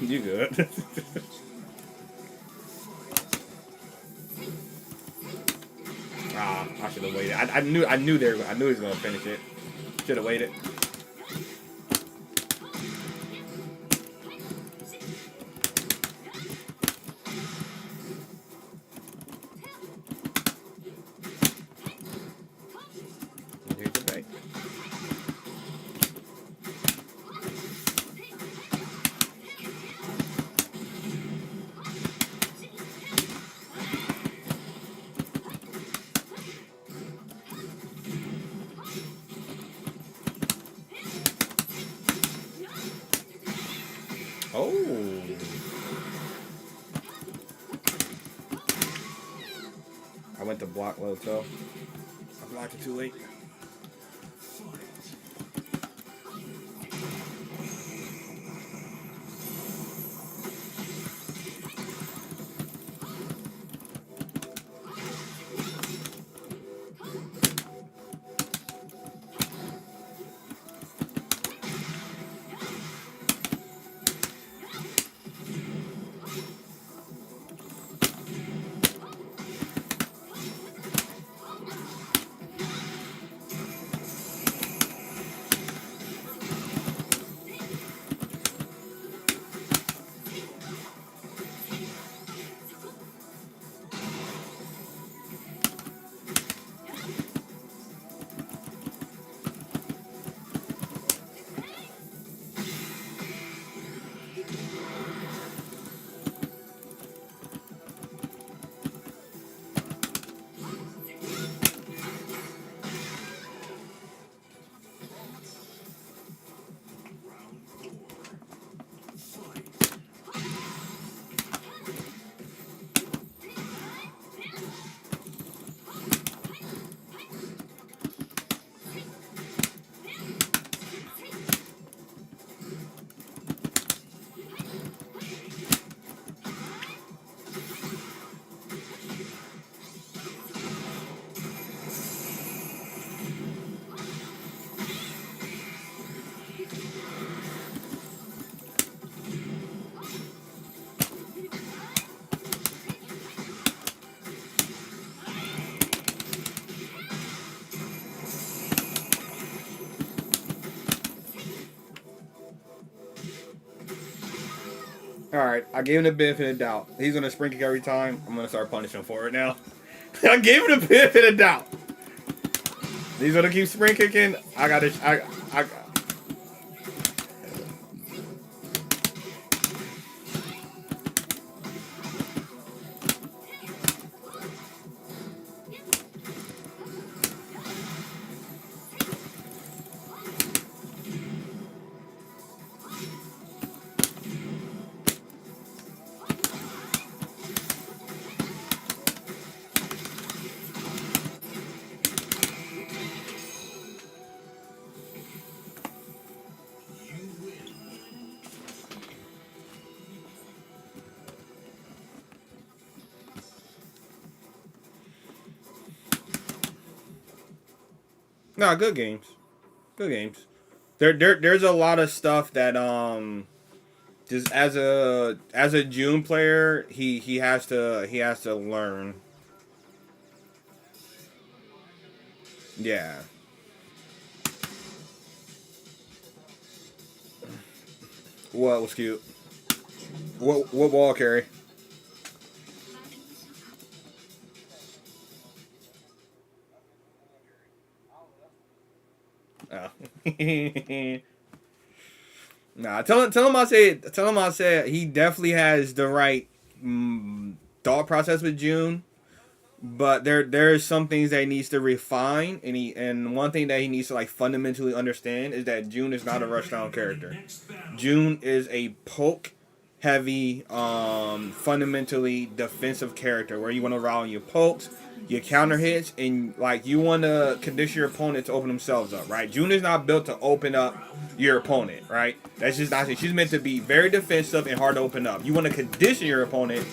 You good? I should have waited. I knew he was gonna finish it. Should have waited. Here's the bait. Oh. I went to block low toe. I blocked it too late. Alright, I gave him the benefit of doubt. He's gonna spring kick every time. I'm gonna start punishing him for it now. I gave him the benefit of doubt. He's gonna keep spring kicking. I gotta. I No, good games. Good games. There's a lot of stuff that just as a June player, he has to learn. Yeah. What was cute? What wall carry? Oh. Nah, tell him I said he definitely has the right thought process with June, but there's some things that he needs to refine, and one thing that he needs to like fundamentally understand is that June is not a rushdown character. June is a poke heavy, fundamentally defensive character where you want to rely on your pokes, your counter hits, and like you want to condition your opponent to open themselves up, right? June is not built to open up your opponent, right? That's just not it. She's meant to be very defensive and hard to open up. You want to condition your opponent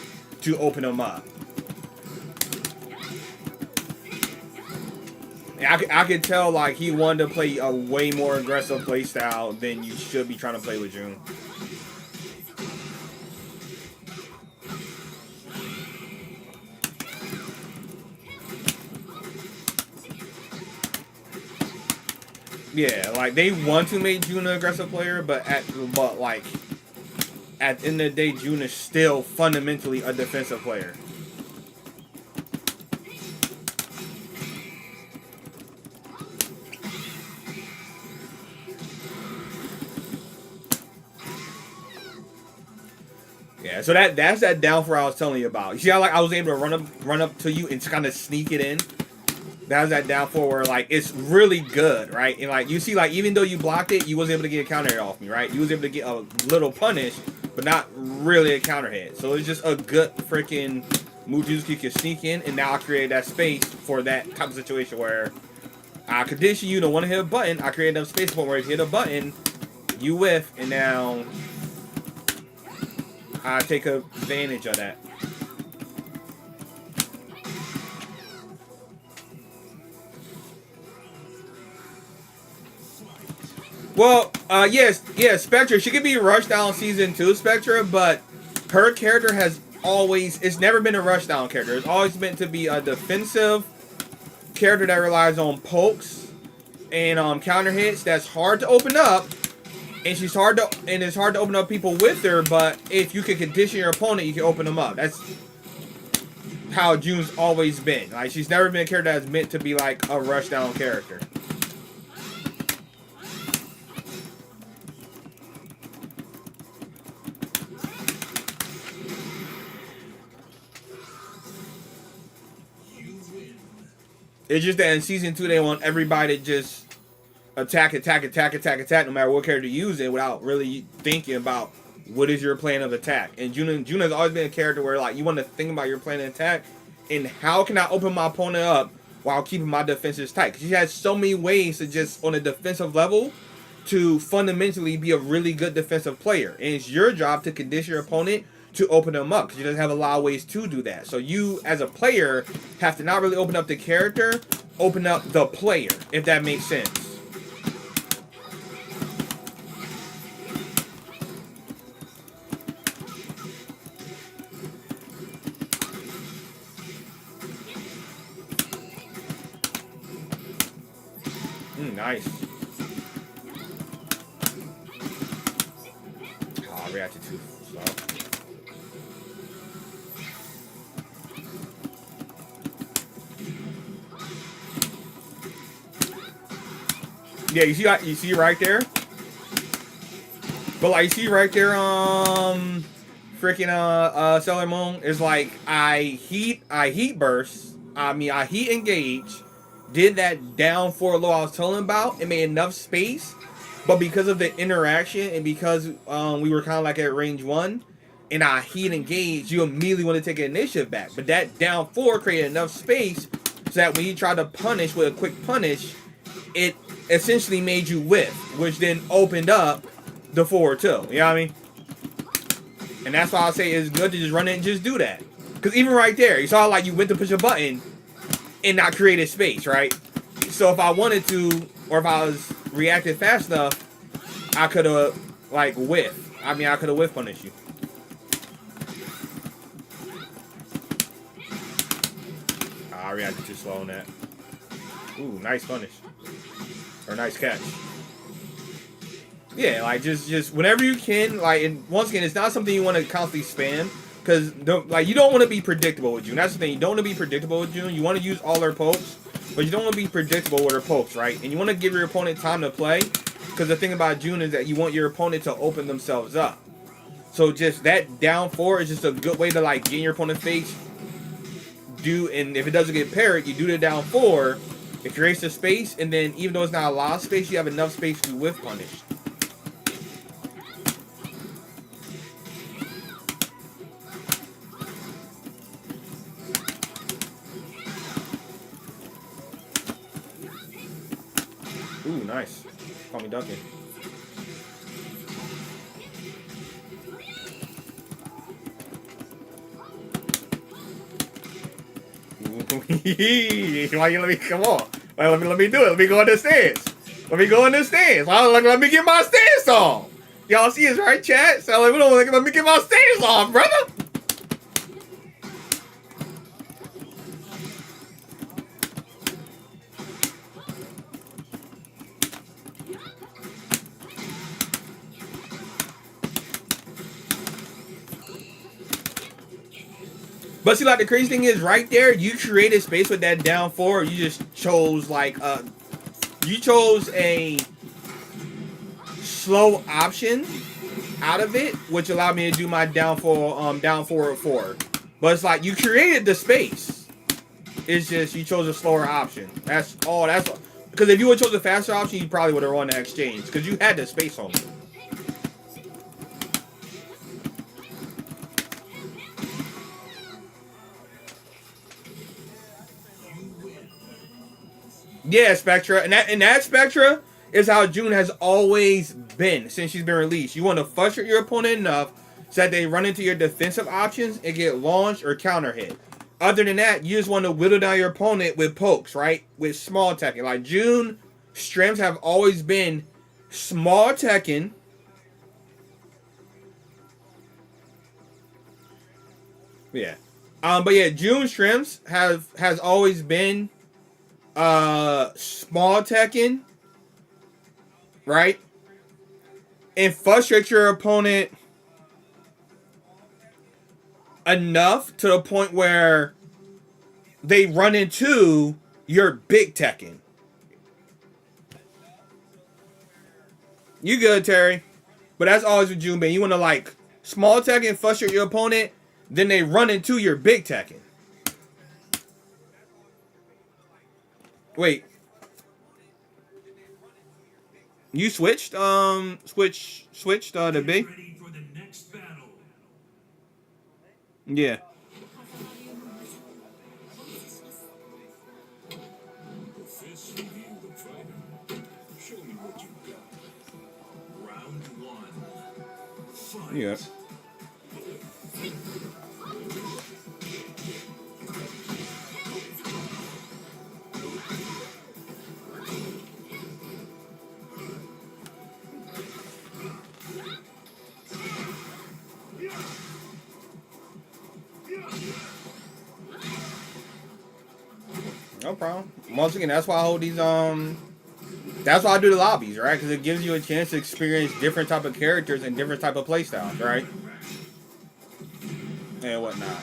to open them up. I could tell like he wanted to play a way more aggressive play style than you should be trying to play with June. Yeah, like they want to make June an aggressive player, but like at the end of the day, June is still fundamentally a defensive player. Yeah, so that's that downfall I was telling you about. You see how like I was able to run up to you and kind of sneak it in? That was that downfall where like it's really good, right? And like you see, like even though you blocked it, you was able to get a counter hit off me, right? You was able to get a little punish, but not really a counter hit. So it's just a good freaking move you can sneak in, and now I created that space for that type of situation where I condition you to want to hit a button. I created enough space point where if you hit a button, you whiff, and now I take advantage of that. Well, yes, Spectra. She could be rushed down season 2, Spectra, but her character has always, it's never been a rush down character. It's always meant to be a defensive character that relies on pokes and counter hits that's hard to open up. And it's hard to open up people with her, but if you can condition your opponent, you can open them up. That's how June's always been. Like she's never been a character that's meant to be like a rush down character. It's just that in season 2 they want everybody to just attack, no matter what character you use it, without really thinking about what is your plan of attack. And June has always been a character where like you want to think about your plan of attack and how can I open my opponent up while keeping my defenses tight. Because she has so many ways to just on a defensive level to fundamentally be a really good defensive player. And it's your job to condition your opponent to open them up because she doesn't have a lot of ways to do that. So you as a player have to not really open up the character, open up the player, if that makes sense. Nice. Oh, I reacted too slow. Yeah, you see right there. But like, you see right there, freaking Sailor Moon is like I heat burst. I heat engage. Did that down 4 low I was telling about. It made enough space, but because of the interaction and because we were kind of like at range 1, and I heat engage, you immediately want to take an initiative back. But that down 4 created enough space so that when you try to punish with a quick punish, it essentially made you whiff, which then opened up the forward too. You know what I mean? And that's why I say it's good to just run it and just do that. Because even right there, you saw like you went to push a button and not created space, right? So if I wanted to, or if I was reacting fast enough, I could have like whiff. I could have whiff punished you. I reacted too slow on that. Ooh, nice punish. Or nice catch. Yeah, like just whenever you can, like, and once again, it's not something you want to constantly spam, because like you don't want to be predictable with June. That's the thing. You don't want to be predictable with June. You want to use all her pokes, but you don't want to be predictable with her pokes, right? And you want to give your opponent time to play, because the thing about June is that you want your opponent to open themselves up. So just that down 4 is just a good way to like get in your opponent's face. And if it doesn't get parried, you do the down 4. It creates the space, and then even though it's not a lot of space, you have enough space to whiff punish. Ooh, nice. Call me Duncan. Why you let me come on? Let me do it. Let me go in the stance. Let me go in the stance. Let me get my stance on. Y'all see us, right, chat? So let me get my stance on, brother. But see, like, the crazy thing is, right there, you created space with that down 4. You just chose, like, you chose a slow option out of it, which allowed me to do my down forward 4. But it's like, you created the space. It's just, you chose a slower option. That's all. Because if you would have chosen a faster option, you probably would have won the exchange. Because you had the space on it. Yeah, Spectra, and that Spectra is how June has always been since she's been released. You want to frustrate your opponent enough so that they run into your defensive options and get launched or counter hit. Other than that, you just want to whittle down your opponent with pokes, right? With small Tekken. Like, June strengths have always been small Tekken. Yeah. But yeah, June strengths has always been small Tekken, right? And frustrate your opponent enough to the point where they run into your big Tekken. You good, Terry? But that's always with Junbei. You want to like small Tekken, frustrate your opponent, then they run into your big Tekken. Wait. You switched? Switched to B? Ready for the next battle. Yeah. Round 1. Fight. Yeah. No problem. Once again, that's why I hold these that's why I do the lobbies, right? Because it gives you a chance to experience different type of characters and different type of playstyles, right? And whatnot.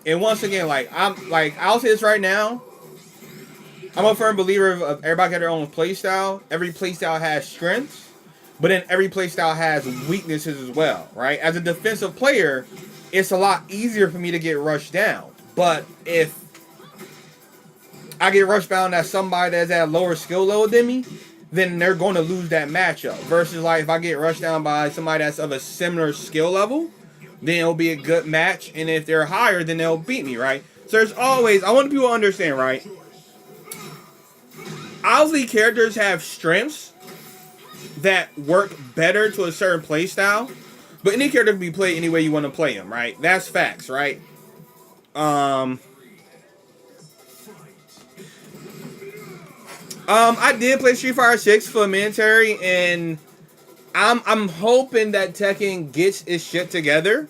And once again, like I'll say this right now. I'm a firm believer of everybody got their own play style. Every play style has strengths, but then every play style has weaknesses as well, right? As a defensive player, it's a lot easier for me to get rushed down. But if I get rushed down at somebody that's at a lower skill level than me, then they're going to lose that matchup. Versus like if I get rushed down by somebody that's of a similar skill level, then it'll be a good match. And if they're higher, then they'll beat me, right? So there's always, I want people to understand, right? Obviously, characters have strengths that work better to a certain play style, but any character can be played any way you want to play them, right? That's facts, right? I did play Street Fighter 6 for military, and I'm hoping that Tekken gets its shit together.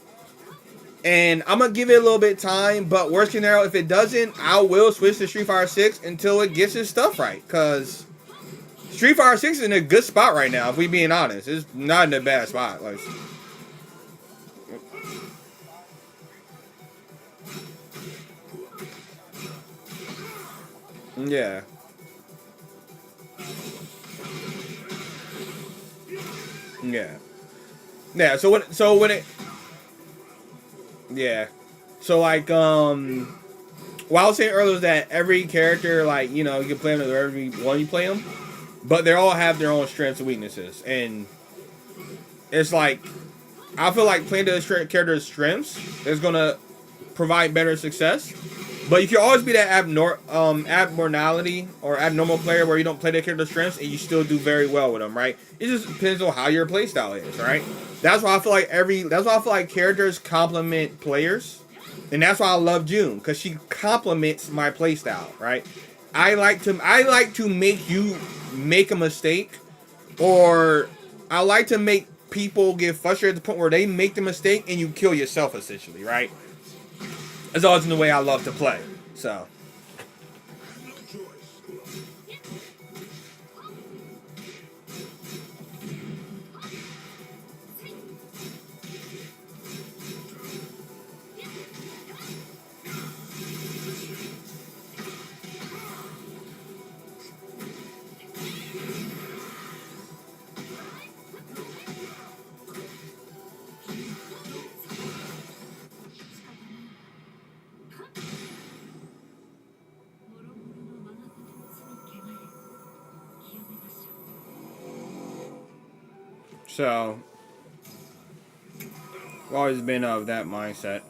And I'm gonna give it a little bit of time, but worst case scenario, if it doesn't, I will switch to Street Fighter 6 until it gets its stuff right. Cause Street Fighter 6 is in a good spot right now, if we being honest. It's not in a bad spot. Like, yeah. Yeah. Yeah, so when it yeah. So like what I was saying earlier was that every character, like, you know, you can play them wherever you want you play them, but they all have their own strengths and weaknesses. And it's like I feel like playing the character's strengths is gonna provide better success. But you can always be that abnormality or abnormal player where you don't play the character's strengths and you still do very well with them, right? It just depends on how your playstyle is, right? That's why I feel like characters complement players, and that's why I love June, because she complements my playstyle, right? I like to make you make a mistake, or I like to make people get frustrated at the point where they make the mistake and you kill yourself, essentially, right? That's always in the way I love to play. So. So, I've always been of that mindset.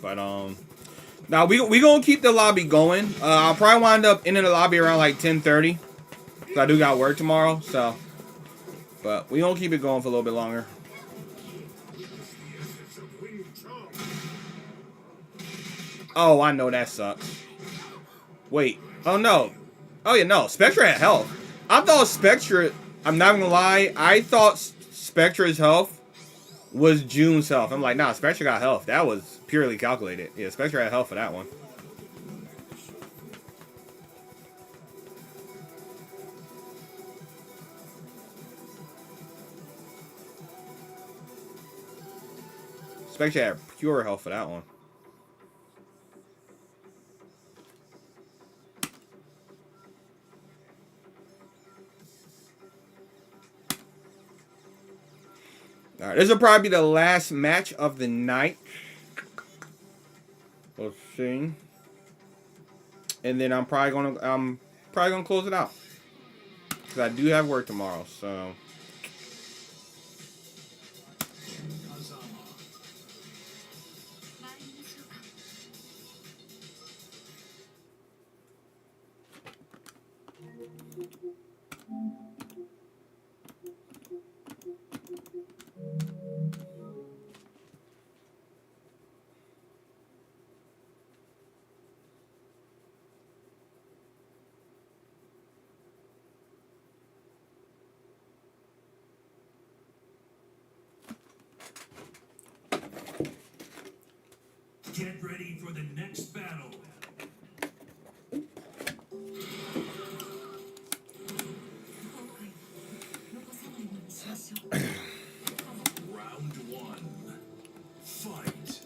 But now we gonna keep the lobby going. I'll probably wind up in the lobby around like 10:30. Cause I do got work tomorrow. So, but we gonna keep it going for a little bit longer. Oh, I know that sucks. Wait. Oh no. Oh yeah, no. Spectra had health. I thought Spectra. I'm not gonna lie. I thought Spectra's health was June's health. I'm like, nah. Spectra got health. That was purely calculated. Yeah, Spectra had health for that one. Spectra had pure health for that one. Alright, this will probably be the last match of the night. Let's see. And then I'm probably gonna close it out. Because I do have work tomorrow, so. Get ready for the next battle. Round one. Fight.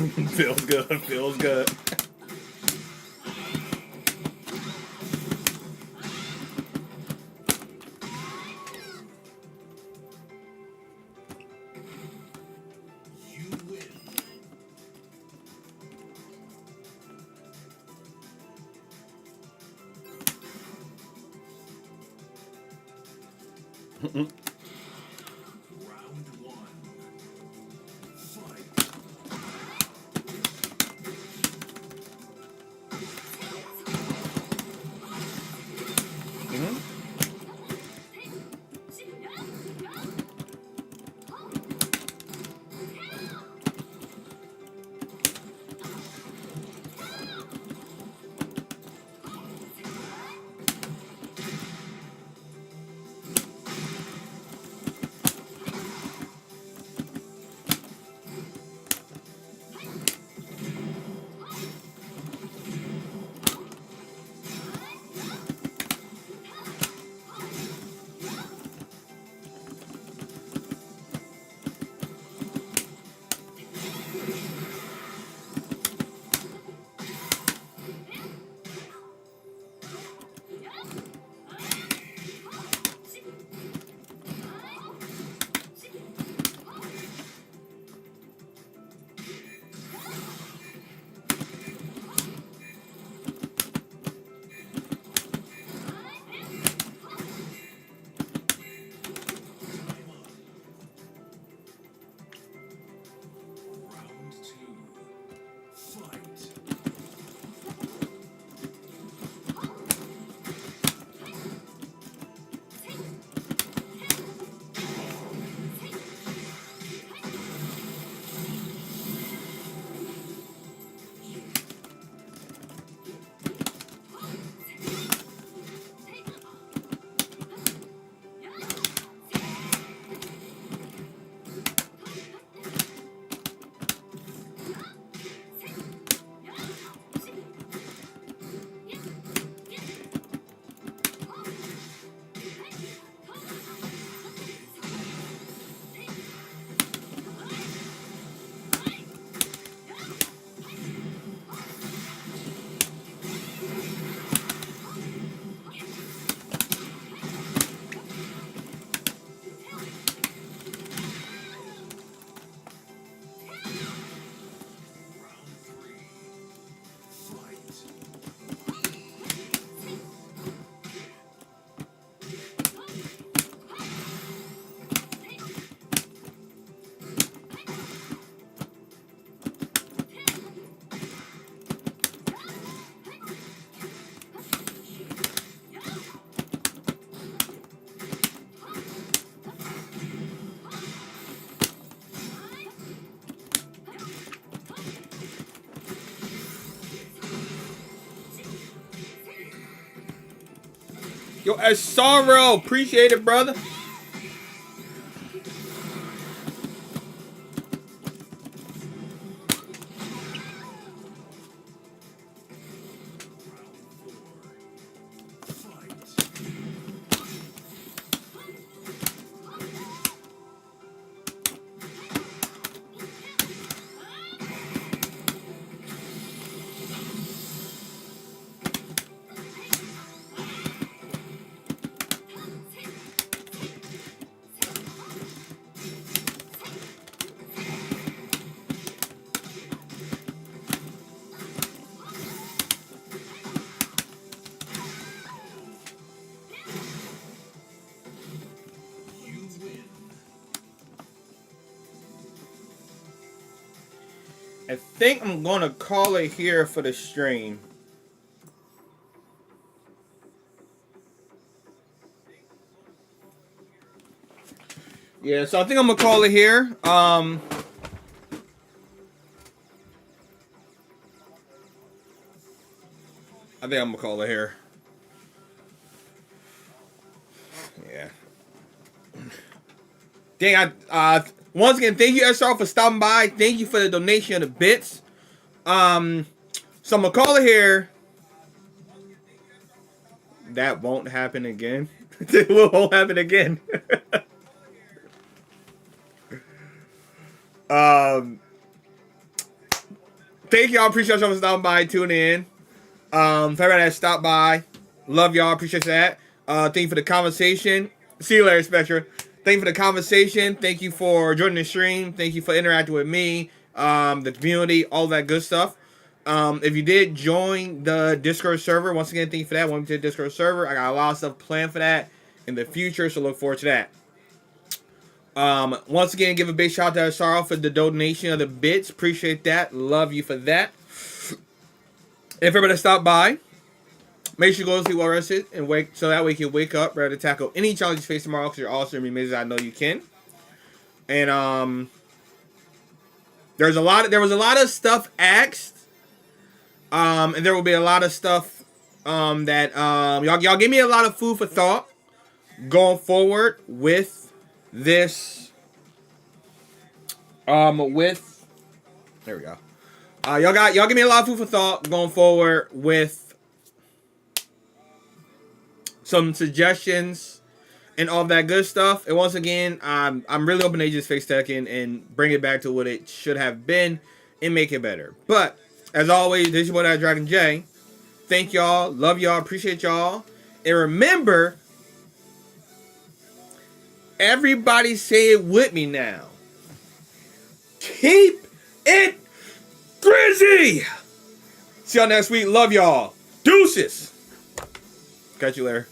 Feels good. Feels good. You win. Round one. Fight. Round two. Fight. Round three. Fight. Yo, Sorrow, appreciate it, brother. You win. I think I'm gonna call it here for the stream. Yeah, so I think I'm gonna call it here. I think I'm gonna call it here. Yeah. Dang, once again, thank you, SR, for stopping by. Thank you for the donation of the bits. So I'm gonna call it here. That won't happen again. It won't happen again. Thank y'all. Appreciate y'all for stopping by, tuning in. For everybody that stopped by, love y'all. Appreciate that. Thank you for the conversation. See you later, Spectra. Thank you for the conversation. Thank you for joining the stream. Thank you for interacting with me, the community, all that good stuff. If you did join the Discord server, once again, thank you for that. Welcome to the Discord server. I got a lot of stuff planned for that in the future, so look forward to that. Once again, give a big shout out to Sarah for the donation of the bits. Appreciate that. Love you for that. If everybody stop by, make sure you go to sleep well rested and wake, so that way you can wake up ready to tackle any challenge you face tomorrow, because you're awesome and amazing. I know you can. And there was a lot of stuff asked. And there will be a lot of stuff that y'all gave me a lot of food for thought going forward with this there we go. Y'all give me a lot of food for thought going forward with some suggestions and all that good stuff. And once again, I'm really hoping they just fix Tekken and bring it back to what it should have been and make it better. But as always, this is your boy DatDragonJ. Thank y'all, love y'all, appreciate y'all, and remember, everybody say it with me now. Keep it Grizzy! See y'all next week. Love y'all. Deuces. Catch you later.